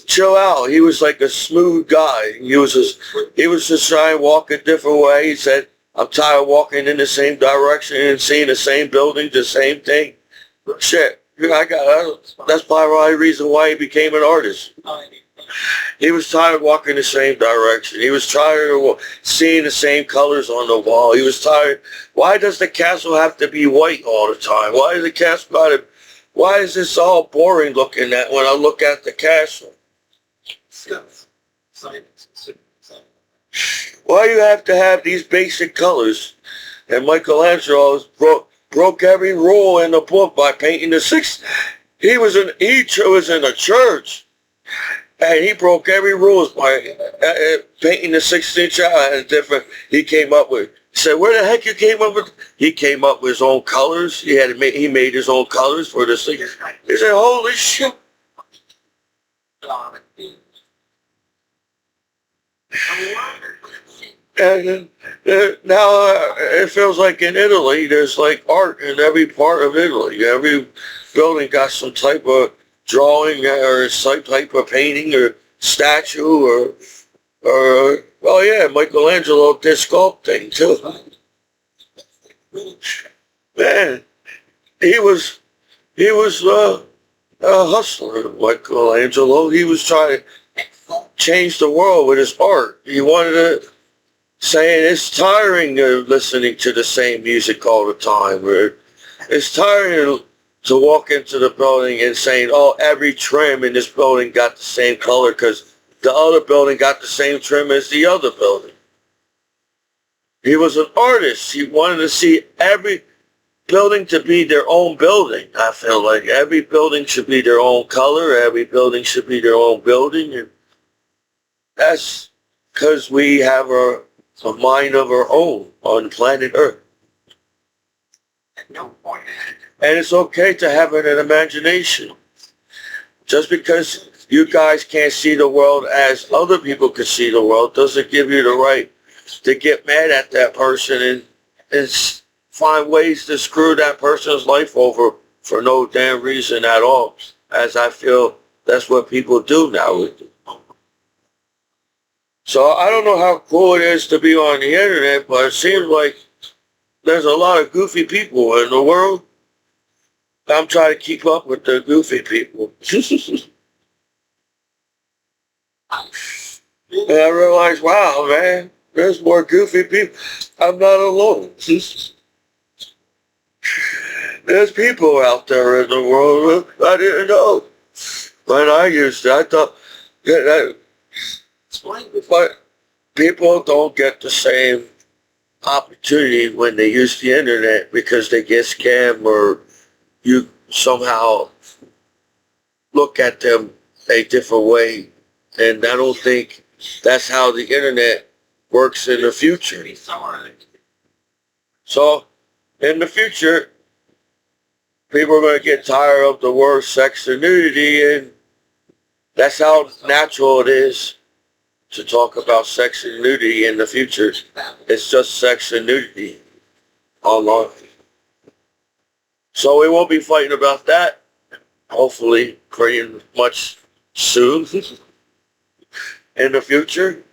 chill out. He was like a smooth guy. He was just trying to walk a different way. He said, I'm tired of walking in the same direction and seeing the same building, the same thing. Shit. That's probably the reason why he became an artist. He was tired of walking the same direction. He was tired of seeing the same colors on the wall. He was tired. Why does the castle have to be white all the time? Why is this all boring looking at when I look at the castle? Why do you have to have these basic colors? And Michelangelo broke every rule in the book by painting the six. He was in a church, and he broke every rule by painting the 16th different. He came up with. He said, "Where the heck you came up with?" He came up with his own colors. He made his own colors for the 16th. He said, "Holy shit!" And now it feels like in Italy, there's like art in every part of Italy. Every building got some type of drawing or some type of painting or statue or well, yeah, Michelangelo did sculpting too. Man, he was a hustler, Michelangelo. He was trying to change the world with his art. He wanted to. Saying it's tiring of listening to the same music all the time. Or it's tiring to walk into the building and saying, oh, every trim in this building got the same color because the other building got the same trim as the other building. He was an artist. He wanted to see every building to be their own building. I feel like every building should be their own color. Every building should be their own building. And that's because we have a mind of our own on planet Earth. And it's okay to have an imagination. Just because you guys can't see the world as other people can see the world doesn't give you the right to get mad at that person and find ways to screw that person's life over for no damn reason at all. As I feel that's what people do now. So I don't know how cool it is to be on the internet, but it seems like there's a lot of goofy people in the world. I'm trying to keep up with the goofy people. And I realized, wow, man, there's more goofy people. I'm not alone. There's people out there in the world I didn't know. When I thought, but people don't get the same opportunity when they use the internet because they get scammed or you somehow look at them a different way. And I don't think that's how the internet works in the future. So in the future, people are going to get tired of the word sex and nudity, and that's how natural it is to talk about sex and nudity in the future. It's just sex and nudity online. So we won't be fighting about that, hopefully, pretty much soon in the future.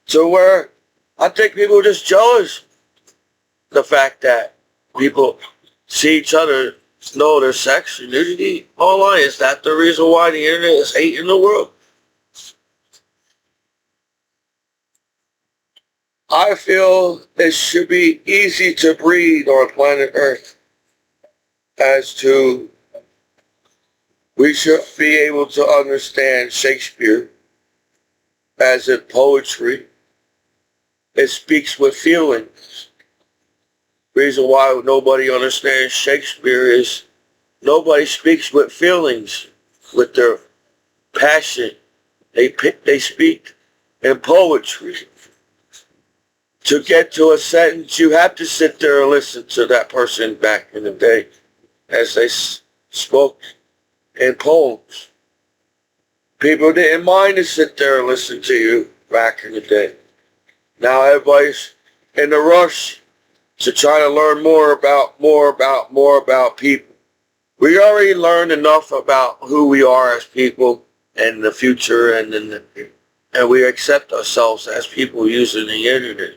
To where I think people are just jealous. The fact that people see each other know their sex and nudity online. Is that the reason why the internet is hating the world? I feel it should be easy to breathe on planet Earth as to we should be able to understand Shakespeare as in poetry. It speaks with feelings. Reason why nobody understands Shakespeare is nobody speaks with feelings, with their passion. They speak in poetry. To get to a sentence, you have to sit there and listen to that person back in the day as they spoke in poems. People didn't mind to sit there and listen to you back in the day. Now everybody's in a rush to try to learn more about people. We already learned enough about who we are as people in the future, and we accept ourselves as people using the internet.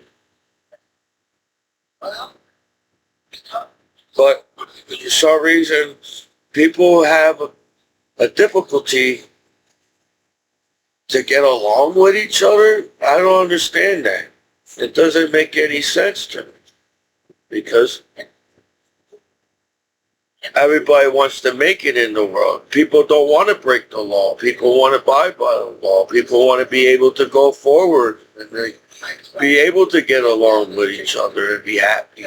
But for some reason, people have a difficulty to get along with each other. I don't understand that. It doesn't make any sense to me. Because everybody wants to make it in the world. People don't want to break the law. People want to abide by the law. People want to be able to go forward and be able to get along with each other and be happy.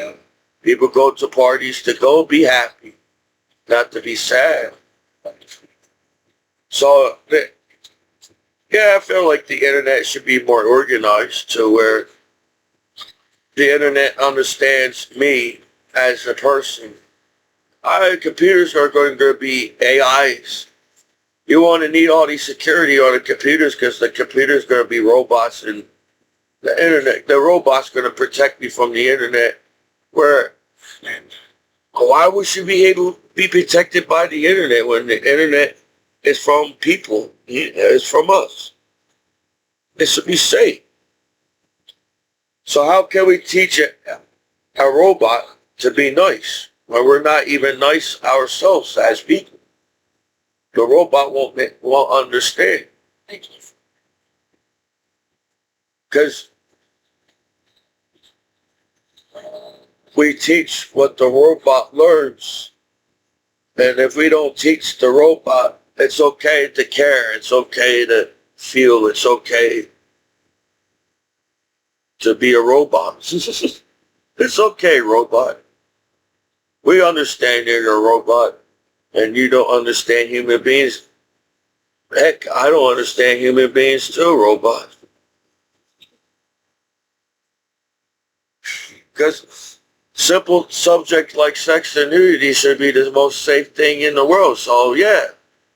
People go to parties to go be happy, not to be sad. So, yeah, I feel like the internet should be more organized to where the internet understands me as a person. Computers are going to be AIs. You want to need all these security on the computers because the computer's going to be robots, and the internet, the robot's going to protect me from the internet. Why would you be able to be protected by the internet when the internet is from people? It's from us. It should be safe. So how can we teach a robot to be nice when we're not even nice ourselves as people? The robot won't understand. Because we teach what the robot learns. And if we don't teach the robot, it's okay to care, it's okay to feel, it's okay to be a robot. It's okay, robot. We understand you're a robot and you don't understand human beings. Heck, I don't understand human beings too, robot. Because simple subject like sex and nudity should be the most safe thing in the world. So yeah,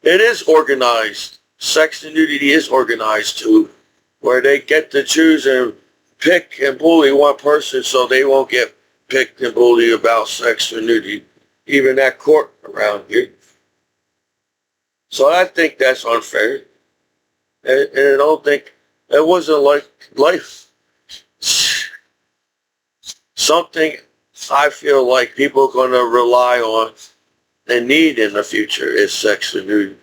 it is organized. Sex and nudity is organized too, where they get to choose and pick and bully one person so they won't get picked and bullied about sex or nudity, even at court around here. So I think that's unfair. And I don't think it wasn't like life. Something I feel like people are going to rely on and need in the future is sex and nudity,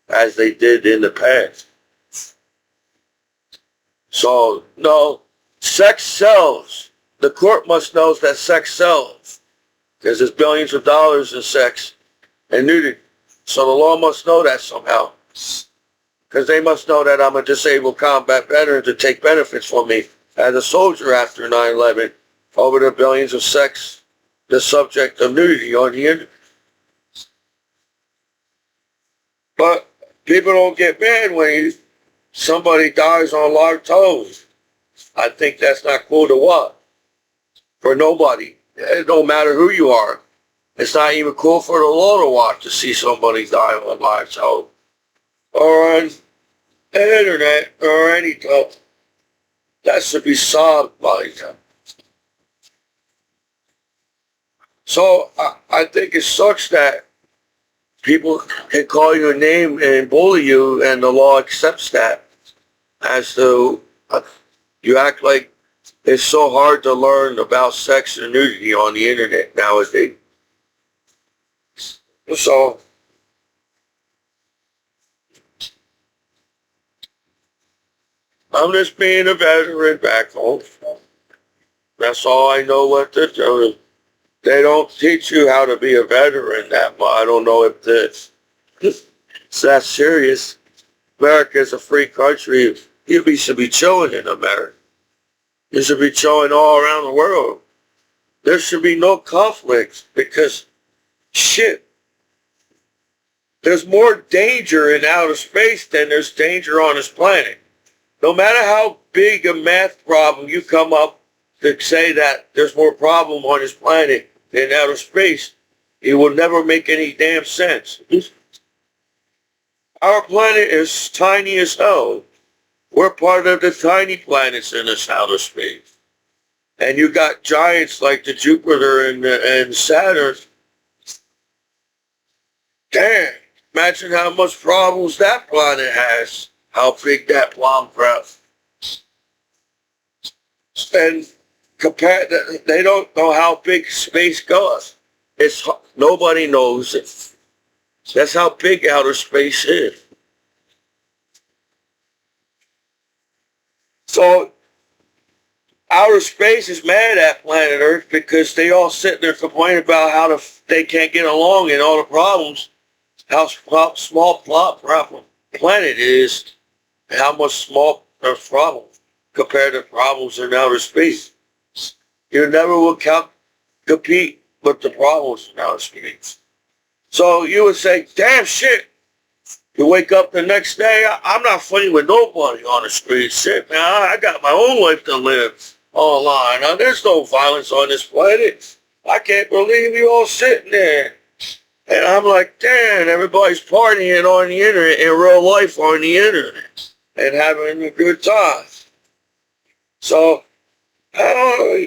as they did in the past. So, no, sex sells. The court must know that sex sells, because there's billions of dollars in sex and nudity. So the law must know that somehow, because they must know that I'm a disabled combat veteran to take benefits from me as a soldier after 9/11 over the billions of sex, the subject of nudity on the internet. But people don't get mad when somebody dies on live television. I think that's not cool to watch. For nobody. It don't matter who you are. It's not even cool for the law to watch to see somebody die on live television. Or on the internet or anything. That should be solved by them. So I think it sucks that people can call you a name and bully you and the law accepts that. As to you act like it's so hard to learn about sex and nudity on the internet nowadays. So I'm just being a veteran back home. That's all I know what to do. They don't teach you how to be a veteran that much. I don't know if it's that serious. America is a free country. You should be chilling in America. You should be chilling all around the world. There should be no conflicts because, shit, there's more danger in outer space than there's danger on this planet. No matter how big a math problem you come up to say that there's more problem on this planet than outer space, it will never make any damn sense. Our planet is tiny as hell. We're part of the tiny planets in this outer space. And you got giants like the Jupiter and Saturn. Damn, imagine how much problems that planet has. How big that problem is. And compare, they don't know how big space goes. Nobody knows it. That's how big outer space is. So outer space is mad at planet Earth because they all sit there complaining about how they can't get along and all the problems, how small planet is, and how much small Earth's problem compared to problems in outer space. You never will compete with the problems in outer space. So you would say, damn shit. You wake up the next day, I'm not fighting with nobody on the street. Shit, man, I got my own life to live online. Now, there's no violence on this planet. I can't believe you all sitting there. And I'm like, damn, everybody's partying on the internet, in real life on the internet, and having a good time. So, huh?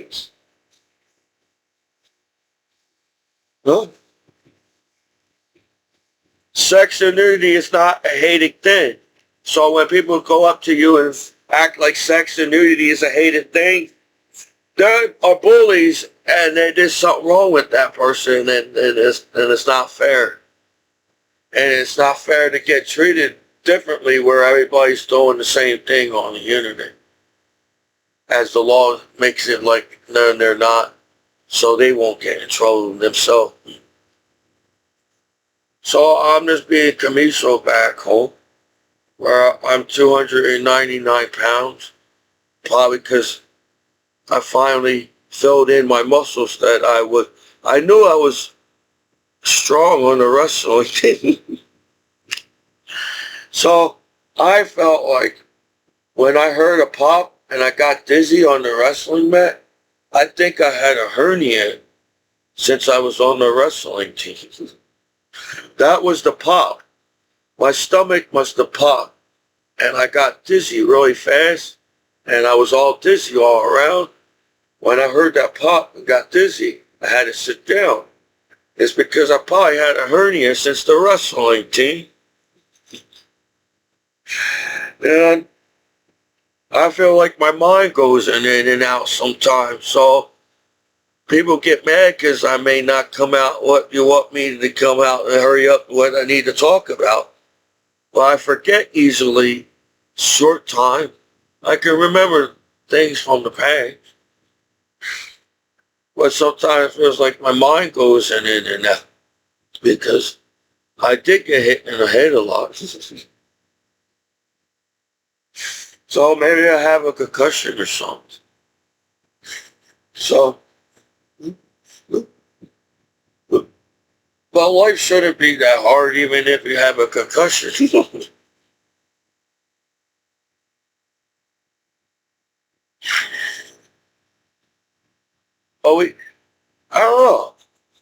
Sex and nudity is not a hated thing. So when people go up to you and act like sex and nudity is a hated thing, they are bullies and there's something wrong with that person and it's not fair. And it's not fair to get treated differently where everybody's doing the same thing on the internet. As the law makes it like no, they're not. So they won't get in trouble themselves. So I'm just being Commiso back home, where I'm 299 pounds, probably because I finally filled in my muscles that I knew I was strong on the wrestling team. So I felt like when I heard a pop and I got dizzy on the wrestling mat, I think I had a hernia since I was on the wrestling team. That was the pop. My stomach must have popped and I got dizzy really fast and I was all dizzy all around. When I heard that pop and got dizzy, I had to sit down. It's because I probably had a hernia since the wrestling team. And I feel like my mind goes in and out sometimes. So people get mad because I may not come out what you want me to come out and hurry up what I need to talk about. But I forget easily, short time. I can remember things from the past. But sometimes it feels like my mind goes in and out because I did get hit in the head a lot. So maybe I have a concussion or something. So, but life shouldn't be that hard even if you have a concussion. Oh, I don't know.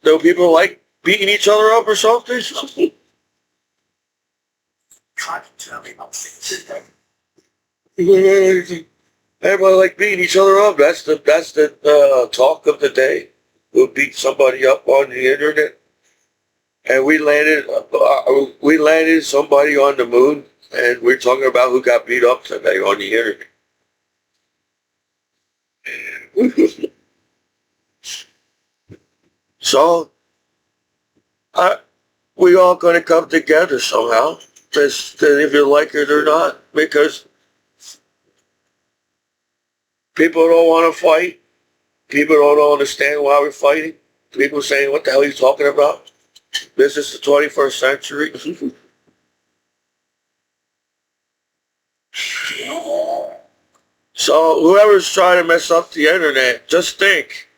Do people like beating each other up or something? Everybody like beating each other up. That's the talk of the day. We'll beat somebody up on the internet. And we landed somebody on the moon, and we're talking about who got beat up today on the internet. So, we all gonna come together somehow, just if you like it or not, because people don't want to fight. People don't understand why we're fighting. People saying, "What the hell are you talking about? This is the 21st century." So whoever's trying to mess up the internet, just think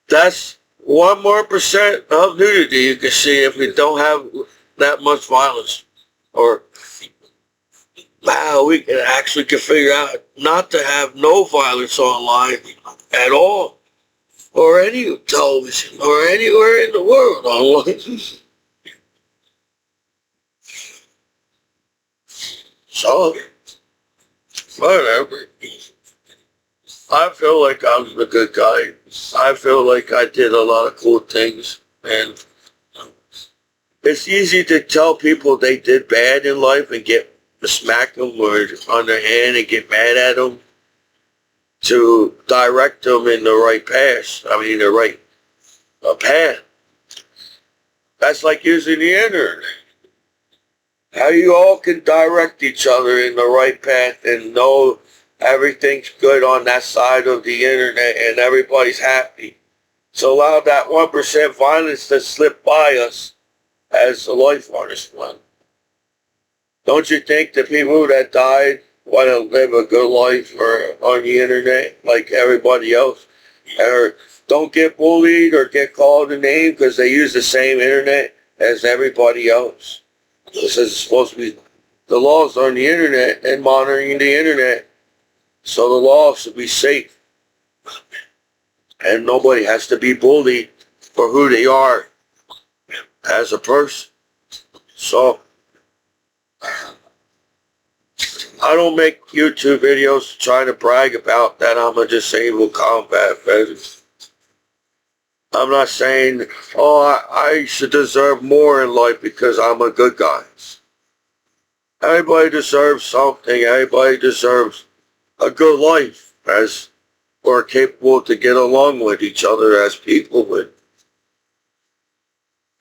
that's 1% more of nudity you can see if we don't have that much violence. Or wow, we can actually figure out not to have no violence online at all, or any television, or anywhere in the world online. So, whatever. I feel like I'm a good guy. I feel like I did a lot of cool things. And it's easy to tell people they did bad in life and get smack them or on their hand and get mad at them, to direct them in the right path. I mean, the right path. That's like using the internet. How you all can direct each other in the right path and know everything's good on that side of the internet and everybody's happy. So allow that 1% violence to slip by us as a life on this planet. Don't you think the people that died want to live a good life or on the internet like everybody else? Or don't get bullied or get called a name because they use the same internet as everybody else. This is supposed to be the laws on the internet and monitoring the internet. So the law should be safe. And nobody has to be bullied for who they are as a person. So I don't make YouTube videos trying to brag about that I'm a disabled combat veteran. I'm not saying, oh, I should deserve more in life because I'm a good guy. Everybody deserves something. Everybody deserves a good life as we're capable to get along with each other as people would.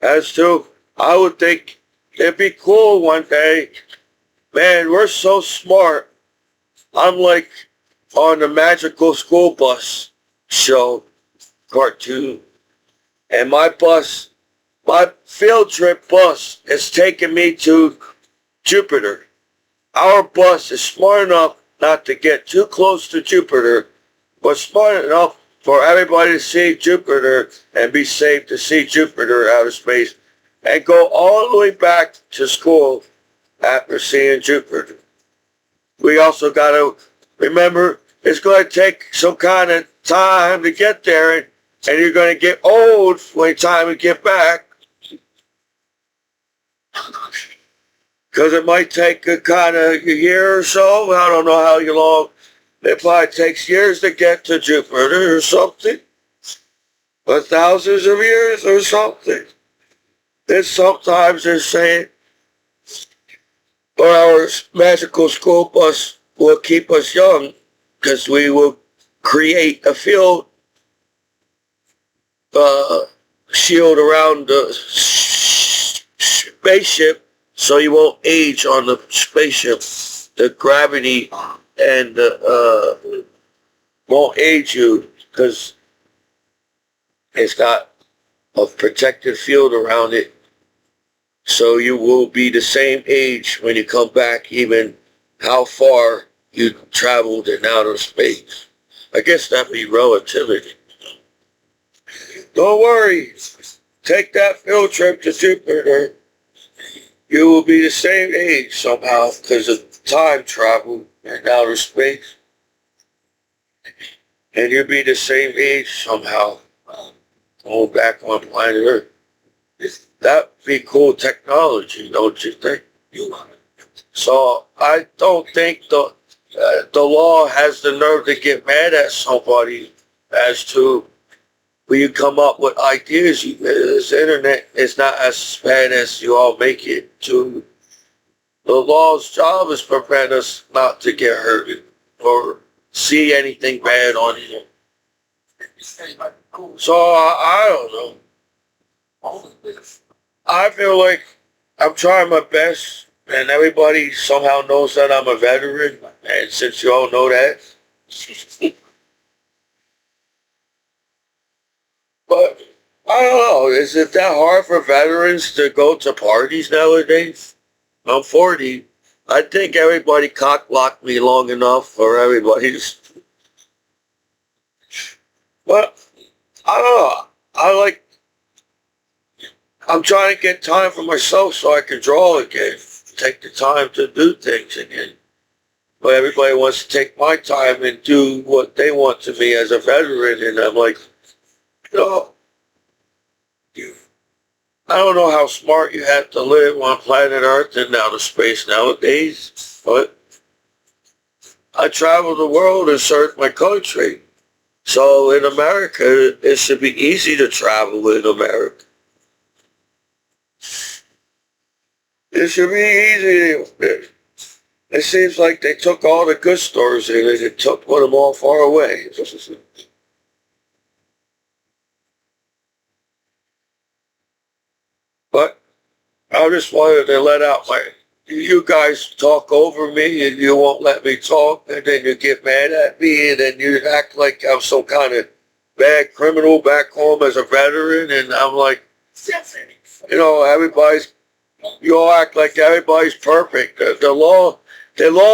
As to, I would think it'd be cool one day. Man, we're so smart. I'm like on the Magical School Bus show cartoon. And my field trip bus is taking me to Jupiter. Our bus is smart enough not to get too close to Jupiter was smart enough for everybody to see Jupiter and be safe to see Jupiter out of space and go all the way back to school after seeing Jupiter. We also got to remember it's going to take some kind of time to get there, and you're going to get old when time to get back. Because it might take a kind of a year or so. I don't know how long. It probably takes years to get to Jupiter or something. Or thousands of years or something. Then sometimes they're saying, or our magical school bus will keep us young because we will create a field shield around the spaceship so you won't age on the spaceship. The gravity and won't age you because it's got a protective field around it. So you will be the same age when you come back, even how far you traveled in outer space. I guess that'd be relativity. Don't worry. Take that field trip to Jupiter. You will be the same age somehow because of time travel in outer space. And you'll be the same age somehow going back on planet Earth. That'd be cool technology, don't you think? So I don't think the law has the nerve to get mad at somebody as to when you come up with ideas. This internet is not as bad as you all make it to. The law's job is to prevent us not to get hurt or see anything bad on it. So I don't know. I feel like I'm trying my best, and everybody somehow knows that I'm a veteran, and since you all know that. But I don't know, is it that hard for veterans to go to parties nowadays? I'm 40. I think everybody cock-blocked me long enough for everybody's. But I don't know. I'm trying to get time for myself so I can draw again. Take the time to do things again. But everybody wants to take my time and do what they want to me as a veteran. And I'm like, I don't know how smart you have to live on planet Earth and outer space nowadays. But I travel the world and serve my country. So in America, it should be easy to travel in America. It should be easy. It seems like they took all the good stores in it and put them all far away. But I just wanted to let out you guys talk over me and you won't let me talk, and then you get mad at me, and then you act like I'm some kind of bad criminal back home as a veteran, and I'm like, you all act like everybody's perfect. The law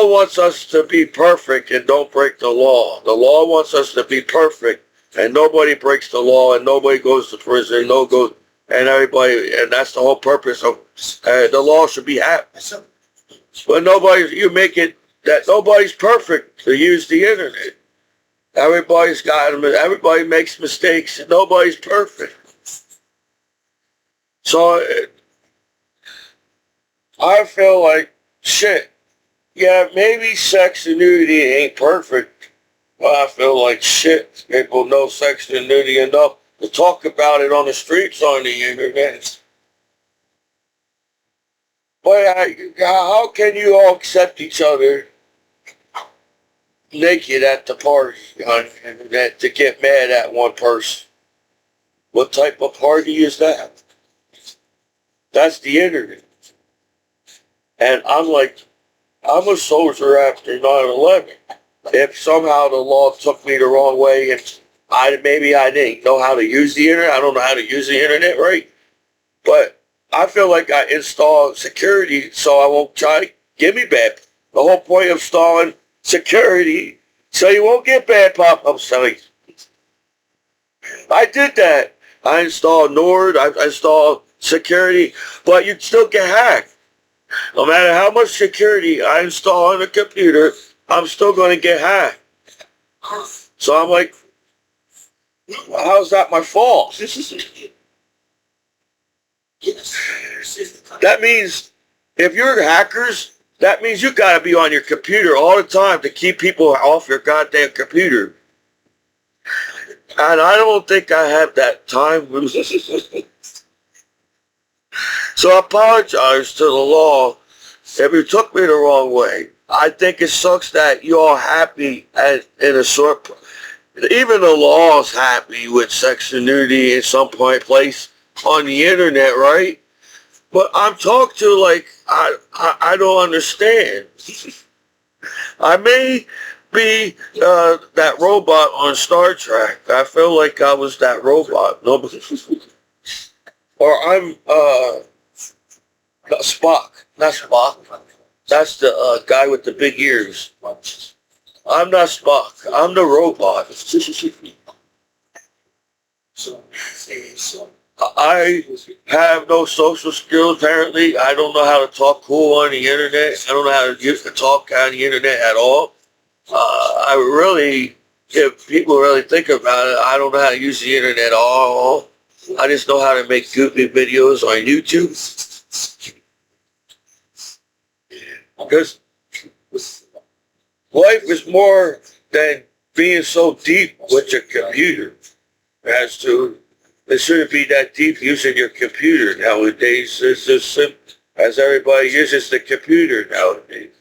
wants us to be perfect and don't break the law. The law wants us to be perfect and nobody breaks the law and nobody goes to prison, and that's the whole purpose of the law should be happy. But you make it that nobody's perfect to use the internet. Everybody makes mistakes and nobody's perfect. So I feel like shit. Yeah, maybe sex and nudity ain't perfect, but I feel like shit. People know sex and nudity enough to talk about it on the streets on the internet. But how can you all accept each other naked at the party on the internet to get mad at one person? What type of party is that? That's the internet. And I'm a soldier after 9/11. If somehow the law took me the wrong way and maybe I didn't know how to use the internet, I don't know how to use the internet right, but I feel like I installed security so I won't try to get me back. The whole point of installing security So you won't get bad pop-ups. So I did that. I installed Nord. I installed security, but you still get hacked. No matter how much security I install on the computer, I'm still going to get hacked. So I'm like, how's that my fault? That means if you're hackers, that means you got to be on your computer all the time to keep people off your goddamn computer. And I don't think I have that time. So I apologize to the law if you took me the wrong way. I think it sucks that you're all happy in a sort. Even the law's happy with sex and nudity in some place on the internet, right? But I'm talked to like I don't understand. I may be that robot on Star Trek. I feel like I was that robot. No, or I'm Spock. Not Spock. That's the guy with the big ears. I'm not Spock. I'm the robot. I have no social skills, apparently. I don't know how to talk cool on the internet. I don't know how to talk on the internet at all. I really, if people really think about it, I don't know how to use the internet at all. I just know how to make goofy videos on YouTube. Because life is more than being so deep with your computer. As to, it shouldn't be that deep using your computer nowadays. It's just simple, as everybody uses the computer nowadays.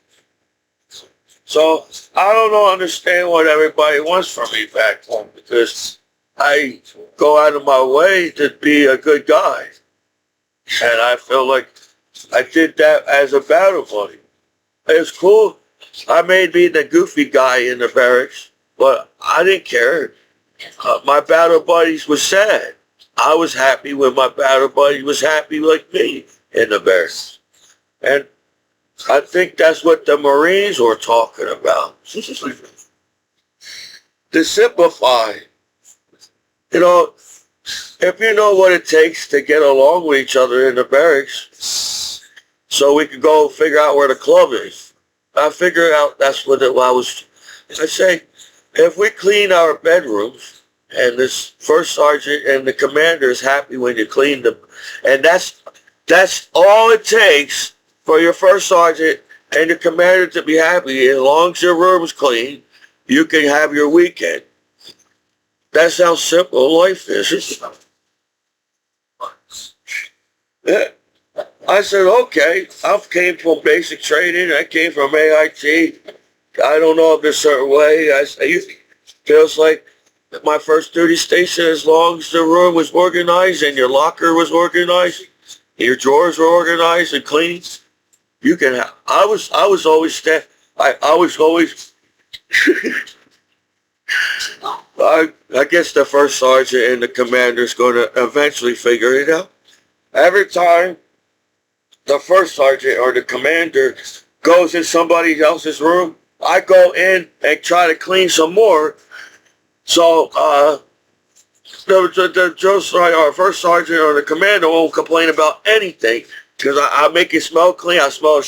So I don't understand what everybody wants from me back home, because I go out of my way to be a good guy. And I feel like I did that as a battle buddy. It's cool. I may be the goofy guy in the barracks, but I didn't care. My battle buddies were sad. I was happy when my battle buddy was happy like me in the barracks. And I think that's what the Marines were talking about. To simplify, you know, if you know what it takes to get along with each other in the barracks, so we could go figure out where the club is. I figured out that's what I say, if we clean our bedrooms, and this first sergeant and the commander is happy when you clean them, and that's all it takes for your first sergeant and your commander to be happy. As long as your room's clean, you can have your weekend. That's how simple life is. I said, okay, I came from basic training. I came from AIT. I don't know if there's a certain way. Feels like my first duty station, as long as the room was organized and your locker was organized, your drawers were organized and clean, you can have. I was always I guess the first sergeant and the commander is going to eventually figure it out. Every time the first sergeant or the commander goes in somebody else's room, I go in and try to clean some more. So the drill sergeant or first sergeant or the commander won't complain about anything, because I make it smell clean. I smell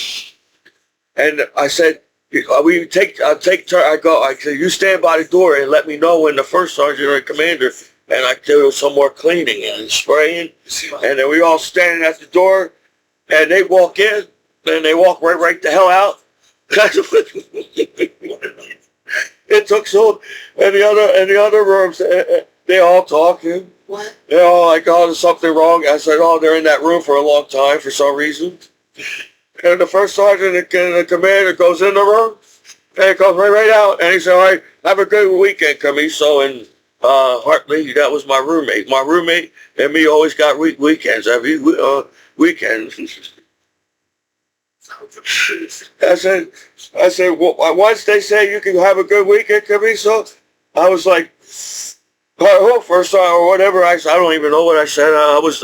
and I said, I said, you stand by the door and let me know when the first sergeant or the commander, and I do some more cleaning and spraying, and then we all standing at the door, and they walk in, and they walk right the hell out. It took so, and the other rooms, they all talking. What? They're all like, oh, there's something wrong. I said, oh, they're in that room for a long time for some reason. And the first sergeant and the commander goes in the room, and it goes right out. And he said, all right, have a good weekend, Commiso. And Hartley, that was my roommate. My roommate and me always got weekends every weekend. I said, well, once they say you can have a good weekend, Commiso, I was like, first time or whatever. I don't even know what I said. I was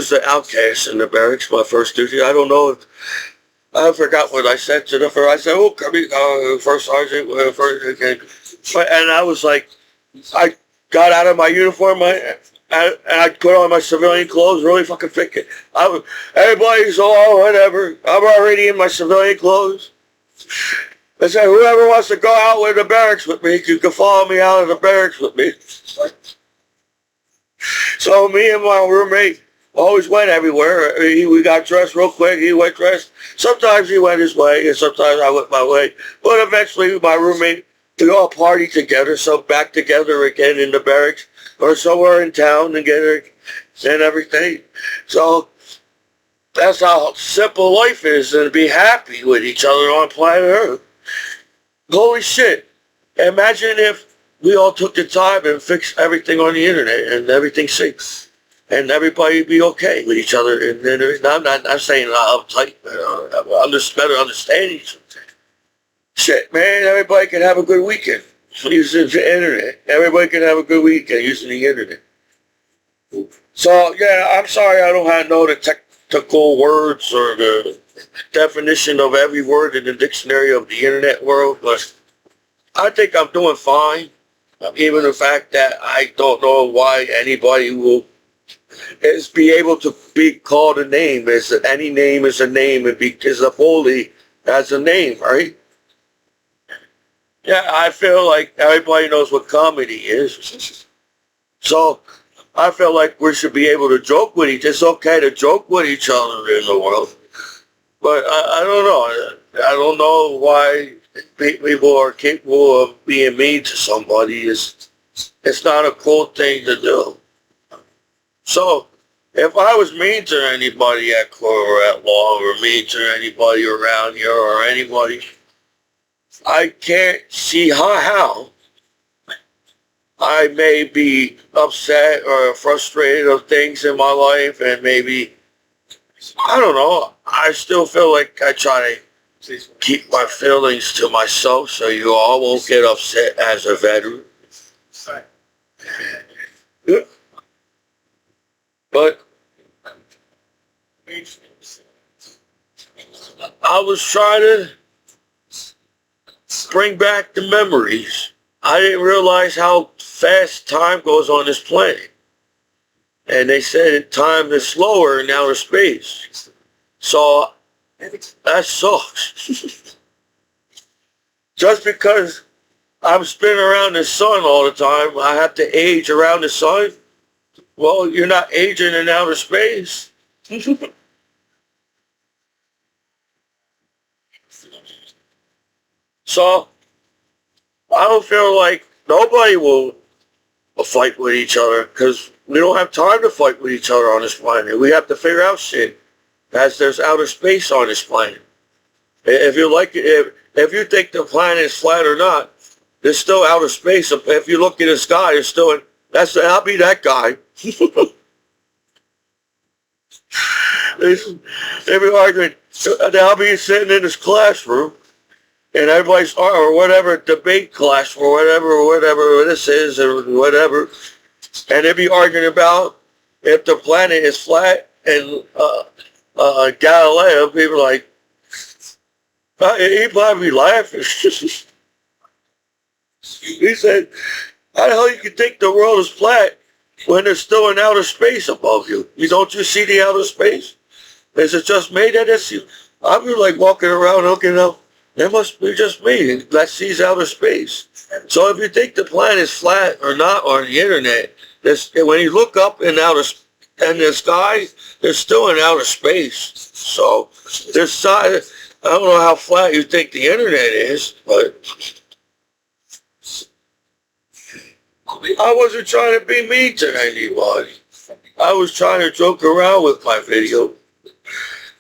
the outcast in the barracks. My first duty. I don't know. I forgot what I said to the first. I said, "Oh, first sergeant, first." Okay. And I was like, I got out of my uniform, and I put on my civilian clothes, really fucking thick. Everybody's all whatever. I'm already in my civilian clothes. I said, whoever wants to go out with the barracks with me, you can follow me out of the barracks with me. So me and my roommate always went everywhere. We got dressed real quick. He went dressed. Sometimes he went his way, and sometimes I went my way. But eventually, my roommate, we all partied together, so back together again in the barracks or somewhere in town together and everything. So that's how simple life is, and be happy with each other on planet Earth. Holy shit. Imagine if we all took the time and fixed everything on the internet and everything syncs. And everybody be okay with each other. And I'm saying uptight, better understanding. Shit, man, everybody can have a good weekend using the internet. Everybody can have a good weekend using the internet. So, yeah, I'm sorry I don't know the technical words or the definition of every word in the dictionary of the internet world, but I think I'm doing fine. Even the fact that I don't know why anybody will be able to be called a name. Any name is a name, because a bully has a name, right? Yeah, I feel like everybody knows what comedy is. So I feel like we should be able to joke with each other. It's okay to joke with each other in the world. But I don't know. I don't know why people are capable of being mean to somebody. It's not a cool thing to do. So if I was mean to anybody at court or at law, or mean to anybody around here or anybody, I can't see how I may be upset or frustrated of things in my life, and maybe, I don't know, I still feel like I try to keep my feelings to myself so you all won't get upset as a veteran. But I was trying to bring back the memories. I didn't realize how fast time goes on this planet. And they said time is slower in outer space. So that sucks. Just because I'm spinning around the sun all the time, I have to age around the sun. Well, you're not aging in outer space. So I don't feel like nobody will fight with each other, because we don't have time to fight with each other on this planet. We have to figure out shit as there's outer space on this planet. If you like it, if you think the planet is flat or not, there's still outer space. If you look at the sky, it's still I'll be that guy. They'll be arguing. I'll be sitting in this classroom, and everybody's, or whatever, debate class, or whatever this is, or whatever, and they'll be arguing about if the planet is flat. And Galileo, people are like, he'd probably be laughing. He said, how the hell you can think the world is flat when there's still an outer space above you? Don't you see the outer space? Is it just me that is? I'll be like walking around looking up. It must be just me that sees outer space. So if you think the planet is flat or not on the internet, when you look up in the sky, there's still an outer space. So I don't know how flat you think the internet is, but I wasn't trying to be mean to anybody. I was trying to joke around with my video.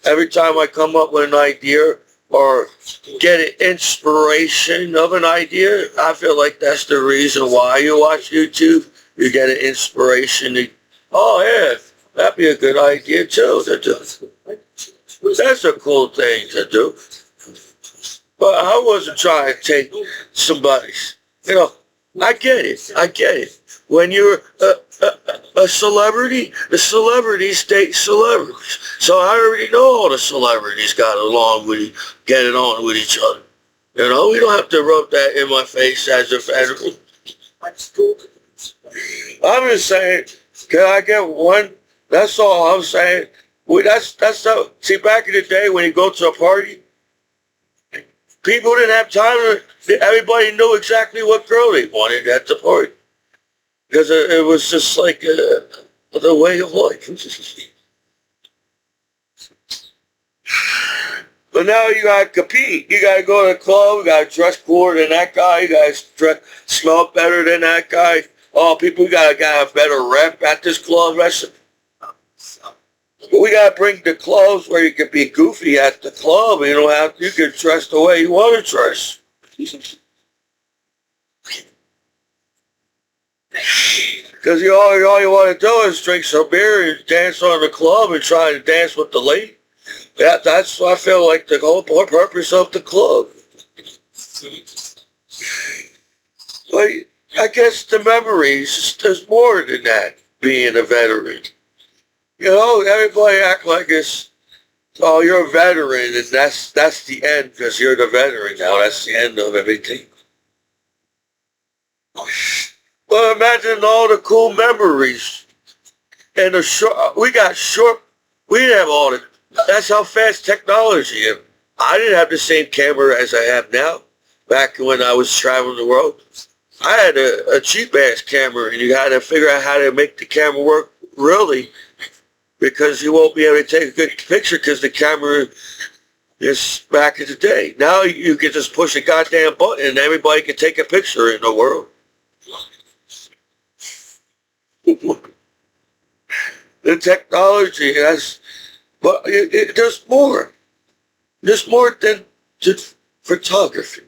Every time I come up with an idea or get an inspiration of an idea, I feel like that's the reason why you watch YouTube. You get an inspiration. Oh yeah, that'd be a good idea too to do. That's a cool thing to do. But I wasn't trying to take somebody's, I get it. I get it. When you're a celebrity, the celebrities stay celebrities. So I already know all the celebrities got along with, getting on with each other. You know, we don't have to rub that in my face as a federal. I'm just saying, can I get one? That's all I'm saying. That's how, see, back in the day when you go to a party, people didn't have time everybody knew exactly what girl they wanted at the party. Because it was just like the way of life. But now you gotta compete. You gotta go to the club. You gotta dress cooler than that guy. You gotta smell better than that guy. Oh, people gotta have better rep at this club. We gotta bring the clothes where you can be goofy at the club. You know, you can dress the way you want to dress. Because all you want to do is drink some beer and dance on the club and try to dance with the lady. That's what I feel like the whole purpose of the club. But I guess the memories, there's more than that, being a veteran. You know, everybody act like it's, oh, you're a veteran, and that's the end, because you're the veteran now. That's the end of everything. Well, imagine all the cool memories. And we didn't have all the, that's how fast technology is. I didn't have the same camera as I have now, back when I was traveling the world. I had a cheap-ass camera, and you had to figure out how to make the camera work, really, because you won't be able to take a good picture because the camera is back in the day. Now you can just push a goddamn button and everybody can take a picture in the world. The technology but there's more. There's more than just photography.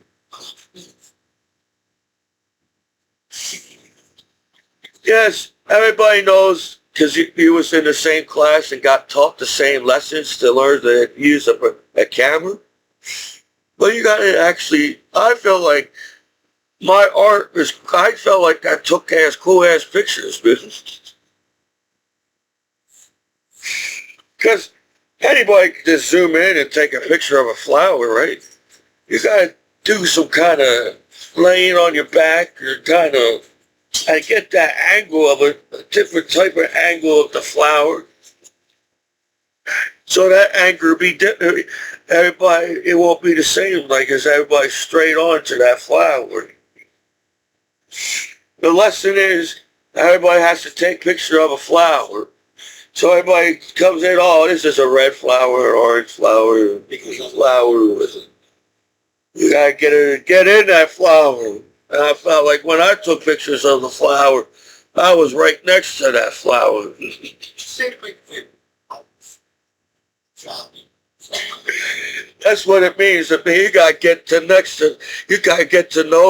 Yes, everybody knows because you was in the same class and got taught the same lessons to learn to use a camera. But you got to actually, I feel like my art I felt like I took cool ass pictures, because anybody can just zoom in and take a picture of a flower, right? You got to do some kind of laying on your back or kind of, and get that angle of a different type of angle of the flower. So that angle will be different. Everybody, it won't be the same, like as everybody straight on to that flower. The lesson is everybody has to take a picture of a flower. So everybody comes in, oh, this is a red flower, orange flower, pink flower. You gotta get in that flower. And I felt like when I took pictures of the flower, I was right next to that flower. That's what it means to me. You gotta get to know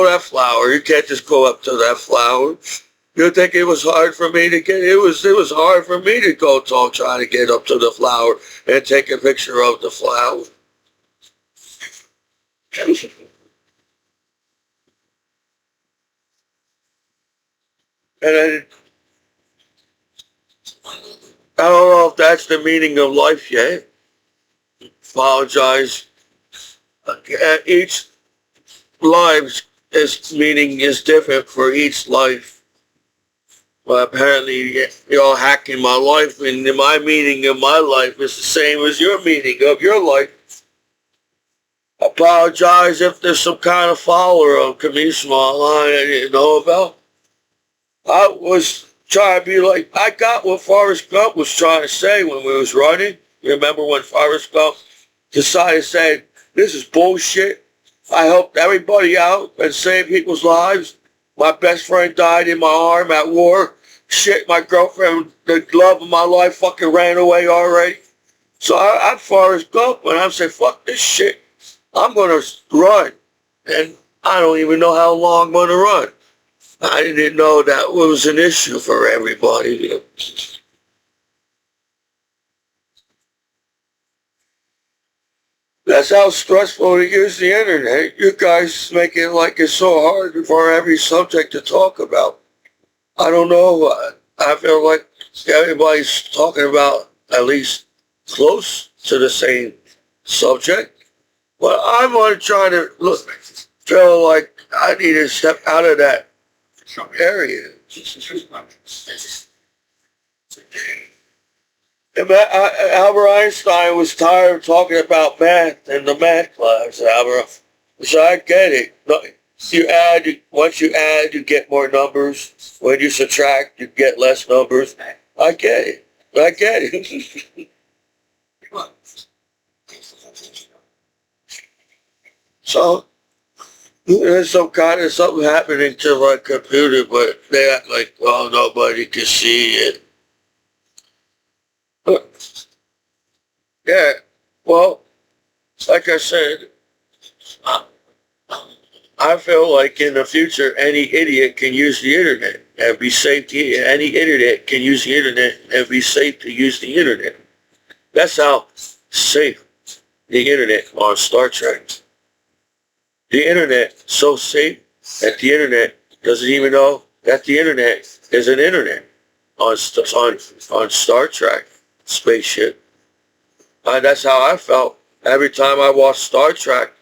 that flower. You can't just go up to that flower. You think it was hard for me to get? It was hard for me to go trying to get up to the flower and take a picture of the flower. And I don't know if that's the meaning of life yet. Apologize. Each life's meaning is different for each life. But apparently, you're hacking my life, and my meaning of my life is the same as your meaning of your life. Apologize if there's some kind of follower of Commiso online I didn't know about. I was trying to be like, I got what Forrest Gump was trying to say when we was running. Remember when Forrest Gump decided to say, this is bullshit. I helped everybody out and saved people's lives. My best friend died in my arm at war. Shit, my girlfriend, the love of my life, fucking ran away already. So I'm Forrest Gump, and I'm saying, fuck this shit. I'm going to run. And I don't even know how long I'm going to run. I didn't know that was an issue for everybody. That's how stressful to use the internet. You guys make it like it's so hard for every subject to talk about. I don't know. I feel like everybody's talking about at least close to the same subject. But I'm going to try to feel like I need to step out of that area. Albert Einstein was tired of talking about math in the math class, Albert. So I get it. Once you add, you get more numbers. When you subtract, you get less numbers. I get it. I get it. So there's something happening to my computer, but they act like, well, nobody can see it. Yeah, well, like I said, I feel like in the future, any idiot can use the internet and be safe. Any internet can use the internet and be safe to use the internet. That's how safe the internet on Star Trek. The internet so safe that the internet doesn't even know that the internet is an internet on Star Trek spaceship. That's how I felt every time I watched Star Trek.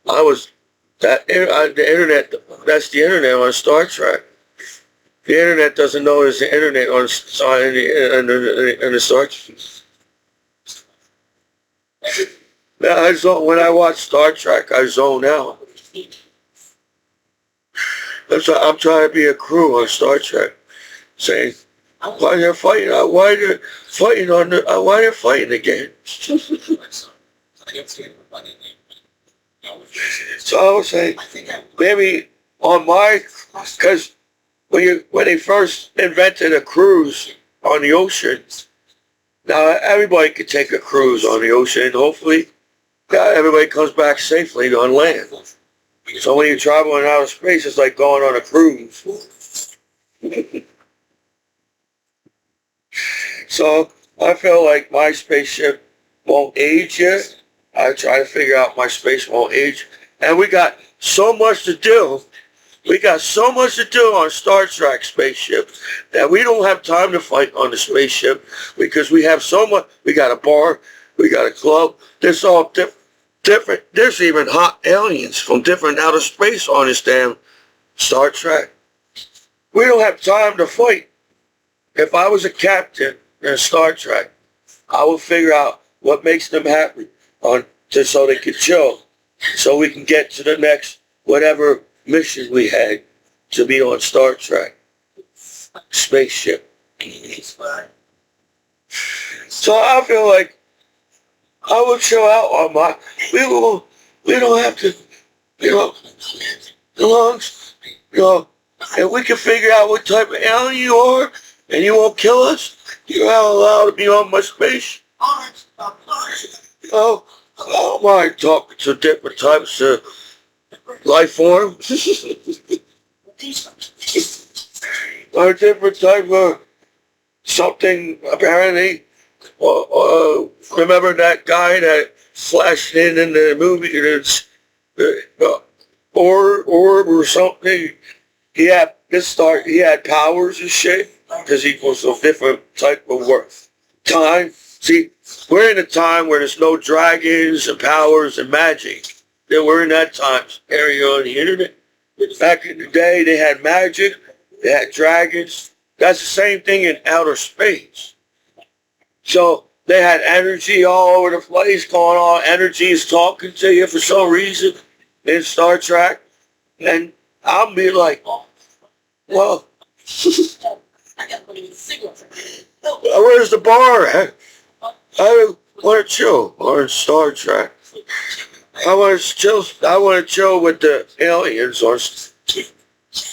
I was the internet. That's the internet on Star Trek. The internet doesn't know there's the internet on the Star Trek. When I watch Star Trek, I zone out. I'm trying to be a crew on Star Trek, saying, why they're fighting? Why they're fighting why they're fighting again? So I would say maybe because when they first invented a cruise on the ocean, now everybody could take a cruise on the ocean. Hopefully, everybody comes back safely on land. So when you're traveling out of space, it's like going on a cruise. So I feel like my spaceship won't age yet. I try to figure out my space won't age. And we got so much to do. We got so much to do on Star Trek spaceship that we don't have time to fight on the spaceship because we have so much. We got a bar. We got a club. There's all different. There's even hot aliens from different outer space on this damn Star Trek. We don't have time to fight. If I was a captain in Star Trek, I would figure out what makes them happy so they could chill, so we can get to the next whatever mission we had to be on Star Trek spaceship. So I feel like I would chill out on my. We don't have to, lungs, and we can figure out what type of alien you are, and you won't kill us. You're not allowed to be on my space. I don't mind talking to different types of life forms. Or different type of something, apparently. Remember that guy that flashed in the movie, it's orb or something? He had powers and shit because he was a different type of time. See, we're in a time where there's no dragons and powers and magic. We're in that time area on the internet. Back in the day, they had magic, they had dragons. That's the same thing in outer space. So they had energy all over the place going on. Energy is talking to you for some reason in Star Trek. And I'll be like, well, where's the bar at? I want to chill on Star Trek. I want to chill with the aliens.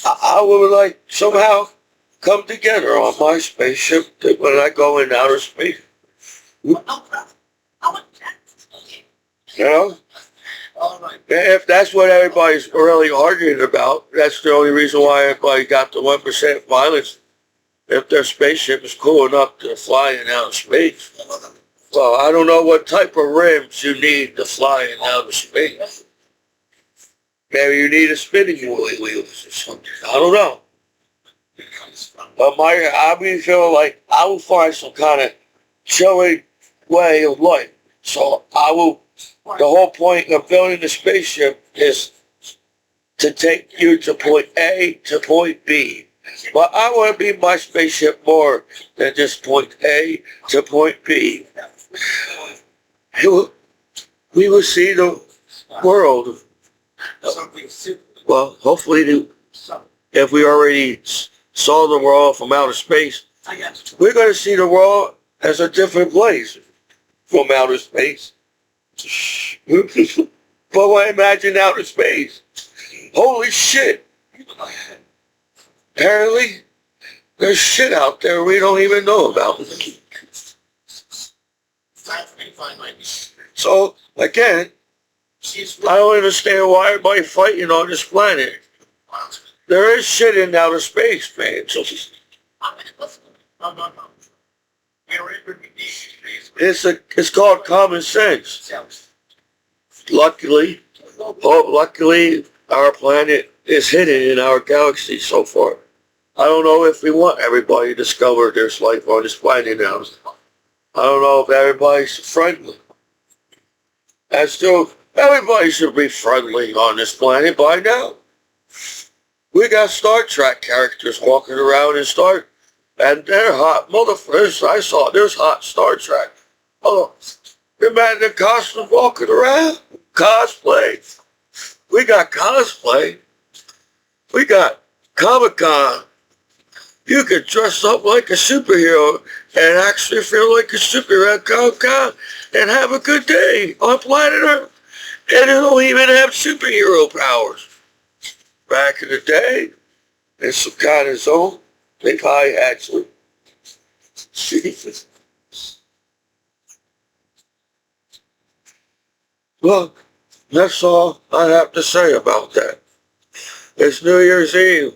I would like somehow come together on my spaceship when I go in outer space. You know? If that's what everybody's really arguing about, that's the only reason why everybody got the 1% violence. If their spaceship is cool enough to fly in outer space. Well, I don't know what type of rims you need to fly in outer space. Maybe you need a spinning wheels or something. I don't know. But I be feeling like I will find some kind of chilling way of life. So the whole point of building the spaceship is to take you to point A to point B. But I want to be my spaceship more than just point A to point B. We will see the world. Well, hopefully, if we already saw the world from outer space, we're going to see the world as a different place from outer space. But I imagine outer space. Holy shit. Apparently, there's shit out there we don't even know about. So, again, I don't understand why everybody's fighting on this planet. There is shit in outer space, man. It's called common sense. Luckily, our planet is hidden in our galaxy so far. I don't know if we want everybody to discover there's life on this planet now. I don't know if everybody's friendly. And still, everybody should be friendly on this planet by now. We got Star Trek characters walking around and they're hot motherfuckers. I saw there's hot Star Trek. Oh, imagine the costume walking around. Cosplay. We got cosplay. We got Comic-Con. You could dress up like a superhero and actually feel like a superhero at Comic-Con and have a good day on planet Earth. And it don't even have superhero powers. Back in the day, in some kind of zone, they probably actually. Jesus. Well, that's all I have to say about that. It's New Year's Eve.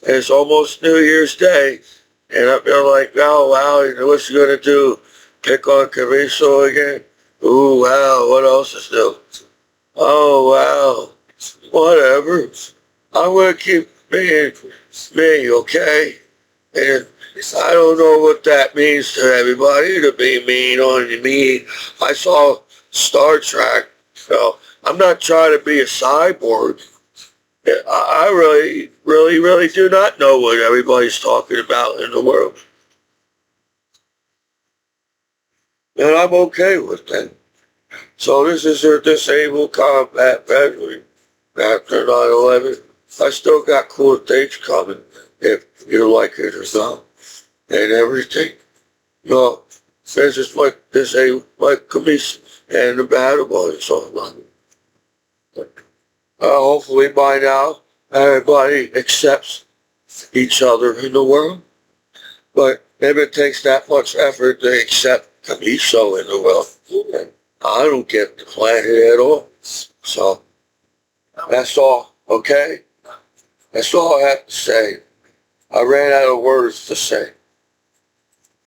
It's almost New Year's Day. And I feel like, oh, wow, what's he going to do? Pick on Commiso again? Ooh, wow, what else is new? Oh, wow, whatever. I'm going to keep being me, okay? And I don't know what that means to everybody, to be mean on me. I saw Star Trek. So I'm not trying to be a cyborg. I really do not know what everybody's talking about in the world. And I'm okay with that. So this is your disabled combat veteran after 9/11. I still got cool things coming if you like it or not. And everything. No, this is like disabled, like Commiso and the battle boy and so on. Hopefully by now, everybody accepts each other in the world. But if it takes that much effort to accept Commiso in the world, I don't get the planet at all. So, that's all, okay? That's all I have to say. I ran out of words to say.